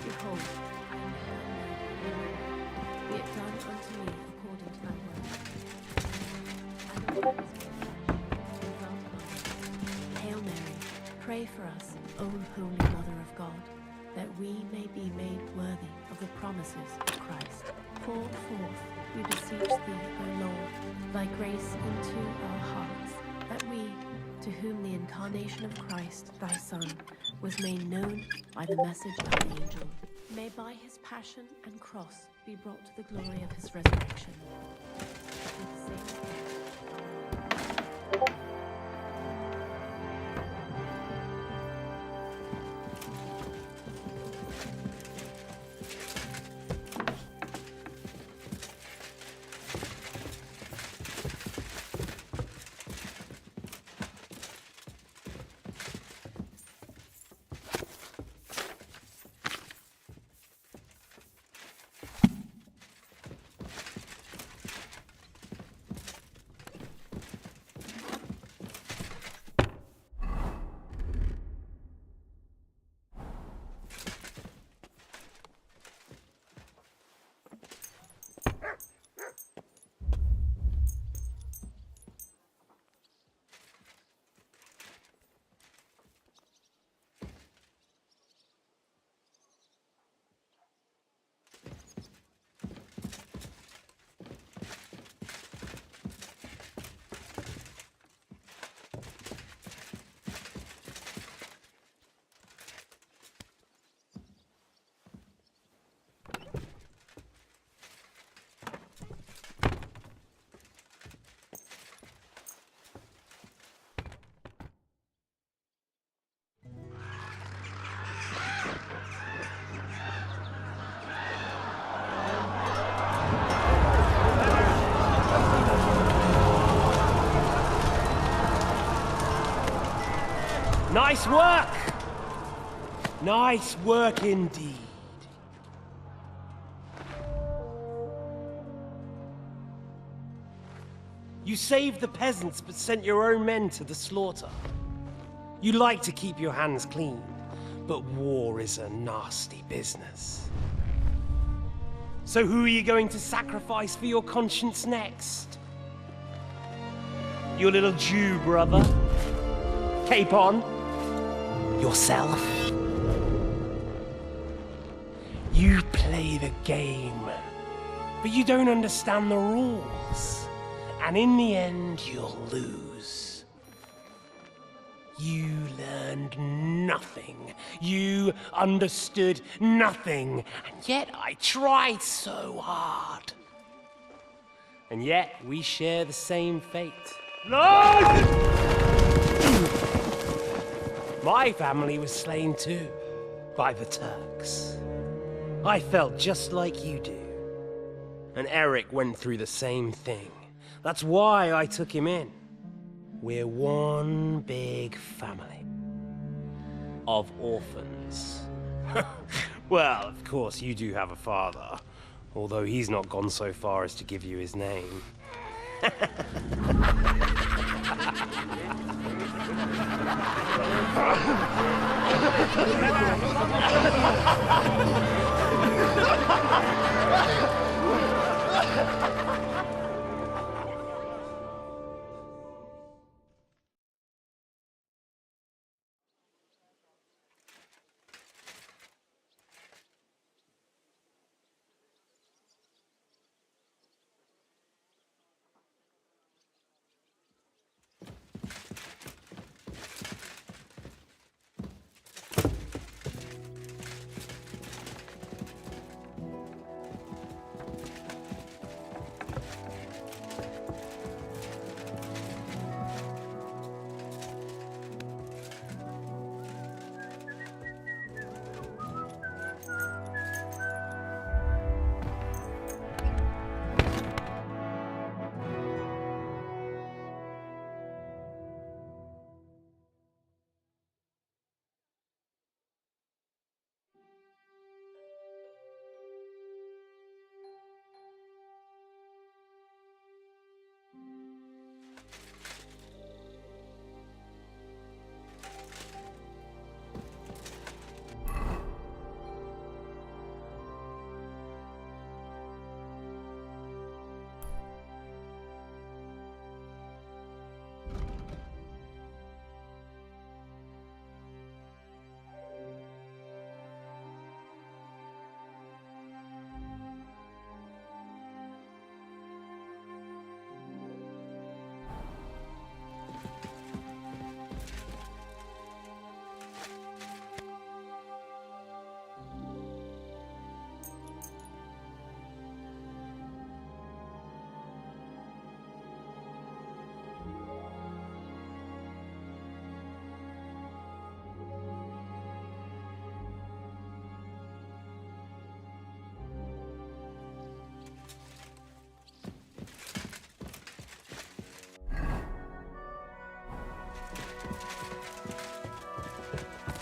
Behold, I am handmaid, be it done unto me according to thy word. And the Lord is with us. Hail Mary, pray for us, O Holy Mother of God, that we may be made worthy of the promises of Christ. Pour forth, we beseech thee, O Lord, thy grace into our hearts, that we, to whom the incarnation of Christ, thy Son, was made known by the message of the angel, may by his passion and cross be brought to the glory of his resurrection. Through the same Spirit. Nice work! Nice work indeed. You saved the peasants but sent your own men to the slaughter. You like to keep your hands clean, but war is a nasty business. So who are you going to sacrifice for your conscience next? Your little Jew brother? Cape on? Yourself? You play the game, but you don't understand the rules. And in the end, you'll lose. You learned nothing. You understood nothing. And yet I tried so hard. And yet we share the same fate. Lord! My family was slain too, by the Turks. I felt just like you do. And Eric went through the same thing. That's why I took him in. We're one big family. Of orphans. Well, of course, you do have a father. Although he's not gone so far as to give you his name.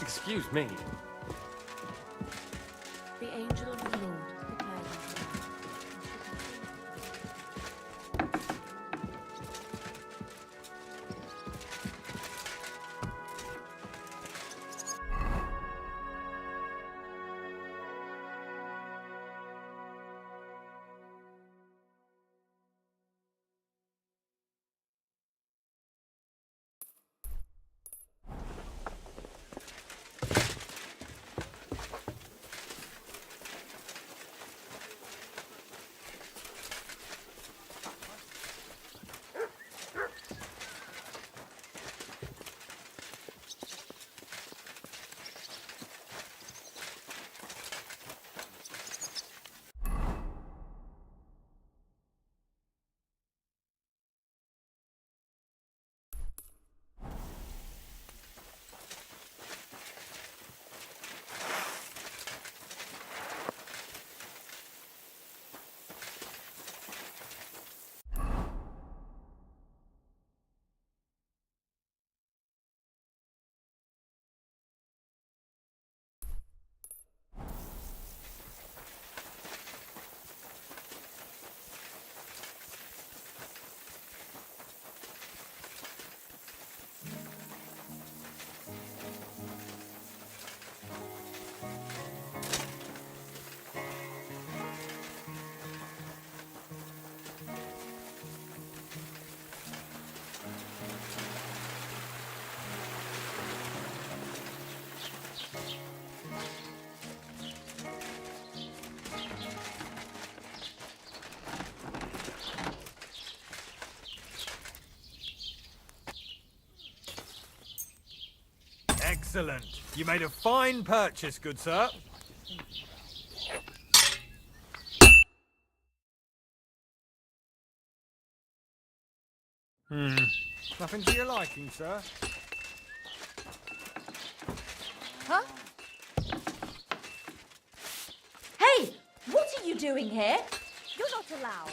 Excuse me. The angel of the Lord prepared us. Excellent. You made a fine purchase, good sir. Nothing to your liking, sir? Huh? Hey! What are you doing here? You're not allowed.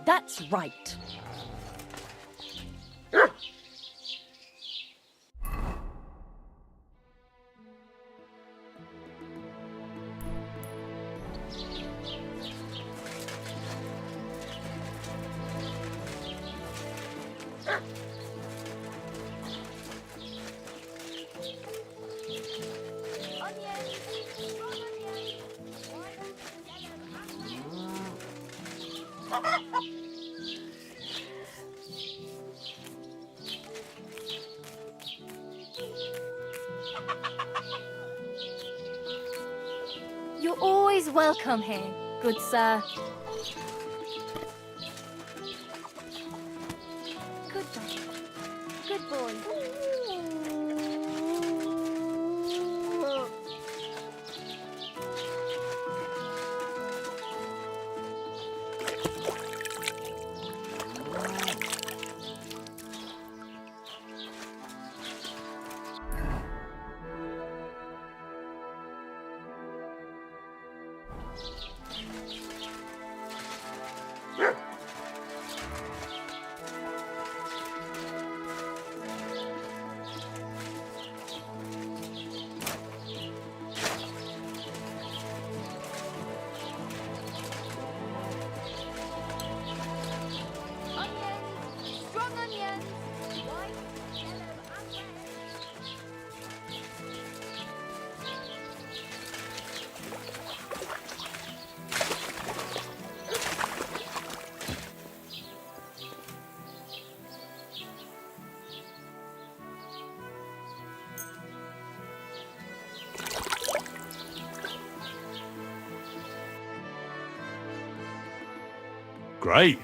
That's right. You're always welcome here, good sir. Good boy. Good boy. Great.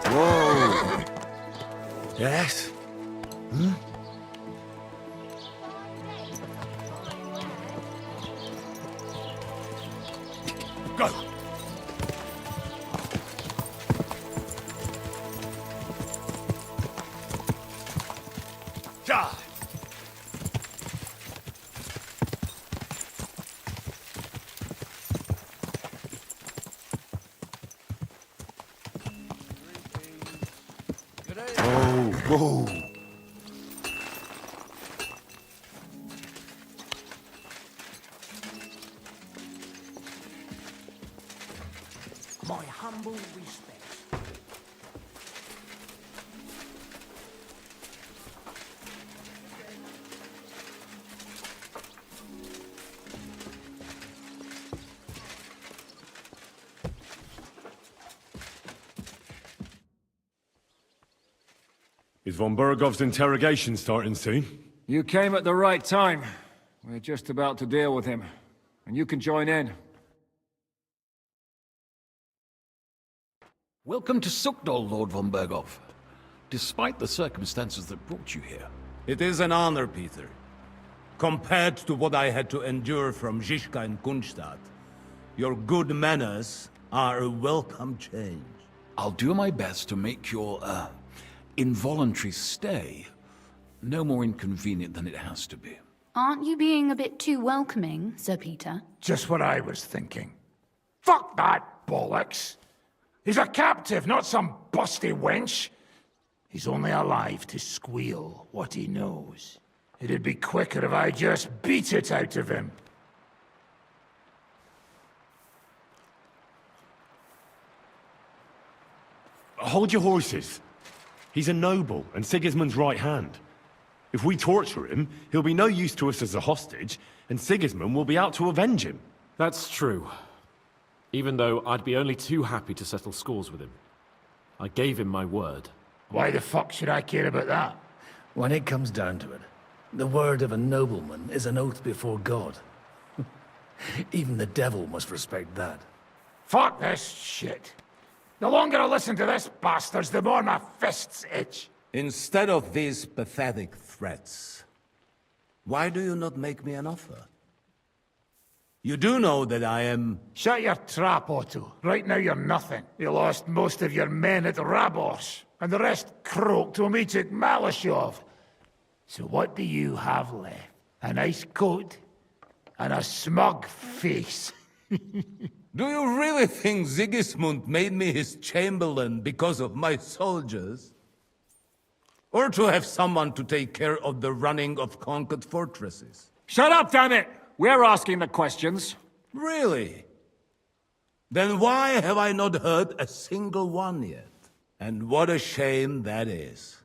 Whoa. Yes? Hmm? Go! Die! Whoa! My humble respects. Is von Bergov's interrogation starting soon? You came at the right time. We're just about to deal with him. And you can join in. Welcome to Sukdol, Lord von Bergov. Despite the circumstances that brought you here. It is an honor, Peter. Compared to what I had to endure from Zizka and Kunstadt, your good manners are a welcome change. I'll do my best to make your, involuntary stay no more inconvenient than it has to be. Aren't you being a bit too welcoming, Sir Peter? Just what I was thinking. Fuck that bollocks! He's a captive, not some busty wench. He's only alive to squeal what he knows. It'd be quicker if I just beat it out of him. Hold your horses. He's a noble and Sigismund's right hand. If we torture him, he'll be no use to us as a hostage, and Sigismund will be out to avenge him. That's true. Even though I'd be only too happy to settle scores with him. I gave him my word. Why the fuck should I care about that? When it comes down to it, the word of a nobleman is an oath before God. Even the devil must respect that. Fuck this shit. The longer I listen to this bastards, the more my fists itch. Instead of these pathetic threats, why do you not make me an offer? You do know that I am... Shut your trap, Otto. Right now you're nothing. You lost most of your men at Rabos, and the rest croaked when we took Malashov. So what do you have left? A nice coat and a smug face. Do you really think Sigismund made me his chamberlain because of my soldiers? Or to have someone to take care of the running of conquered fortresses? Shut up, damn it! We're asking the questions. Really? Then why have I not heard a single one yet? And what a shame that is.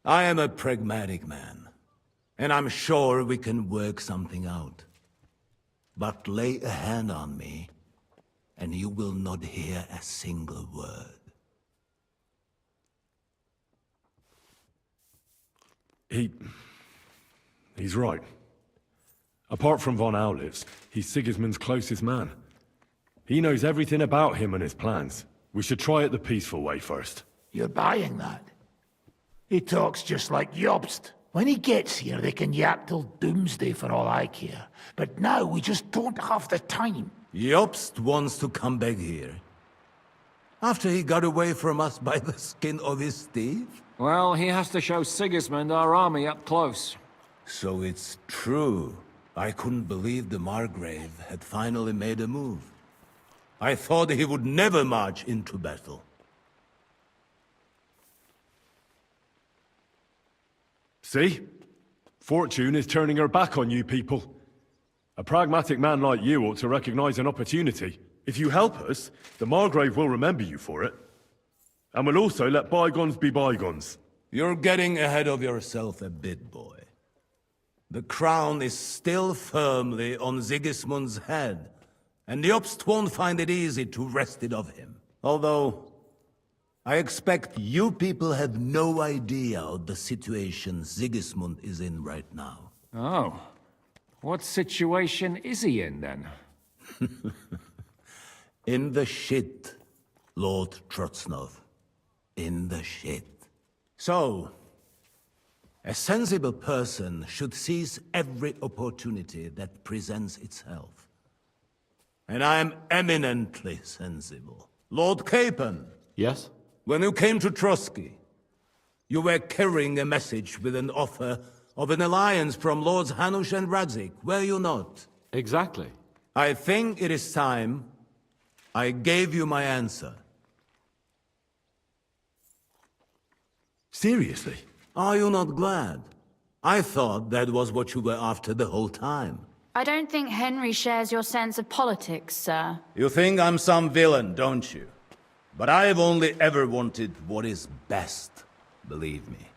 I am a pragmatic man, and I'm sure we can work something out. But lay a hand on me, and you will not hear a single word. He's right. Apart from von Aulitz, he's Sigismund's closest man. He knows everything about him and his plans. We should try it the peaceful way first. You're buying that? He talks just like Jobst. When he gets here, they can yap till doomsday for all I care. But now we just don't have the time. Jobst wants to come back here. After he got away from us by the skin of his teeth? Well, he has to show Sigismund our army up close. So it's true. I couldn't believe the Margrave had finally made a move. I thought he would never march into battle. See? Fortune is turning her back on you people. A pragmatic man like you ought to recognize an opportunity. If you help us, the Margrave will remember you for it. And will also let bygones be bygones. You're getting ahead of yourself a bit, boy. The crown is still firmly on Sigismund's head, and Jobst won't find it easy to wrest it of him. Although, I expect you people have no idea of the situation Sigismund is in right now. Oh. What situation is he in, then? In the shit, Lord Trotznov. In the shit. So, a sensible person should seize every opportunity that presents itself. And I am eminently sensible. Lord Capon. Yes? When you came to Trotsky, you were carrying a message with an offer of an alliance from Lords Hanush and Radzik, were you not? Exactly. I think it is time I gave you my answer. Seriously? Are you not glad? I thought that was what you were after the whole time. I don't think Henry shares your sense of politics, sir. You think I'm some villain, don't you? But I've only ever wanted what is best, believe me.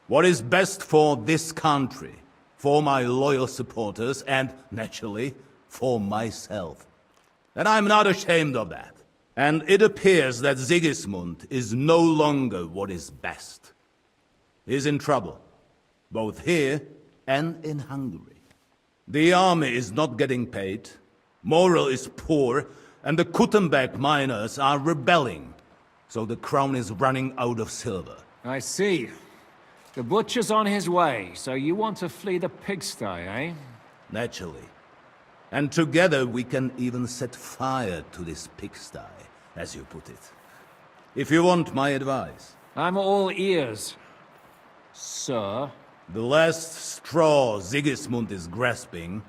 What is best for this country, for my loyal supporters, and, naturally, for myself. And I'm not ashamed of that. And it appears that Sigismund is no longer what is best. He's in trouble, both here and in Hungary. The army is not getting paid, morale is poor, and the Kuttenberg miners are rebelling. So the crown is running out of silver. I see. The butcher's on his way, so you want to flee the pigsty, eh? Naturally. And together we can even set fire to this pigsty, as you put it. If you want my advice. I'm all ears, sir. The last straw Sigismund is grasping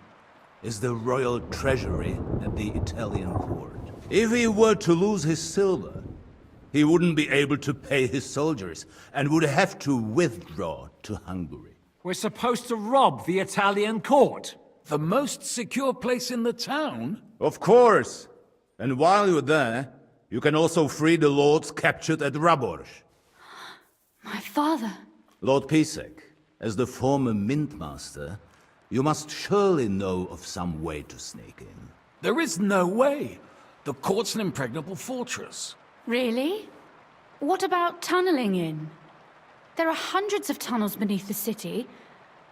is the royal treasury at the Italian court. If he were to lose his silver, he wouldn't be able to pay his soldiers and would have to withdraw to Hungary. We're supposed to rob the Italian court? The most secure place in the town? Of course! And while you're there, you can also free the lords captured at Raborj. My father. Lord Pisek, as the former Mintmaster, you must surely know of some way to sneak in. There is no way. The court's an impregnable fortress. Really? What about tunneling in? There are hundreds of tunnels beneath the city,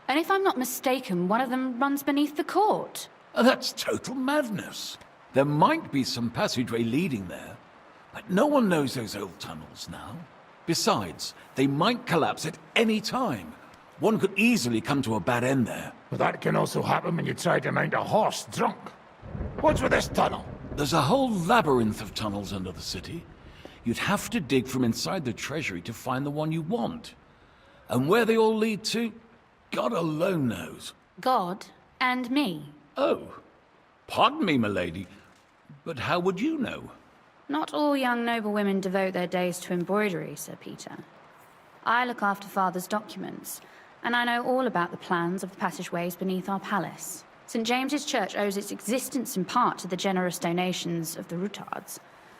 and if I'm not mistaken, one of them runs beneath the court. That's total madness. There might be some passageway leading there, but no one knows those old tunnels now. Besides, they might collapse at any time. One could easily come to a bad end there. But that can also happen when you try to mount a horse drunk. What's with this tunnel? There's a whole labyrinth of tunnels under the city. You'd have to dig from inside the treasury to find the one you want. And where they all lead to, God alone knows. God and me. Oh, pardon me, milady, but how would you know? Not all young noble women devote their days to embroidery, Sir Peter. I look after Father's documents, and I know all about the plans of the passageways beneath our palace. St. James's Church owes its existence in part to the generous donations of the Routards.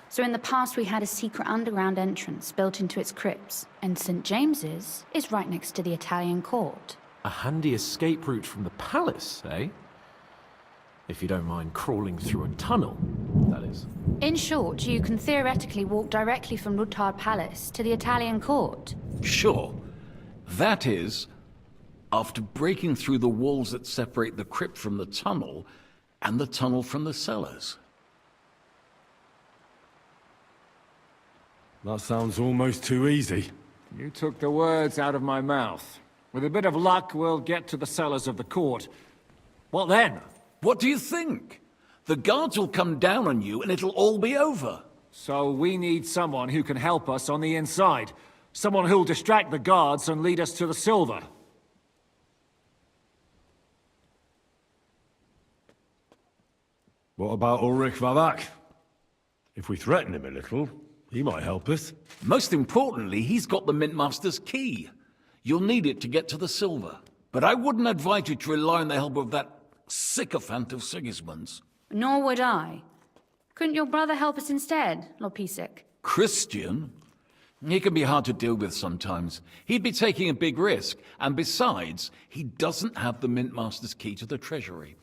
So in the past we had a secret underground entrance built into its crypts, and St. James's is right next to the Italian court. A handy escape route from the palace, eh? If you don't mind crawling through a tunnel, that is. In short, you can theoretically walk directly from Routard Palace to the Italian court. Sure. That is, after breaking through the walls that separate the crypt from the tunnel, and the tunnel from the cellars. That sounds almost too easy. You took the words out of my mouth. With a bit of luck, we'll get to the cellars of the court. What then? What do you think? The guards will come down on you and it'll all be over. So we need someone who can help us on the inside. Someone who'll distract the guards and lead us to the silver. What about Ulrich Vavak? If we threaten him a little, he might help us. Most importantly, he's got the Mintmaster's key. You'll need it to get to the silver. But I wouldn't advise you to rely on the help of that sycophant of Sigismund's. Nor would I. Couldn't your brother help us instead, Lord Pisek? Christian? He can be hard to deal with sometimes. He'd be taking a big risk, and besides, he doesn't have the Mintmaster's key to the treasury.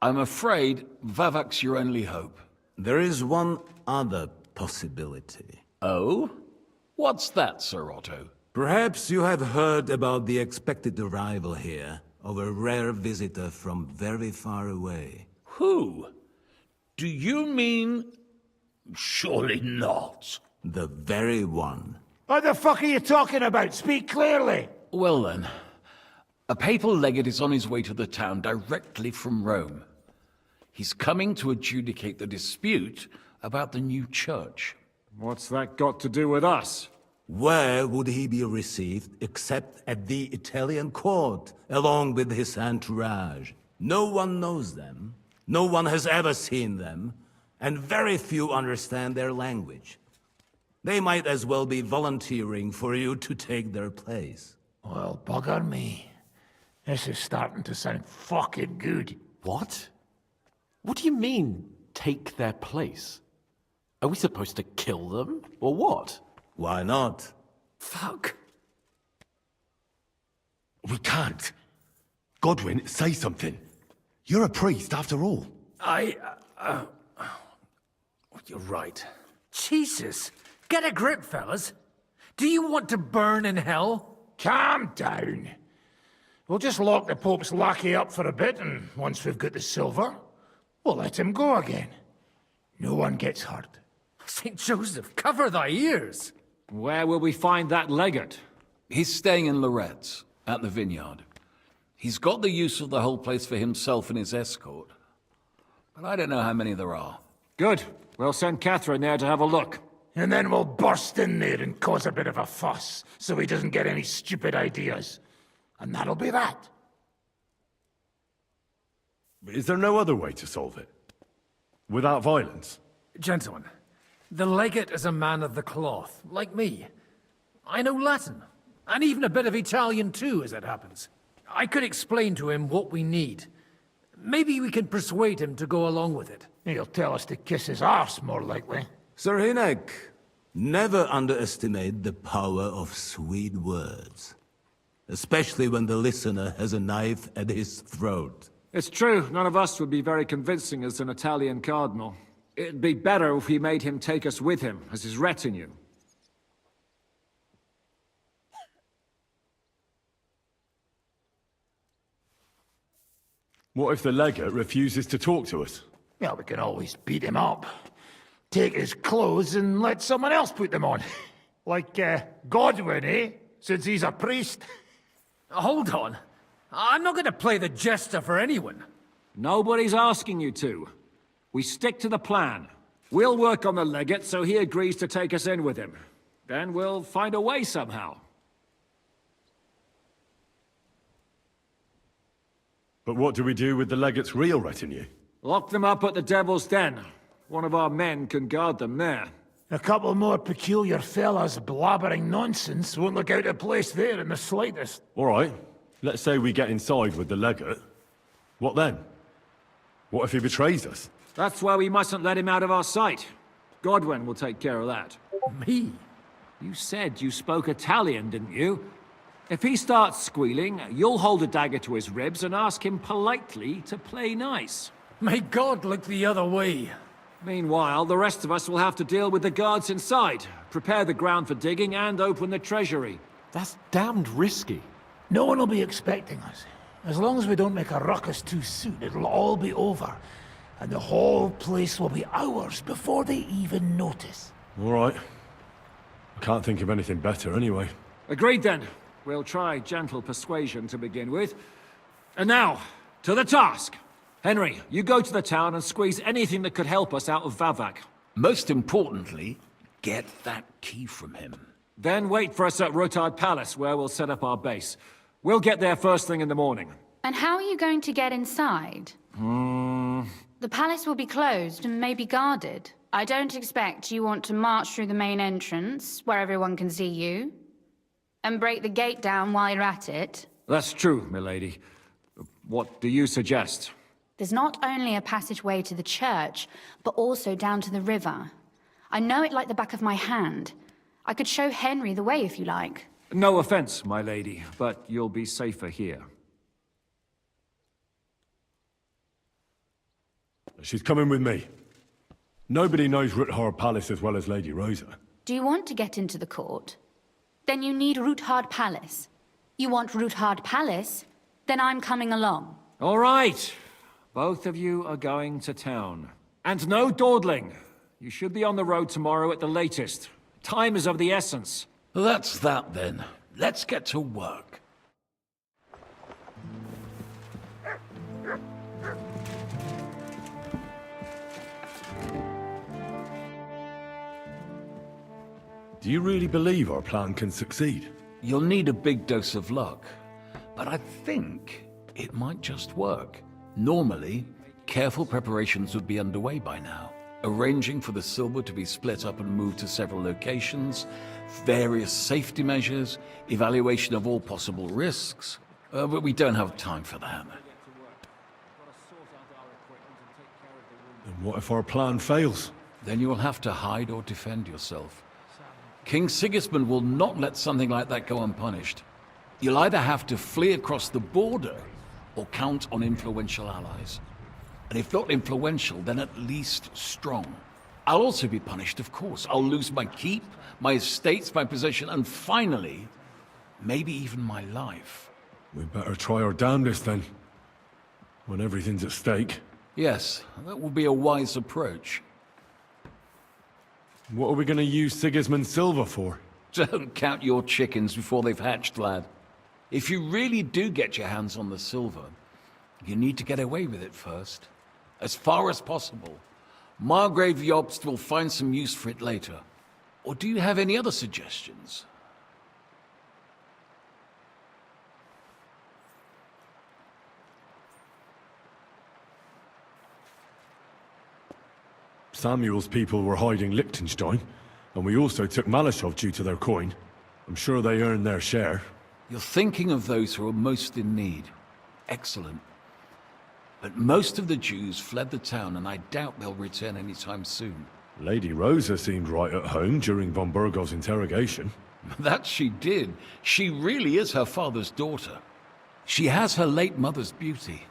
I'm afraid Vavak's your only hope. There is one other possibility. Oh? What's that, Sir Otto? Perhaps you have heard about the expected arrival here of a rare visitor from very far away. Who? Do you mean... Surely not. The very one. What the fuck are you talking about? Speak clearly! Well then, a papal legate is on his way to the town directly from Rome. He's coming to adjudicate the dispute about the new church. What's that got to do with us? Where would he be received except at the Italian court, along with his entourage? No one knows them, no one has ever seen them, and very few understand their language. They might as well be volunteering for you to take their place. Well, bugger me. This is starting to sound fucking good. What? What do you mean, take their place? Are we supposed to kill them, or what? Why not? Fuck. We can't. Godwin, say something. You're a priest, after all. You're right. Jesus! Get a grip, fellas. Do you want to burn in hell? Calm down. We'll just lock the Pope's lackey up for a bit, and once we've got the silver, we'll let him go again. No one gets hurt. St. Joseph, cover thy ears! Where will we find that legate? He's staying in Loretz, at the vineyard. He's got the use of the whole place for himself and his escort. But I don't know how many there are. Good. We'll send Catherine there to have a look. And then we'll burst in there and cause a bit of a fuss, so he doesn't get any stupid ideas. And that'll be that. Is there no other way to solve it? Without violence? Gentlemen, the legate is a man of the cloth, like me. I know Latin, and even a bit of Italian too, as it happens. I could explain to him what we need. Maybe we can persuade him to go along with it. He'll tell us to kiss his arse, more likely. Sir Hinek, Never underestimate the power of sweet words. Especially when the listener has a knife at his throat. It's true, none of us would be very convincing as an Italian cardinal. It'd be better if we made him take us with him, as his retinue. What if the legate refuses to talk to us? Well, we can always beat him up. Take his clothes and let someone else put them on. Like, Godwin, eh? Since he's a priest. Hold on. I'm not going to play the jester for anyone. Nobody's asking you to. We stick to the plan. We'll work on the legate so he agrees to take us in with him. Then we'll find a way somehow. But what do we do with the legate's real retinue? Lock them up at the Devil's Den. One of our men can guard them there. A couple more peculiar fellas blabbering nonsense won't look out of place there in the slightest. All right. Let's say we get inside with the legate. What then? What if he betrays us? That's why we mustn't let him out of our sight. Godwin will take care of that. Me? You said you spoke Italian, didn't you? If he starts squealing, you'll hold a dagger to his ribs and ask him politely to play nice. May God look the other way. Meanwhile, the rest of us will have to deal with the guards inside, prepare the ground for digging, and open the treasury. That's damned risky. No one will be expecting us. As long as we don't make a ruckus too soon, it'll all be over. And the whole place will be ours before they even notice. All right. I can't think of anything better anyway. Agreed then. We'll try gentle persuasion to begin with. And now, to the task! Henry, you go to the town and squeeze anything that could help us out of Vavak. Most importantly, get that key from him. Then wait for us at Rotard Palace, where we'll set up our base. We'll get there first thing in the morning. And how are you going to get inside? The palace will be closed and maybe guarded. I don't expect you want to march through the main entrance, where everyone can see you, and break the gate down while you're at it. That's true, milady. What do you suggest? There's not only a passageway to the church, but also down to the river. I know it like the back of my hand. I could show Henry the way if you like. No offense, my lady, but you'll be safer here. She's coming with me. Nobody knows Ruthard Palace as well as Lady Rosa. Do you want to get into the court? Then you need Ruthard Palace. You want Ruthard Palace? Then I'm coming along. All right. Both of you are going to town. And no dawdling. You should be on the road tomorrow at the latest. Time is of the essence. That's that then. Let's get to work. Do you really believe our plan can succeed? You'll need a big dose of luck, but I think it might just work. Normally, careful preparations would be underway by now. Arranging for the silver to be split up and moved to several locations, various safety measures, evaluation of all possible risks. But we don't have time for that. And what if our plan fails? Then you will have to hide or defend yourself. King Sigismund will not let something like that go unpunished. You'll either have to flee across the border or count on influential allies. And if not influential, then at least strong. I'll also be punished, of course. I'll lose my keep, my estates, my position, and finally, maybe even my life. We better try our damnedest then. When everything's at stake. Yes, that will be a wise approach. What are we going to use Sigismund's silver for? Don't count your chickens before they've hatched, lad. If you really do get your hands on the silver, you need to get away with it first. As far as possible. Margrave Jobst will find some use for it later. Or do you have any other suggestions? Samuel's people were hiding Liechtenstein, and we also took Malashov due to their coin. I'm sure they earned their share. You're thinking of those who are most in need. Excellent. But most of the Jews fled the town, and I doubt they'll return anytime soon. Lady Rosa seemed right at home during von Burgov's interrogation. That she did. She really is her father's daughter. She has her late mother's beauty.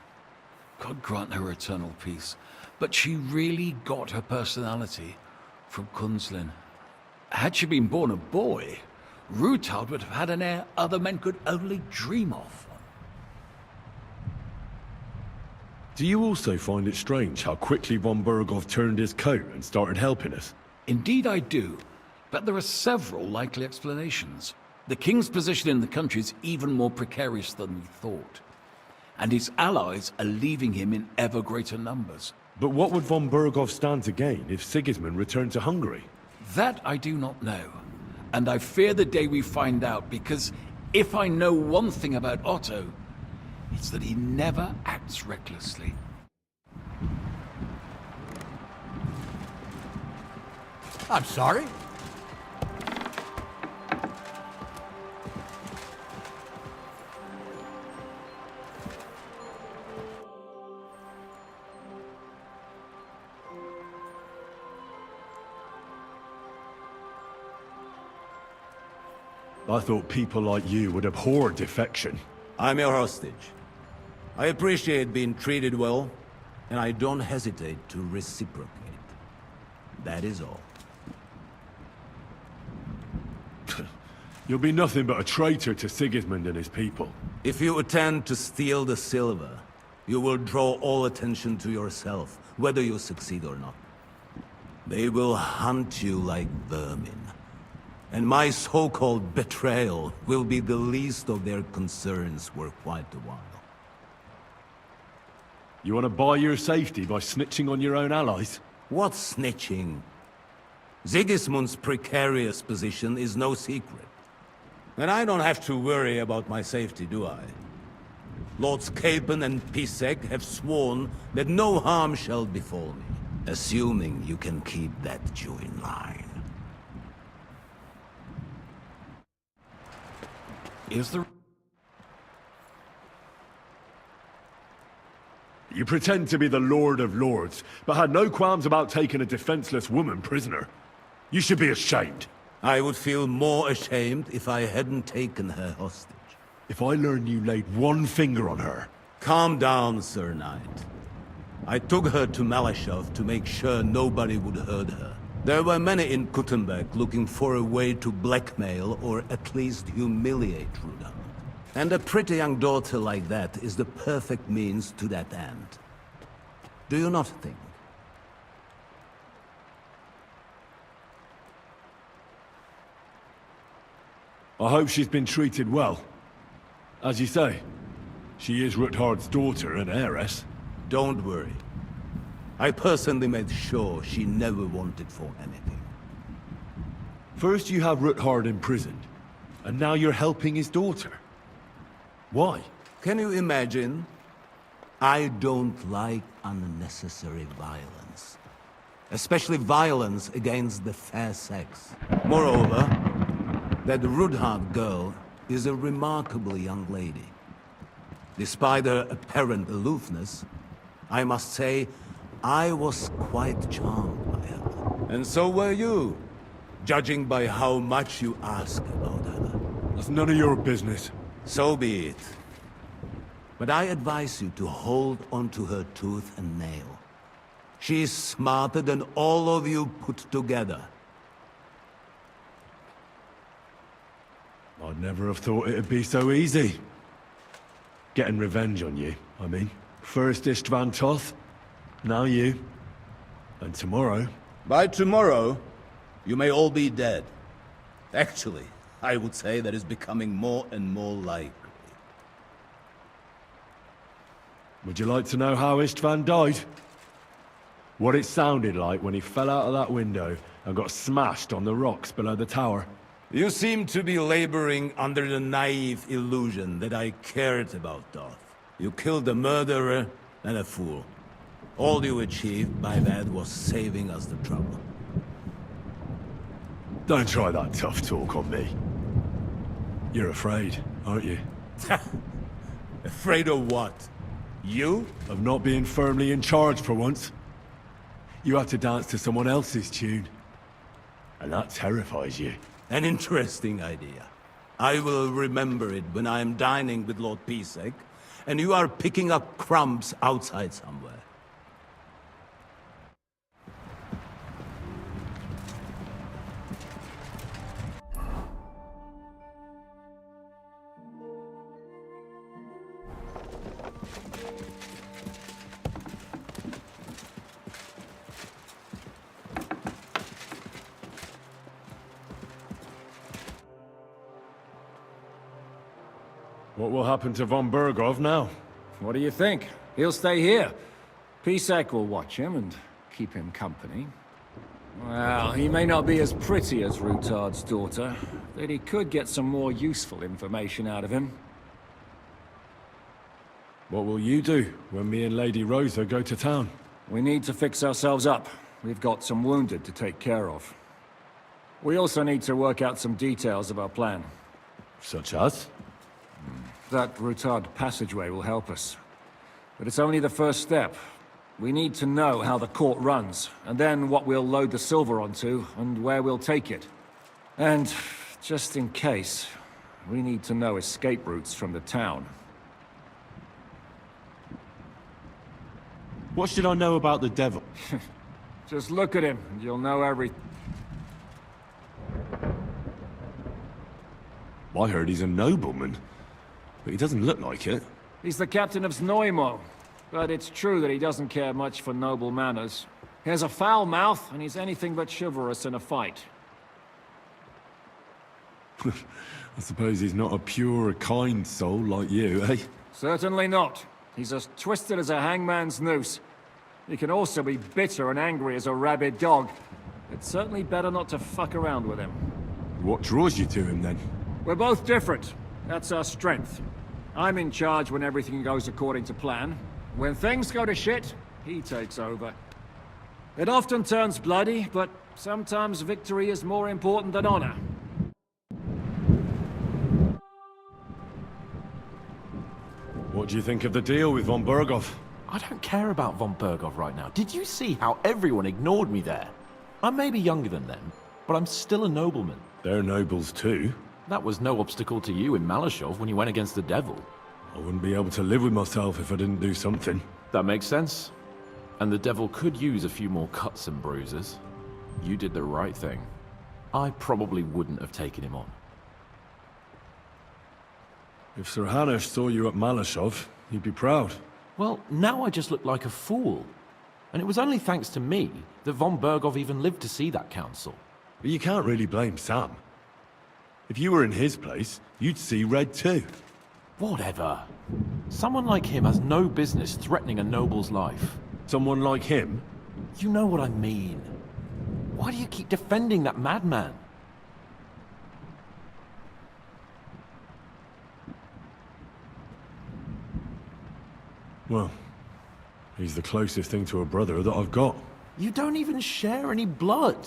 God grant her eternal peace. But she really got her personality from Kunzlin. Had she been born a boy, Rutard would have had an heir other men could only dream of. Do you also find it strange how quickly von Burgov turned his coat and started helping us? Indeed I do, but there are several likely explanations. The king's position in the country is even more precarious than we thought, and his allies are leaving him in ever greater numbers. But what would von Burgov stand to gain if Sigismund returned to Hungary? That I do not know, and I fear the day we find out, because if I know one thing about Otto, it's that he never acts recklessly. I'm sorry? I thought people like you would abhor defection. I'm your hostage. I appreciate being treated well, and I don't hesitate to reciprocate. That is all. You'll be nothing but a traitor to Sigismund and his people. If you attempt to steal the silver, you will draw all attention to yourself, whether you succeed or not. They will hunt you like vermin. And my so-called betrayal will be the least of their concerns for quite a while. You want to buy your safety by snitching on your own allies? What snitching? Sigismund's precarious position is no secret. And I don't have to worry about my safety, do I? Lords Capen and Pisek have sworn that no harm shall befall me, assuming you can keep that Jew in line. Is there... You pretend to be the Lord of Lords, but had no qualms about taking a defenseless woman prisoner. You should be ashamed. I would feel more ashamed if I hadn't taken her hostage. If I learned you laid one finger on her... Calm down, Sir Knight. I took her to Malashov to make sure nobody would hurt her. There were many in Kuttenberg looking for a way to blackmail or at least humiliate Rudolf. And a pretty young daughter like that is the perfect means to that end. Do you not think? I hope she's been treated well. As you say, she is Ruthard's daughter and heiress. Don't worry. I personally made sure she never wanted for anything. First you have Ruthard imprisoned, and now you're helping his daughter. Why? Can you imagine? I don't like unnecessary violence. Especially violence against the fair sex. Moreover, that Ruthard girl is a remarkable young lady. Despite her apparent aloofness, I must say, I was quite charmed by her. And so were you, judging by how much you ask about her. That's none of your business. So be it. But I advise you to hold onto her tooth and nail. She's smarter than all of you put together. I'd never have thought it'd be so easy. Getting revenge on you, I mean. First Istvan Toth, now you. And tomorrow... By tomorrow, you may all be dead. Actually, I would say that is becoming more and more likely. Would you like to know how Istvan died? What it sounded like when he fell out of that window and got smashed on the rocks below the tower? You seem to be laboring under the naive illusion that I cared about Doth. You killed a murderer and a fool. All you achieved by that was saving us the trouble. Don't try that tough talk on me. You're afraid, aren't you? Afraid of what? You? Of not being firmly in charge for once. You had to dance to someone else's tune. And that terrifies you. An interesting idea. I will remember it when I am dining with Lord Pisek, and you are picking up crumbs outside somewhere. What will happen to von Bergov now? What do you think? He'll stay here. Pisek will watch him and keep him company. Well, he may not be as pretty as Rutard's daughter, but he could get some more useful information out of him. What will you do when me and Lady Rosa go to town? We need to fix ourselves up. We've got some wounded to take care of. We also need to work out some details of our plan. Such as? That Rutard passageway will help us. But it's only the first step. We need to know how the court runs, and then what we'll load the silver onto, and where we'll take it. And, just in case, we need to know escape routes from the town. What should I know about the devil? Just look at him, and you'll know everything. I heard he's a nobleman, but he doesn't look like it. He's the captain of Znojmo, but it's true that he doesn't care much for noble manners. He has a foul mouth, and he's anything but chivalrous in a fight. I suppose he's not a pure, kind soul like you, eh? Certainly not. He's as twisted as a hangman's noose. He can also be bitter and angry as a rabid dog. It's certainly better not to fuck around with him. What draws you to him, then? We're both different. That's our strength. I'm in charge when everything goes according to plan. When things go to shit, he takes over. It often turns bloody, but sometimes victory is more important than honor. What do you think of the deal with von Bergov? I don't care about von Bergov right now. Did you see how everyone ignored me there? I may be younger than them, but I'm still a nobleman. They're nobles too. That was no obstacle to you in Malashov when you went against the devil. I wouldn't be able to live with myself if I didn't do something. That makes sense. And the devil could use a few more cuts and bruises. You did the right thing. I probably wouldn't have taken him on. If Sir Hanush saw you at Malashov, he'd be proud. Well, now I just look like a fool. And it was only thanks to me that von Bergov even lived to see that council. But you can't really blame Sam. If you were in his place, you'd see red too. Whatever. Someone like him has no business threatening a noble's life. Someone like him? You know what I mean. Why do you keep defending that madman? Well, he's the closest thing to a brother that I've got. You don't even share any blood.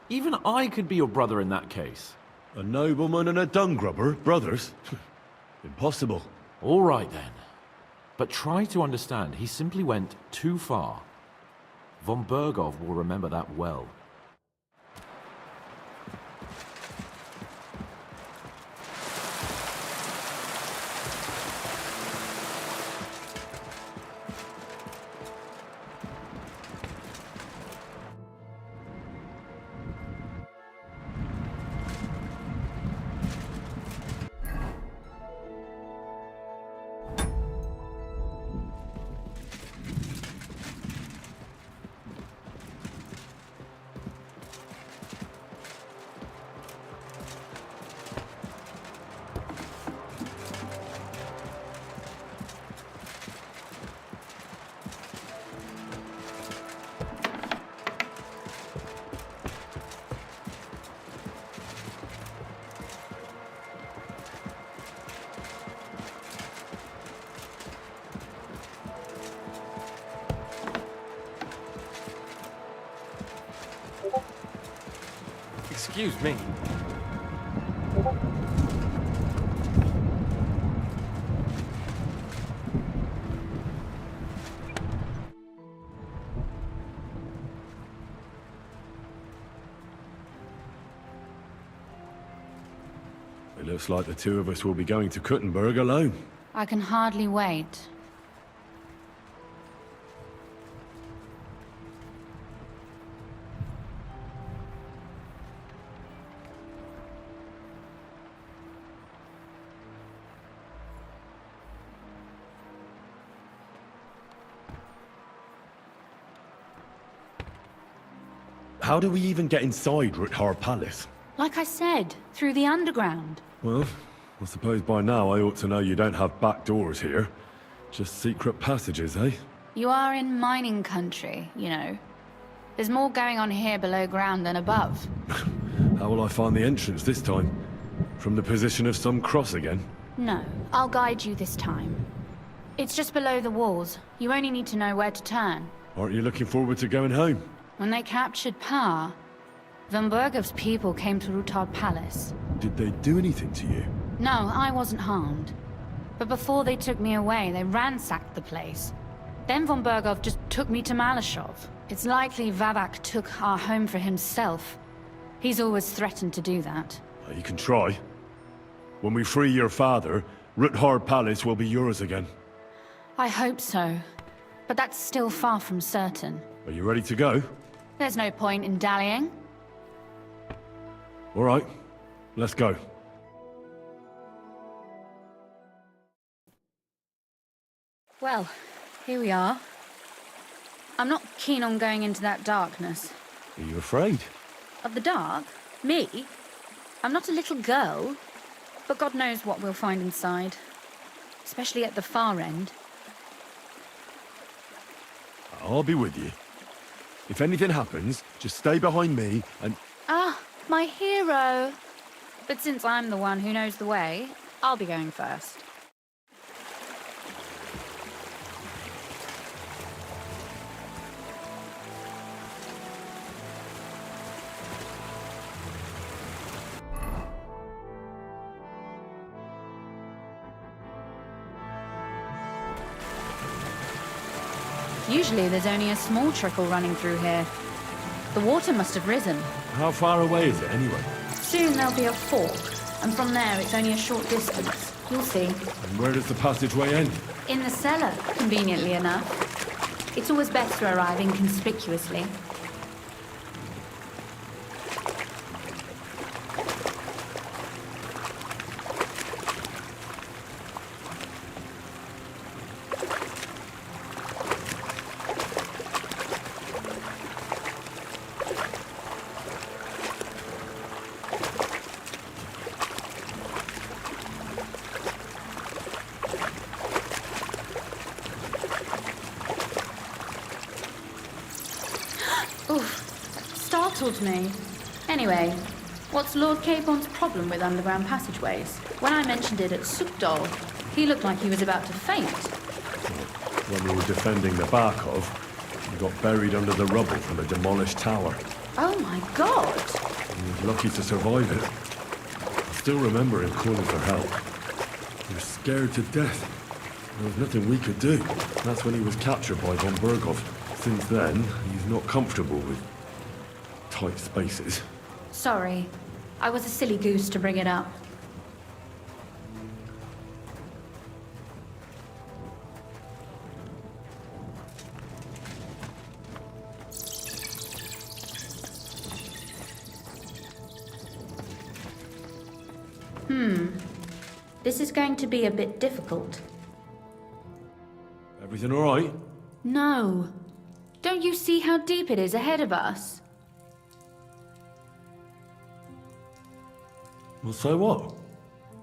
Even I could be your brother in that case. A nobleman and a dung grubber, brothers? Impossible. All right then. But try to understand, he simply went too far. Von Bergov will remember that well. Excuse me. Looks like the two of us will be going to Kuttenberg alone. I can hardly wait. How do we even get inside Ruthar Palace? Like I said, through the underground. Well, I suppose by now I ought to know you don't have back doors here. Just secret passages, eh? You are in mining country, you know. There's more going on here below ground than above. How will I find the entrance this time? From the position of some cross again? No, I'll guide you this time. It's just below the walls. You only need to know where to turn. Aren't you looking forward to going home? When they captured Pa, Von Bergov's people came to Ruthar Palace. Did they do anything to you? No, I wasn't harmed. But before they took me away, they ransacked the place. Then Von Bergov just took me to Malashov. It's likely Vavak took our home for himself. He's always threatened to do that. You can try. When we free your father, Ruthar Palace will be yours again. I hope so. But that's still far from certain. Are you ready to go? There's no point in dallying. All right, let's go. Well, here we are. I'm not keen on going into that darkness. Are you afraid? Of the dark? Me? I'm not a little girl. But God knows what we'll find inside. Especially at the far end. I'll be with you. If anything happens, just stay behind me and... Ah, my hero! But since I'm the one who knows the way, I'll be going first. Usually there's only a small trickle running through here. The water must have risen. How far away is it anyway? Soon there'll be a fork, and from there it's only a short distance. You'll see. And where does the passageway end? In the cellar, conveniently enough. It's always best to arrive inconspicuously. Startled me. Anyway, what's Lord Capon's problem with underground passageways? When I mentioned it at Sukdol, he looked like he was about to faint. When we were defending the Barkov, we got buried under the rubble from a demolished tower. Oh my god! He was lucky to survive it. I still remember him calling for help. He was scared to death. There was nothing we could do. That's when he was captured by von Bergov. Since then, he's not comfortable with tight spaces. Sorry. I was a silly goose to bring it up. This is going to be a bit difficult. Everything all right? No. Don't you see how deep it is ahead of us? Well, so what?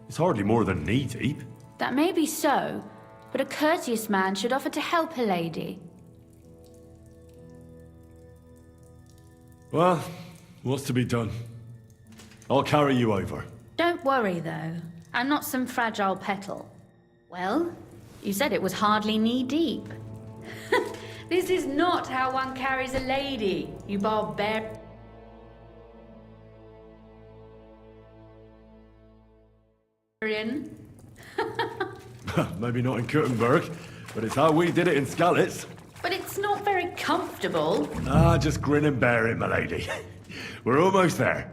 It's hardly more than knee-deep. That may be so, but a courteous man should offer to help a lady. Well, what's to be done? I'll carry you over. Don't worry, though. I'm not some fragile petal. Well, you said it was hardly knee-deep. This is not how one carries a lady, you barbarian. Maybe not in Kuttenberg, but it's how we did it in Skalitz. But it's not very comfortable. Ah, just grin and bear it, my lady. We're almost there.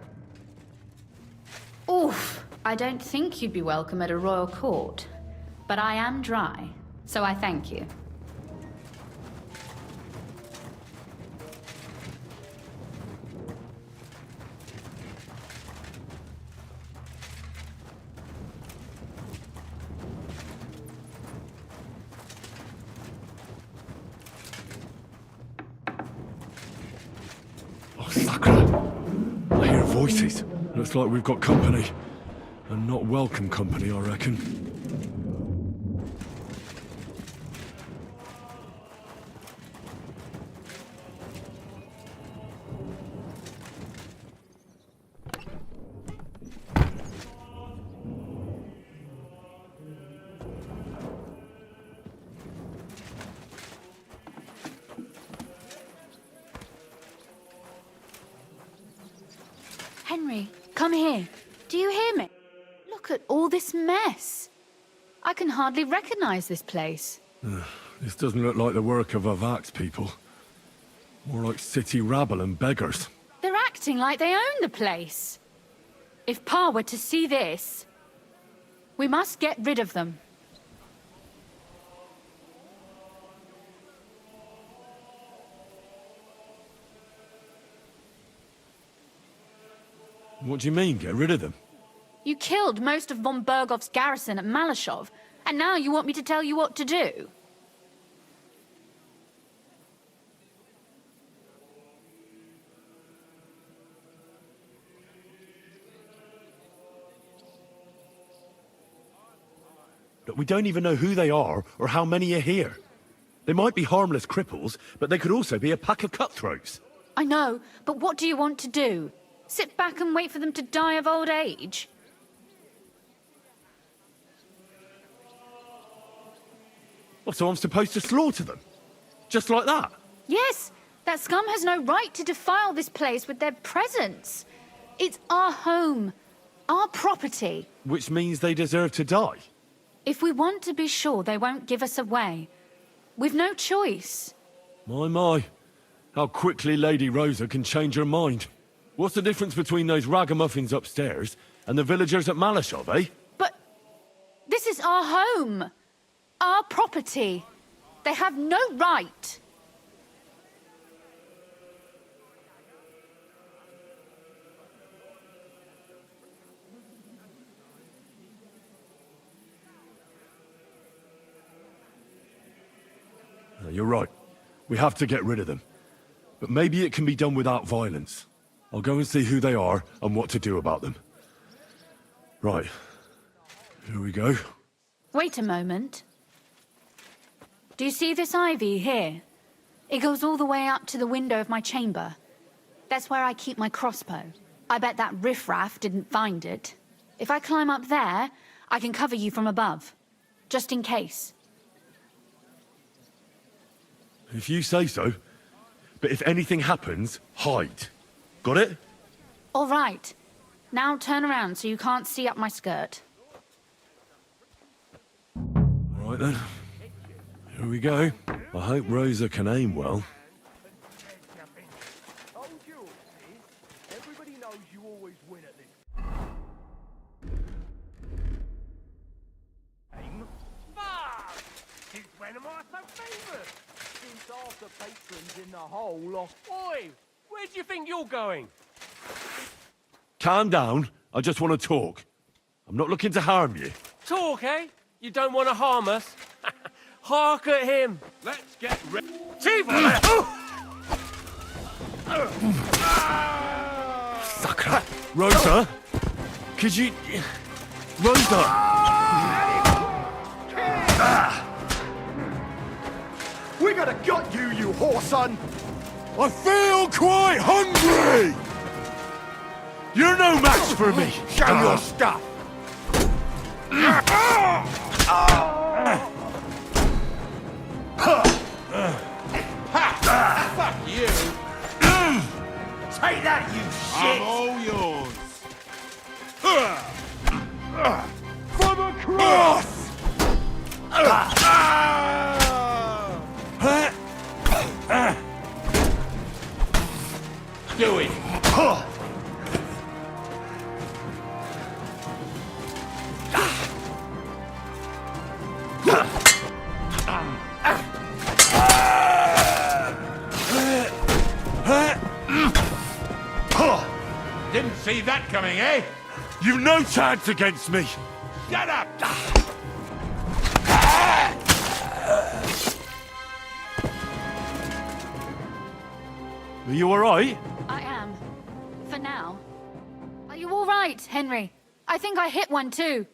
Oof. I don't think you'd be welcome at a royal court, but I am dry, so I thank you. Oh, Sakura! I hear voices. Looks like we've got company. And not welcome company, I reckon. Henry, come here. Do you hear me? Look at all this mess. I can hardly recognize this place. This doesn't look like the work of Avak's people. More like city rabble and beggars. They're acting like they own the place. If Pa were to see this, we must get rid of them. What do you mean, get rid of them? You killed most of von Bergov's garrison at Malashov, and now you want me to tell you what to do? But we don't even know who they are or how many are here. They might be harmless cripples, but they could also be a pack of cutthroats. I know, but what do you want to do? Sit back and wait for them to die of old age? Oh, so I'm supposed to slaughter them? Just like that? Yes, that scum has no right to defile this place with their presence. It's our home, our property. Which means they deserve to die. If we want to be sure they won't give us away, we've no choice. My. How quickly Lady Rosa can change her mind. What's the difference between those ragamuffins upstairs and the villagers at Malashov, eh? But this is our home, our property. They have no right. No, you're right. We have to get rid of them. But maybe it can be done without violence. I'll go and see who they are and what to do about them. Right. Here we go. Wait a moment. Do you see this ivy here? It goes all the way up to the window of my chamber. That's where I keep my crossbow. I bet that riffraff didn't find it. If I climb up there, I can cover you from above. Just in case. If you say so. But if anything happens, hide. Got it? All right. Now turn around so you can't see up my skirt. All right then. Here we go. I hope Rosa can aim well. Everybody knows you always win at this. Aim. Fuck! Since when am I so famous? Since half the patrons in the hole lost. Oi! Where do you think you're going? Calm down. I just want to talk. I'm not looking to harm you. Talk, eh? You don't want to harm us? Hark at him. Let's get ready. Sucker! Rosa! Could you... Rosa! We gotta gut you, you whoreson! I feel quite hungry! You're no match for me! Show your stuff! Fuck you! Take that, you shit! I'm all yours. For the cross! Do it! see that coming, eh? You've no chance against me! Get up! Are you alright? I am. For now. Are you all right, Henry? I think I hit one too.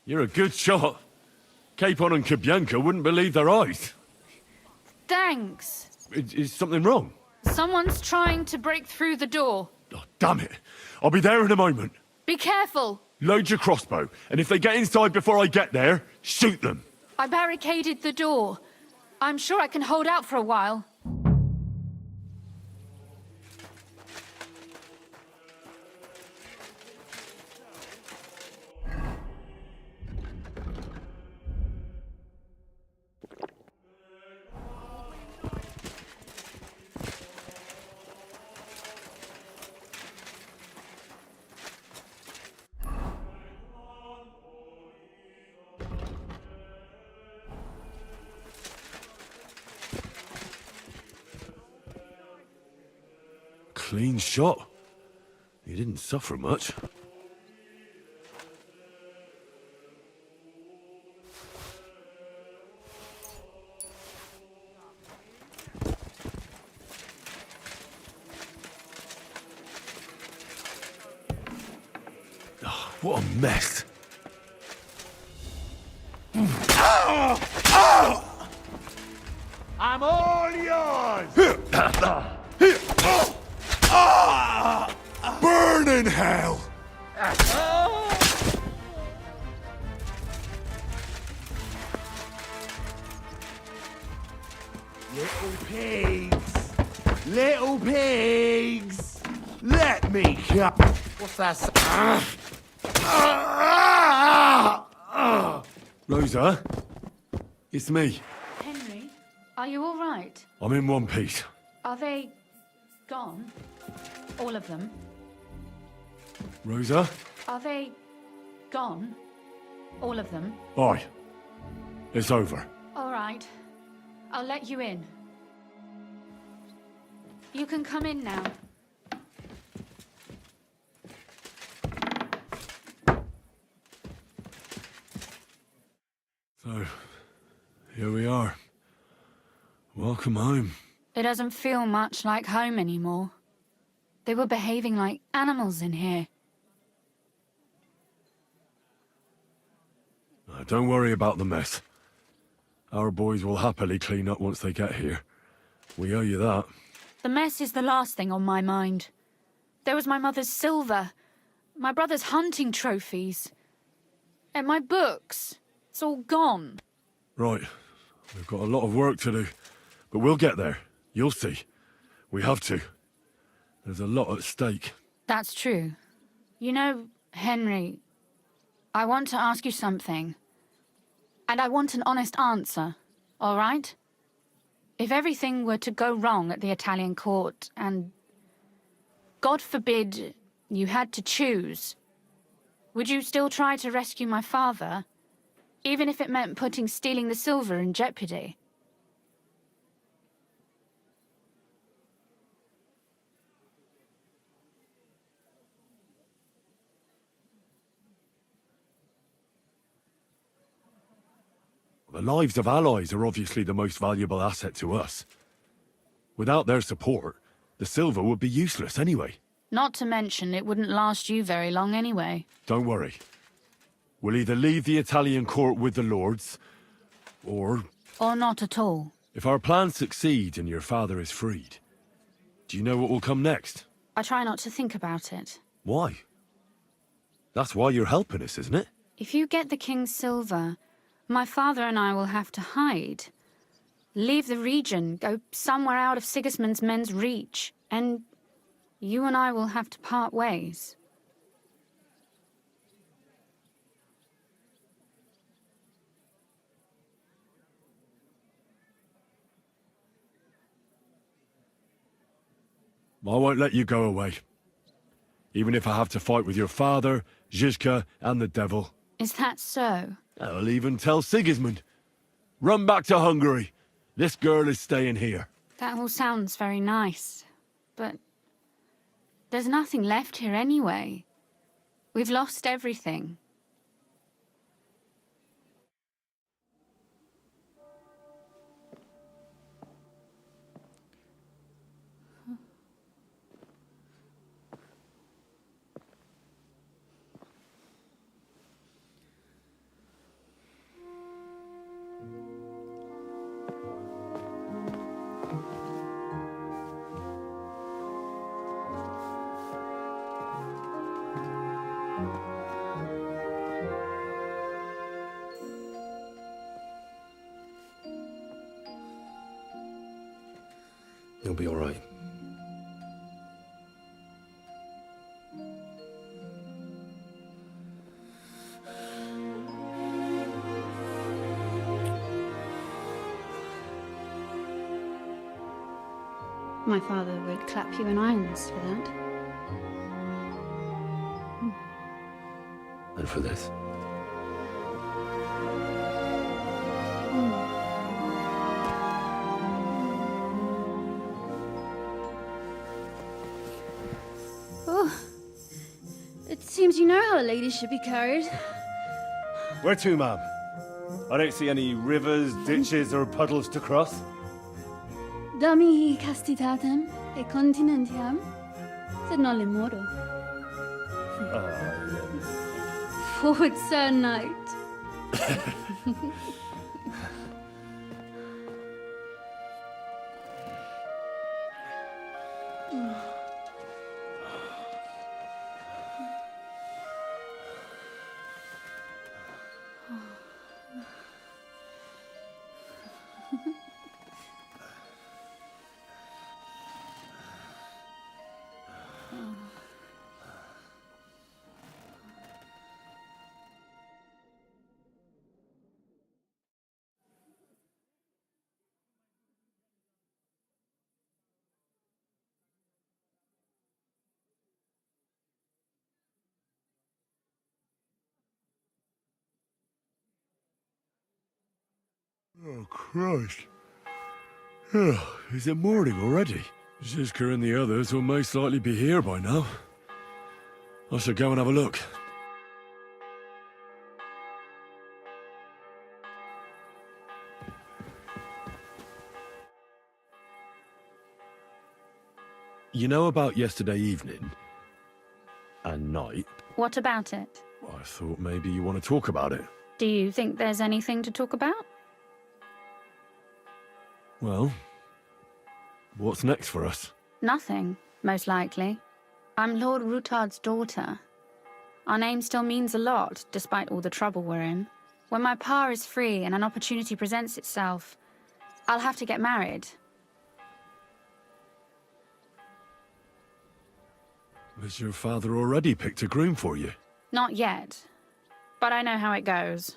You're a good shot. Capon and Cabianca wouldn't believe their eyes. Thanks. Is something wrong? Someone's trying to break through the door. Oh, damn it. I'll be there in a moment. Be careful. Load your crossbow, and if they get inside before I get there, shoot them. I barricaded the door. I'm sure I can hold out for a while. Clean shot. He didn't suffer much. Oh, what a mess. I'm all yours! Burn in hell! Little pigs! Little pigs! Let me come! What's that? Rosa, it's me. Henry, are you all right? I'm in one piece. Are they gone? All of them? Rosa? Are they gone? All of them? Aye. It's over. All right. I'll let you in. You can come in now. So, here we are. Welcome home. It doesn't feel much like home anymore. They were behaving like animals in here. Don't worry about the mess. Our boys will happily clean up once they get here. We owe you that. The mess is the last thing on my mind. There was my mother's silver, my brother's hunting trophies, and my books. It's all gone. Right. We've got a lot of work to do. But we'll get there. You'll see. We have to. There's a lot at stake. That's true. You know, Henry, I want to ask you something. And I want an honest answer, all right? If everything were to go wrong at the Italian court and, God forbid, you had to choose, would you still try to rescue my father, even if it meant putting stealing the silver in jeopardy? The lives of allies are obviously the most valuable asset to us. Without their support, the silver would be useless anyway. Not to mention, it wouldn't last you very long anyway. Don't worry. We'll either leave the Italian court with the lords, or... Or not at all. If our plan succeeds and your father is freed, do you know what will come next? I try not to think about it. Why? That's why you're helping us, isn't it? If you get the king's silver, my father and I will have to hide. Leave the region, go somewhere out of Sigismund's men's reach, and you and I will have to part ways. I won't let you go away. Even if I have to fight with your father, Zizka, and the devil. Is that so? I'll even tell Sigismund. Run back to Hungary. This girl is staying here. That all sounds very nice, but there's nothing left here anyway. We've lost everything. You'll be all right. My father would clap you in irons for that. And for this. Oh, it seems you know how a lady should be carried. Where to, ma'am? I don't see any rivers, ditches, or puddles to cross. Dami castitatem e continentiam, sed non lemoro. Forward, Sir Knight. Oh, Christ. Oh, is it morning already? Zizka and the others will most likely be here by now. I should go and have a look. You know about yesterday evening? And night? What about it? I thought maybe you want to talk about it. Do you think there's anything to talk about? Well, what's next for us? Nothing, most likely. I'm Lord Rutard's daughter. Our name still means a lot, despite all the trouble we're in. When my pa is free and an opportunity presents itself, I'll have to get married. Has your father already picked a groom for you? Not yet, but I know how it goes.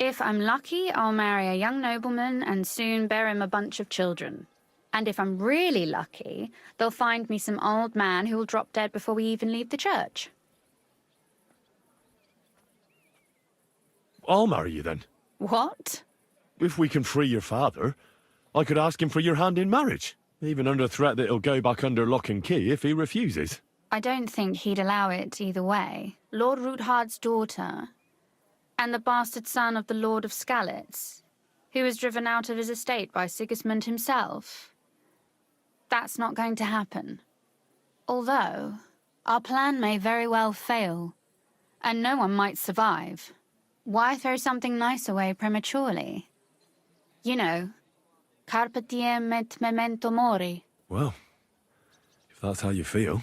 If I'm lucky, I'll marry a young nobleman and soon bear him a bunch of children. And if I'm really lucky, they'll find me some old man who will drop dead before we even leave the church. I'll marry you then. What? If we can free your father, I could ask him for your hand in marriage, even under threat that he'll go back under lock and key if he refuses. I don't think he'd allow it either way. Lord Rutard's daughter, and the bastard son of the Lord of Skalitz, who was driven out of his estate by Sigismund himself. That's not going to happen. Although, our plan may very well fail, and no one might survive. Why throw something nice away prematurely? You know, carpe diem et memento mori. Well, if that's how you feel.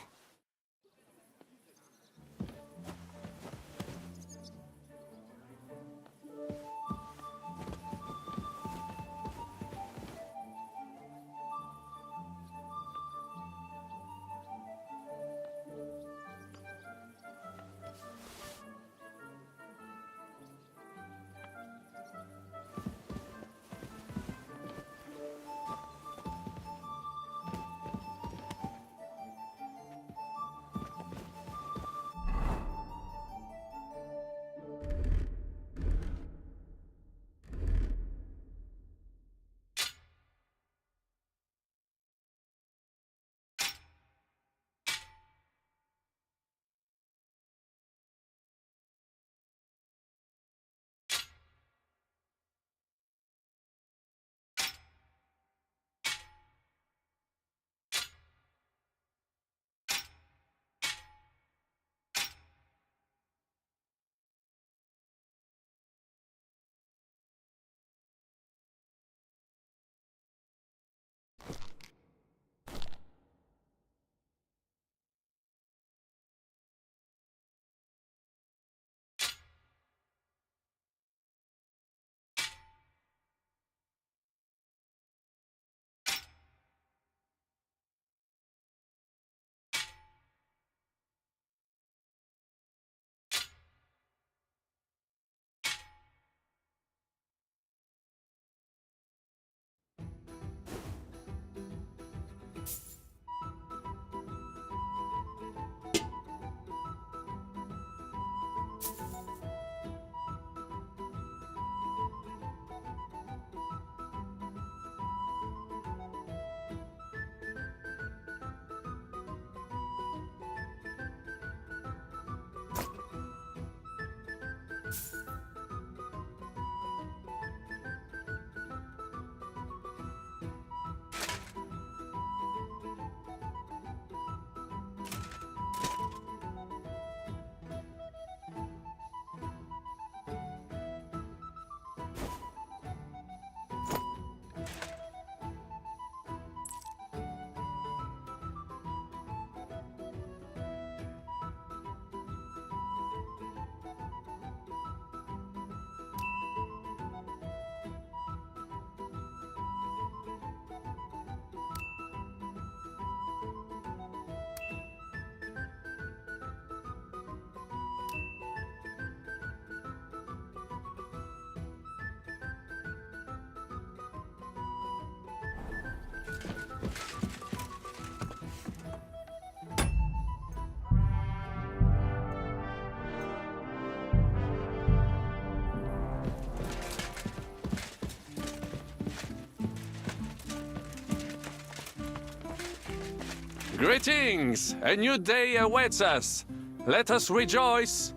Greetings! A new day awaits us. Let us rejoice.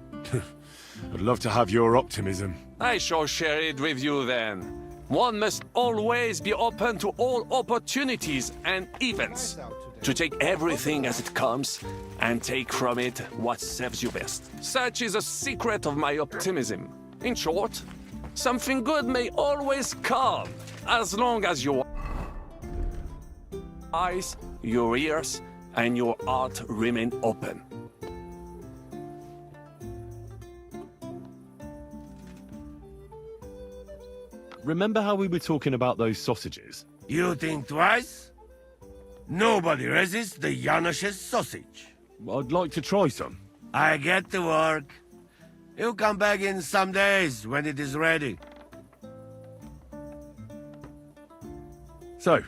I'd love to have your optimism. I shall share it with you then. One must always be open to all opportunities and events. To take everything as it comes and take from it what serves you best. Such is the secret of my optimism. In short, something good may always come as long as your eyes, your ears, and your heart remain open. Remember how we were talking about those sausages? You think twice? Nobody resists the Janos's sausage. I'd like to try some. I get to work. You'll come back in some days when it is ready. So,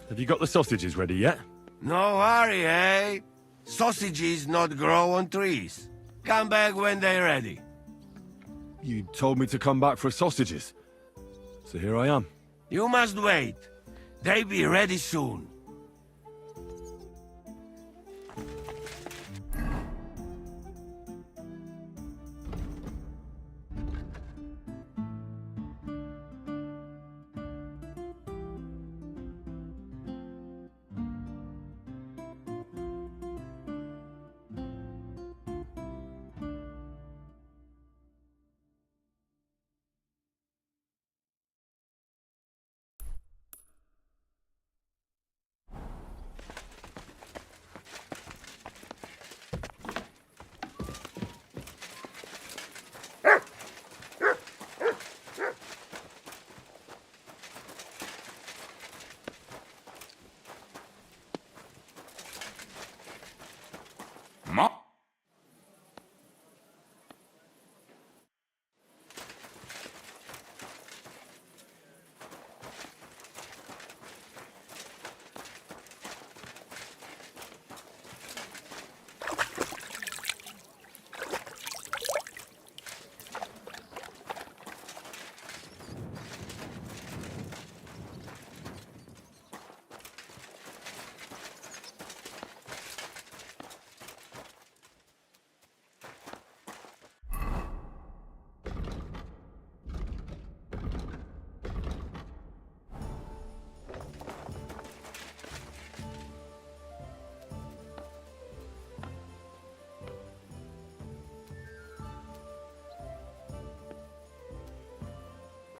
have you got the sausages ready yet? No hurry, eh? Sausages not grow on trees. Come back when they're ready. You told me to come back for sausages. So here I am. You must wait. They be ready soon.